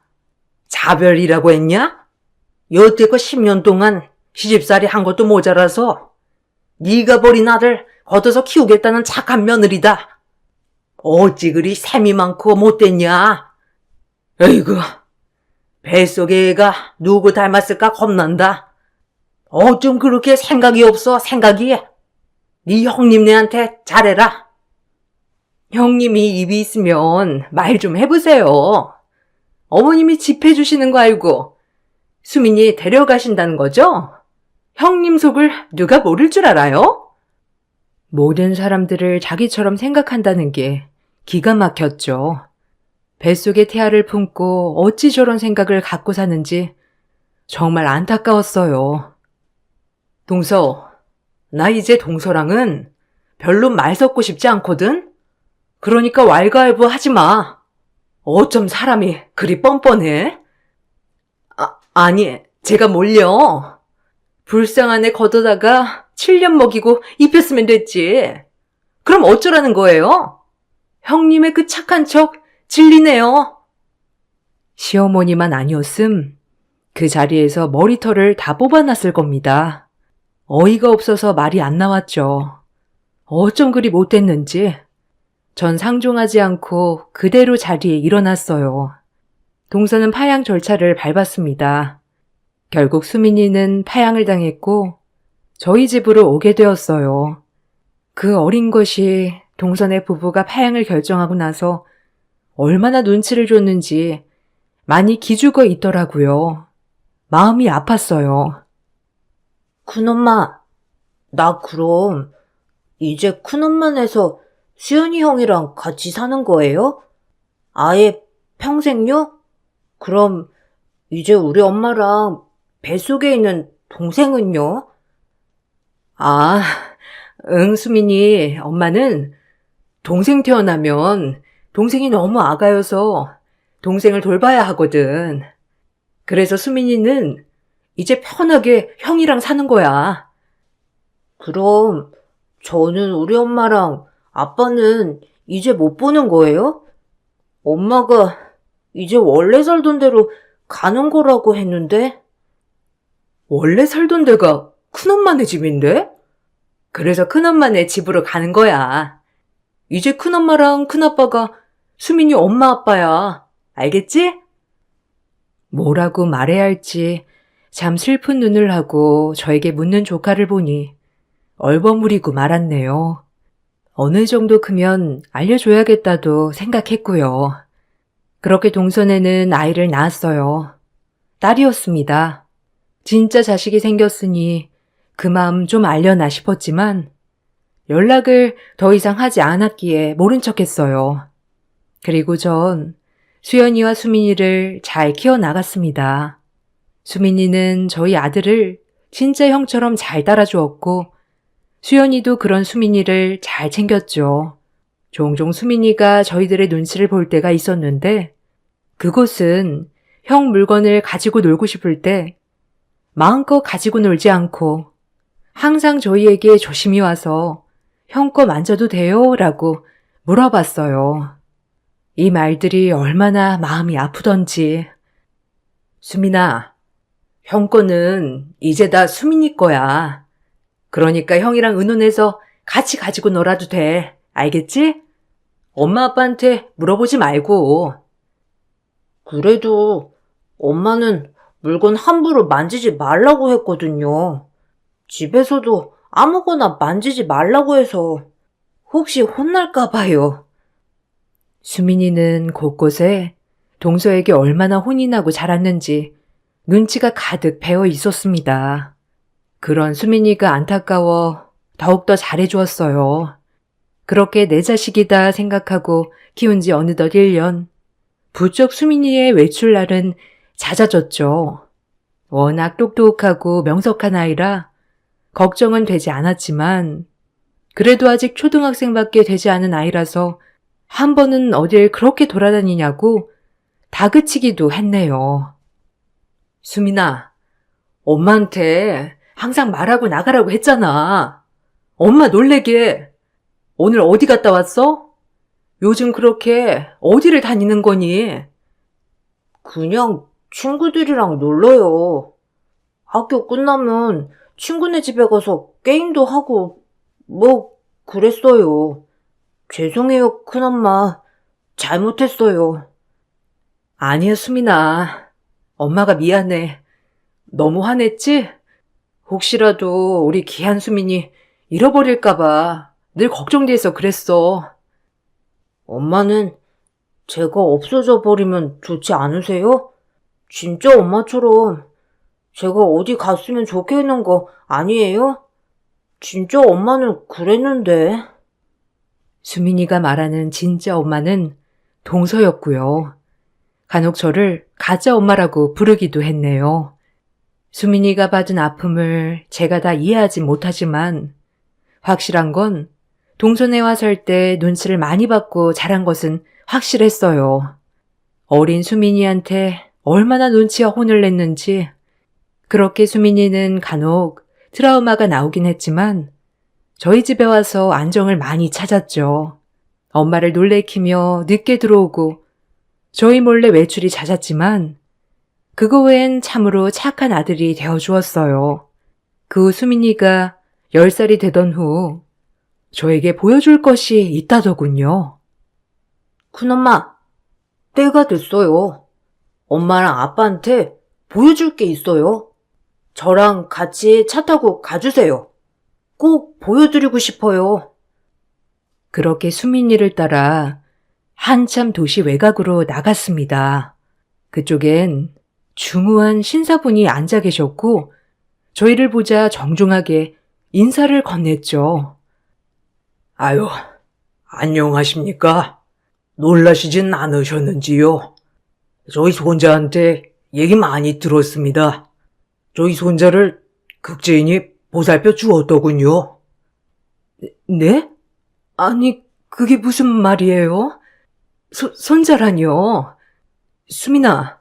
차별이라고 했냐? 여태껏 10년 동안 시집살이 한 것도 모자라서 네가 버린 아들 걷어서 키우겠다는 착한 며느리다. 어찌 그리 셈이 많고 못됐냐? 에이구, 뱃속의 애가 누구 닮았을까 겁난다. 어쩜 그렇게 생각이 없어, 생각이? 네 형님네한테 잘해라. 형님이 입이 있으면 말 좀 해보세요. 어머님이 집 해주시는 거 알고 수민이 데려가신다는 거죠? 형님 속을 누가 모를 줄 알아요? 모든 사람들을 자기처럼 생각한다는 게 기가 막혔죠. 뱃속에 태아를 품고 어찌 저런 생각을 갖고 사는지 정말 안타까웠어요. 동서, 나 이제 동서랑은 별로 말 섞고 싶지 않거든? 그러니까 왈가왈부 하지 마. 어쩜 사람이 그리 뻔뻔해? 아니, 제가 뭘요? 불쌍한 애 걷어다가 7년 먹이고 입혔으면 됐지. 그럼 어쩌라는 거예요? 형님의 그 착한 척 질리네요. 시어머니만 아니었음 그 자리에서 머리털을 다 뽑아놨을 겁니다. 어이가 없어서 말이 안 나왔죠. 어쩜 그리 못됐는지. 전 상종하지 않고 그대로 자리에 일어났어요. 동서는 파양 절차를 밟았습니다. 결국 수민이는 파양을 당했고 저희 집으로 오게 되었어요. 그 어린 것이 동선의 부부가 파양을 결정하고 나서 얼마나 눈치를 줬는지 많이 기죽어 있더라고요. 마음이 아팠어요. 큰엄마, 나 그럼 이제 큰엄마네서 수연이 형이랑 같이 사는 거예요? 아예 평생요? 그럼 이제 우리 엄마랑 뱃속에 있는 동생은요? 아, 응, 수민이, 엄마는 동생 태어나면 동생이 너무 아가여서 동생을 돌봐야 하거든. 그래서 수민이는 이제 편하게 형이랑 사는 거야. 그럼 저는 우리 엄마랑 아빠는 이제 못 보는 거예요? 엄마가 이제 원래 살던 대로 가는 거라고 했는데? 원래 살던 데가 큰엄마네 집인데? 그래서 큰엄마네 집으로 가는 거야. 이제 큰엄마랑 큰아빠가 수민이 엄마 아빠야. 알겠지? 뭐라고 말해야 할지 참 슬픈 눈을 하고 저에게 묻는 조카를 보니 얼버무리고 말았네요. 어느 정도 크면 알려줘야겠다도 생각했고요. 그렇게 동선에는 아이를 낳았어요. 딸이었습니다. 진짜 자식이 생겼으니 그 마음 좀 알려나 싶었지만 연락을 더 이상 하지 않았기에 모른 척했어요. 그리고 전 수연이와 수민이를 잘 키워나갔습니다. 수민이는 저희 아들을 진짜 형처럼 잘 따라주었고 수연이도 그런 수민이를 잘 챙겼죠. 종종 수민이가 저희들의 눈치를 볼 때가 있었는데 그곳은 형 물건을 가지고 놀고 싶을 때 마음껏 가지고 놀지 않고 항상 저희에게 조심히 와서 형 거 만져도 돼요? 라고 물어봤어요. 이 말들이 얼마나 마음이 아프던지. 수민아, 형 거는 이제 다 수민이 거야. 그러니까 형이랑 의논해서 같이 가지고 놀아도 돼. 알겠지? 엄마 아빠한테 물어보지 말고. 그래도 엄마는 물건 함부로 만지지 말라고 했거든요. 집에서도 아무거나 만지지 말라고 해서 혹시 혼날까 봐요. 수민이는 곳곳에 동서에게 얼마나 혼이 나고 자랐는지 눈치가 가득 배어 있었습니다. 그런 수민이가 안타까워 더욱더 잘해주었어요. 그렇게 내 자식이다 생각하고 키운 지 어느덧 1년. 부쩍 수민이의 외출날은 잦아졌죠. 워낙 똑똑하고 명석한 아이라 걱정은 되지 않았지만 그래도 아직 초등학생밖에 되지 않은 아이라서 한 번은 어딜 그렇게 돌아다니냐고 다그치기도 했네요. 수민아, 엄마한테 항상 말하고 나가라고 했잖아. 엄마 놀래게. 오늘 어디 갔다 왔어? 요즘 그렇게 어디를 다니는 거니? 그냥 친구들이랑 놀러요. 학교 끝나면 친구네 집에 가서 게임도 하고, 그랬어요. 죄송해요, 큰엄마. 잘못했어요. 아니야, 수민아. 엄마가 미안해. 너무 화냈지? 혹시라도 우리 귀한 수민이 잃어버릴까봐 늘 걱정돼서 그랬어. 엄마는 제가 없어져 버리면 좋지 않으세요? 진짜 엄마처럼 제가 어디 갔으면 좋겠는 거 아니에요? 진짜 엄마는 그랬는데. 수민이가 말하는 진짜 엄마는 동서였고요. 간혹 저를 가짜 엄마라고 부르기도 했네요. 수민이가 받은 아픔을 제가 다 이해하지 못하지만 확실한 건 동선에 와 설 때 눈치를 많이 받고 자란 것은 확실했어요. 어린 수민이한테 얼마나 눈치와 혼을 냈는지. 그렇게 수민이는 간혹 트라우마가 나오긴 했지만 저희 집에 와서 안정을 많이 찾았죠. 엄마를 놀래키며 늦게 들어오고 저희 몰래 외출이 잦았지만 그거 외엔 참으로 착한 아들이 되어주었어요. 그 후 수민이가 10살이 되던 후 저에게 보여줄 것이 있다더군요. 큰엄마, 때가 됐어요. 엄마랑 아빠한테 보여줄 게 있어요. 저랑 같이 차 타고 가주세요. 꼭 보여드리고 싶어요. 그렇게 수민이를 따라 한참 도시 외곽으로 나갔습니다. 그쪽엔 중후한 신사분이 앉아 계셨고 저희를 보자 정중하게 인사를 건넸죠. 아유, 안녕하십니까? 놀라시진 않으셨는지요? 저희 손자한테 얘기 많이 들었습니다. 저희 손자를 극제인이 보살펴 주었더군요. 네? 아니, 그게 무슨 말이에요? 손자라뇨? 수민아,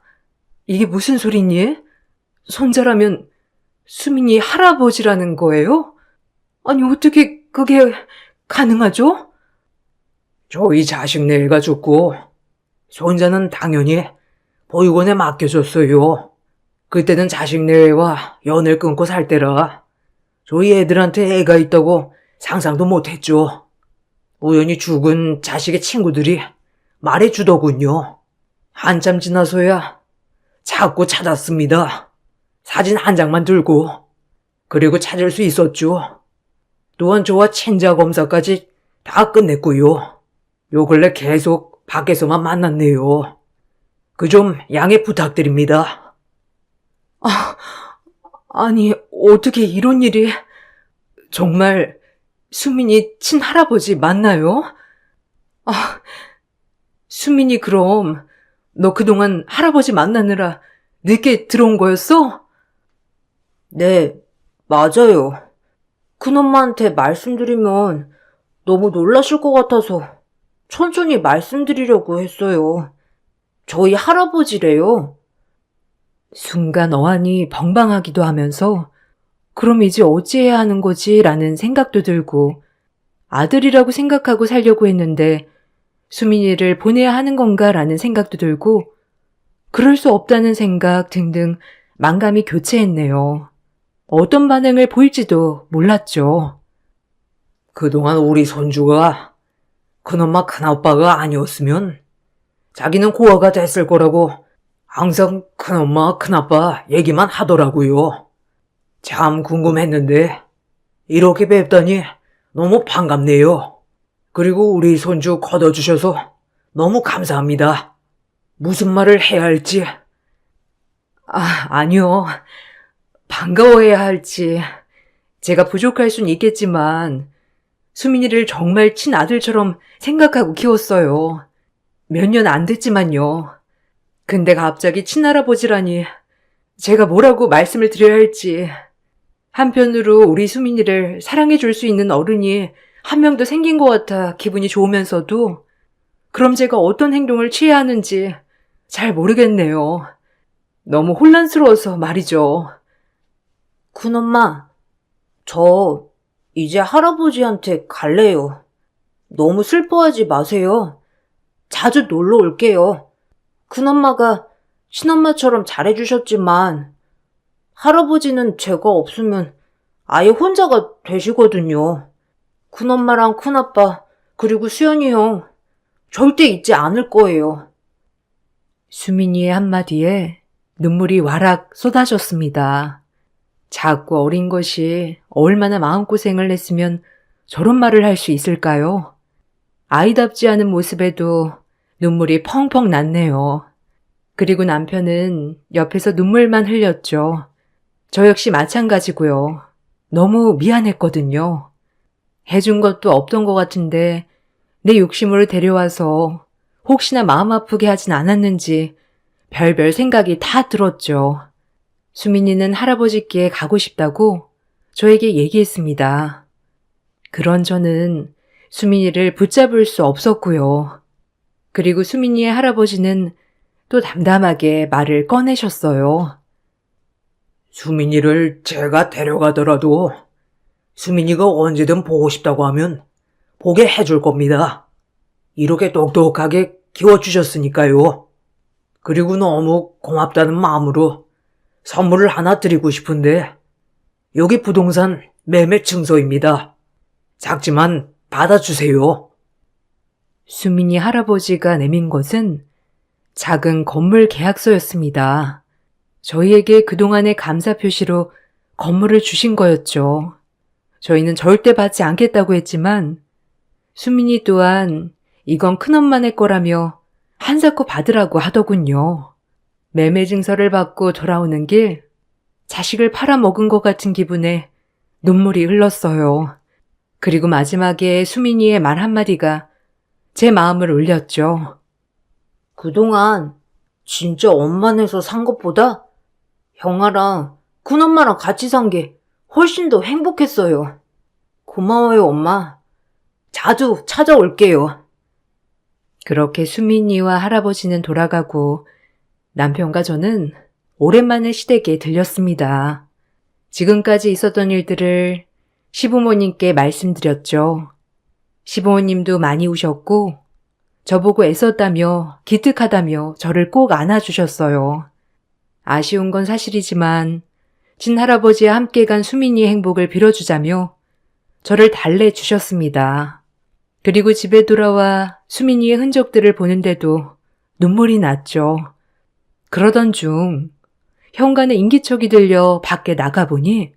이게 무슨 소리니? 손자라면 수민이 할아버지라는 거예요? 아니, 어떻게 그게 가능하죠? 저희 자식네가 죽고 손자는 당연히 보육원에 맡겨줬어요. 그때는 자식네와 연을 끊고 살 때라 저희 애들한테 애가 있다고 상상도 못했죠. 우연히 죽은 자식의 친구들이 말해주더군요. 한참 지나서야 자꾸 찾았습니다. 사진 한 장만 들고. 그리고 찾을 수 있었죠. 또한 저와 친자 검사까지 다 끝냈고요. 요 근래 계속 밖에서만 만났네요. 그 좀 양해 부탁드립니다. 아니, 어떻게 이런 일이... 정말 수민이 친할아버지 맞나요? 수민이 그럼 너 그동안 할아버지 만나느라 늦게 들어온 거였어? 네, 맞아요. 큰엄마한테 말씀드리면 너무 놀라실 것 같아서 천천히 말씀드리려고 했어요. 저희 할아버지래요. 순간 어안이 벙벙하기도 하면서 그럼 이제 어찌해야 하는 거지? 라는 생각도 들고 아들이라고 생각하고 살려고 했는데 수민이를 보내야 하는 건가? 라는 생각도 들고 그럴 수 없다는 생각 등등 만감이 교체했네요. 어떤 반응을 보일지도 몰랐죠. 그동안 우리 손주가 큰엄마 큰아빠가 아니었으면 자기는 고아가 됐을 거라고 항상 큰엄마 큰아빠 얘기만 하더라고요. 참 궁금했는데 이렇게 뵙다니 너무 반갑네요. 그리고 우리 손주 걷어주셔서 너무 감사합니다. 무슨 말을 해야 할지. 아니요. 반가워해야 할지. 제가 부족할 순 있겠지만 수민이를 정말 친아들처럼 생각하고 키웠어요. 몇 년 안 됐지만요. 근데 갑자기 친할아버지라니 제가 뭐라고 말씀을 드려야 할지. 한편으로 우리 수민이를 사랑해 줄 수 있는 어른이 한 명 더 생긴 것 같아 기분이 좋으면서도 그럼 제가 어떤 행동을 취해야 하는지 잘 모르겠네요. 너무 혼란스러워서 말이죠. 큰엄마, 저 이제 할아버지한테 갈래요. 너무 슬퍼하지 마세요. 자주 놀러 올게요. 큰엄마가 친엄마처럼 잘해주셨지만 할아버지는 제가 없으면 아예 혼자가 되시거든요. 큰엄마랑 큰아빠 그리고 수연이 형 절대 잊지 않을 거예요. 수민이의 한마디에 눈물이 와락 쏟아졌습니다. 작고 어린 것이 얼마나 마음고생을 했으면 저런 말을 할 수 있을까요? 아이답지 않은 모습에도 눈물이 펑펑 났네요. 그리고 남편은 옆에서 눈물만 흘렸죠. 저 역시 마찬가지고요. 너무 미안했거든요. 해준 것도 없던 것 같은데 내 욕심으로 데려와서 혹시나 마음 아프게 하진 않았는지 별별 생각이 다 들었죠. 수민이는 할아버지께 가고 싶다고 저에게 얘기했습니다. 그런 저는 수민이를 붙잡을 수 없었고요. 그리고 수민이의 할아버지는 또 담담하게 말을 꺼내셨어요. 수민이를 제가 데려가더라도 수민이가 언제든 보고 싶다고 하면 보게 해줄 겁니다. 이렇게 똑똑하게 키워주셨으니까요. 그리고 너무 고맙다는 마음으로 선물을 하나 드리고 싶은데 여기 부동산 매매 증서입니다. 작지만 받아주세요. 수민이 할아버지가 내민 것은 작은 건물 계약서였습니다. 저희에게 그동안의 감사 표시로 건물을 주신 거였죠. 저희는 절대 받지 않겠다고 했지만 수민이 또한 이건 큰엄마네 거라며 한사코 받으라고 하더군요. 매매 증서를 받고 돌아오는 길 자식을 팔아먹은 것 같은 기분에 눈물이 흘렀어요. 그리고 마지막에 수민이의 말 한마디가 제 마음을 울렸죠. 그동안 진짜 엄마네서 산 것보다 형아랑 큰엄마랑 같이 산 게 훨씬 더 행복했어요. 고마워요, 엄마. 자주 찾아올게요. 그렇게 수민이와 할아버지는 돌아가고 남편과 저는 오랜만에 시댁에 들렸습니다. 지금까지 있었던 일들을 시부모님께 말씀드렸죠. 시부모님도 많이 우셨고 저보고 애썼다며 기특하다며 저를 꼭 안아주셨어요. 아쉬운 건 사실이지만 친할아버지와 함께 간 수민이의 행복을 빌어주자며 저를 달래주셨습니다. 그리고 집에 돌아와 수민이의 흔적들을 보는데도 눈물이 났죠. 그러던 중 현관에 인기척이 들려 밖에 나가보니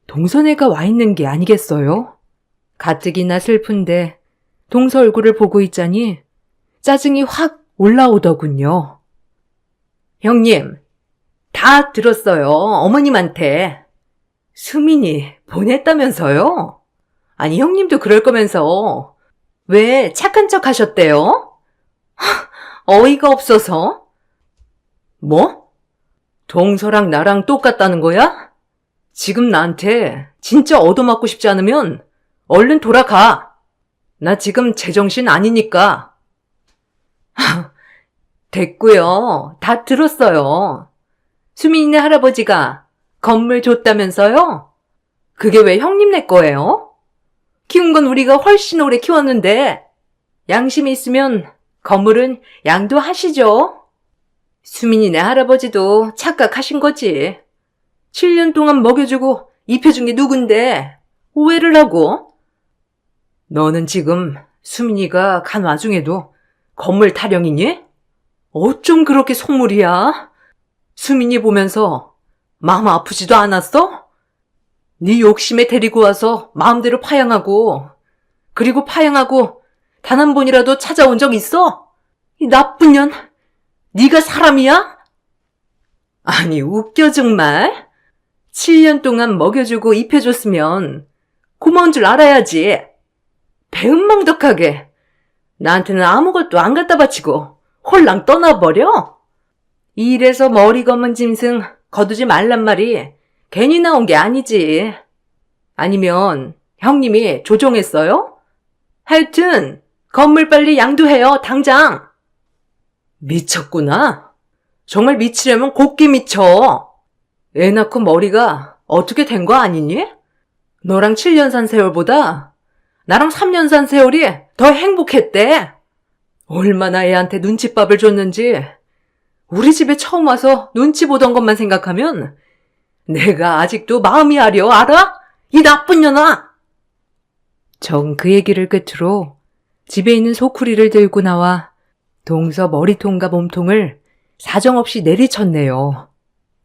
동선애가 와 있는 게 아니겠어요? 가뜩이나 슬픈데 동서 얼굴을 보고 있자니 짜증이 확 올라오더군요. 형님, 다 들었어요. 어머님한테. 수민이 보냈다면서요? 아니, 형님도 그럴 거면서 왜 착한 척 하셨대요? 어이가 없어서. 뭐? 동서랑 나랑 똑같다는 거야? 지금 나한테 진짜 얻어맞고 싶지 않으면 얼른 돌아가. 나 지금 제정신 아니니까. 됐고요. 다 들었어요. 수민이네 할아버지가 건물 줬다면서요? 그게 왜 형님네 거예요? 키운 건 우리가 훨씬 오래 키웠는데 양심이 있으면 건물은 양도하시죠. 수민이네 할아버지도 착각하신 거지. 7년 동안 먹여주고 입혀준 게 누군데 오해를 하고. 너는 지금 수민이가 간 와중에도 건물 타령이니? 어쩜 그렇게 속물이야? 수민이 보면서 마음 아프지도 않았어? 네 욕심에 데리고 와서 마음대로 파양하고 그리고 파양하고 단 한 번이라도 찾아온 적 있어? 이 나쁜 년, 네가 사람이야? 아니 웃겨 정말. 7년 동안 먹여주고 입혀줬으면 고마운 줄 알아야지. 배은망덕하게 나한테는 아무것도 안 갖다 바치고 홀랑 떠나버려? 이래서 머리 검은 짐승 거두지 말란 말이 괜히 나온 게 아니지. 아니면 형님이 조종했어요? 하여튼 건물 빨리 양도해요, 당장. 미쳤구나. 정말 미치려면 곱게 미쳐. 애 낳고 머리가 어떻게 된 거 아니니? 너랑 7년 산 세월보다 나랑 3년 산 세월이 더 행복했대. 얼마나 애한테 눈칫밥을 줬는지. 우리 집에 처음 와서 눈치 보던 것만 생각하면 내가 아직도 마음이 아려, 알아? 이 나쁜 년아! 정 그 얘기를 끝으로 집에 있는 소쿠리를 들고 나와 동서 머리통과 몸통을 사정없이 내리쳤네요.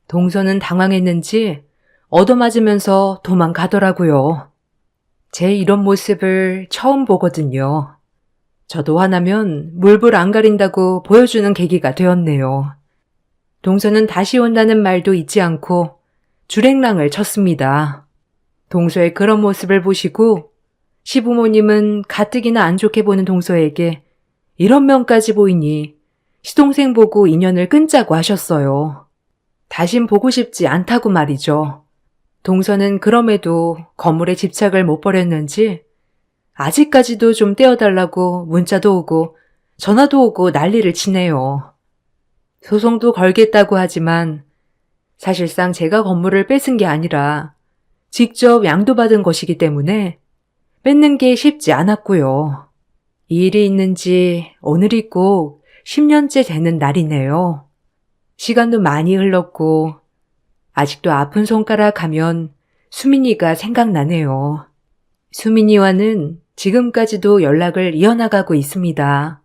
동서는 당황했는지 얻어맞으면서 도망가더라고요. 제 이런 모습을 처음 보거든요. 저도 화나면 물불 안 가린다고 보여주는 계기가 되었네요. 동서는 다시 온다는 말도 잊지 않고 주랭랑을 쳤습니다. 동서의 그런 모습을 보시고 시부모님은 가뜩이나 안 좋게 보는 동서에게 이런 면까지 보이니 시동생 보고 인연을 끊자고 하셨어요. 다신 보고 싶지 않다고 말이죠. 동서는 그럼에도 건물에 집착을 못 버렸는지 아직까지도 좀 떼어달라고 문자도 오고 전화도 오고 난리를 치네요. 소송도 걸겠다고 하지만 사실상 제가 건물을 뺏은 게 아니라 직접 양도받은 것이기 때문에 뺏는 게 쉽지 않았고요. 이 일이 있는지 오늘이 꼭 10년째 되는 날이네요. 시간도 많이 흘렀고 아직도 아픈 손가락 하면 수민이가 생각나네요. 수민이와는 지금까지도 연락을 이어나가고 있습니다.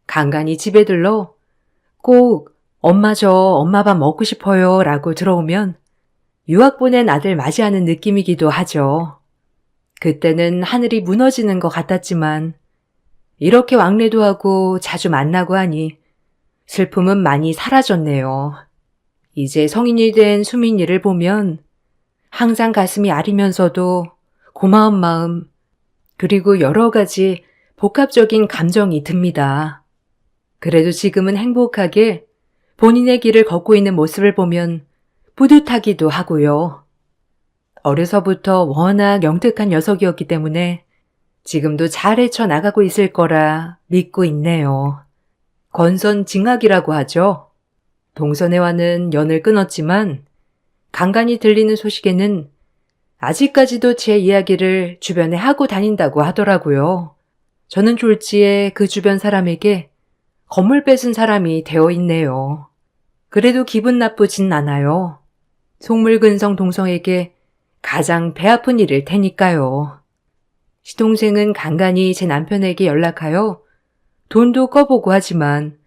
간간히 집에 들러 꼭 엄마 저 엄마 밥 먹고 싶어요 라고 들어오면 유학 보낸 아들 맞이하는 느낌이기도 하죠. 그때는 하늘이 무너지는 것 같았지만 이렇게 왕래도 하고 자주 만나고 하니 슬픔은 많이 사라졌네요. 이제 성인이 된 수민이를 보면 항상 가슴이 아리면서도 고마운 마음, 그리고 여러 가지 복합적인 감정이 듭니다. 그래도 지금은 행복하게 본인의 길을 걷고 있는 모습을 보면 뿌듯하기도 하고요. 어려서부터 워낙 영특한 녀석이었기 때문에 지금도 잘 헤쳐나가고 있을 거라 믿고 있네요. 권선징악이라고 하죠. 동선애와는 연을 끊었지만 간간히 들리는 소식에는 아직까지도 제 이야기를 주변에 하고 다닌다고 하더라고요. 저는 졸지에 그 주변 사람에게 건물 뺏은 사람이 되어 있네요. 그래도 기분 나쁘진 않아요. 속물근성 동성에게 가장 배 아픈 일일 테니까요. 시동생은 간간히 제 남편에게 연락하여 돈도 꺼보고 하지만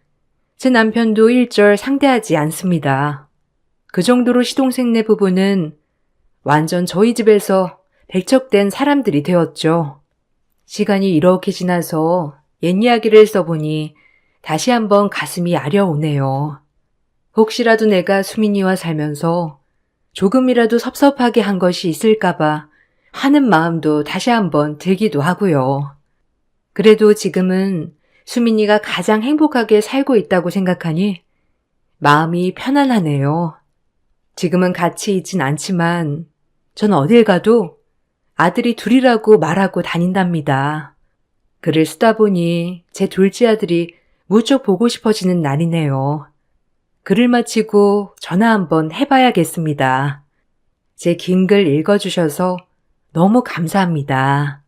제 남편도 일절 상대하지 않습니다. 그 정도로 시동생네 부부는 완전 저희 집에서 배척된 사람들이 되었죠. 시간이 이렇게 지나서 옛 이야기를 써보니 다시 한번 가슴이 아려오네요. 혹시라도 내가 수민이와 살면서 조금이라도 섭섭하게 한 것이 있을까봐 하는 마음도 다시 한번 들기도 하고요. 그래도 지금은 수민이가 가장 행복하게 살고 있다고 생각하니 마음이 편안하네요. 지금은 같이 있진 않지만 전 어딜 가도 아들이 둘이라고 말하고 다닌답니다. 글을 쓰다 보니 제 둘째 아들이 무척 보고 싶어지는 날이네요. 글을 마치고 전화 한번 해봐야겠습니다. 제 긴 글 읽어주셔서 너무 감사합니다.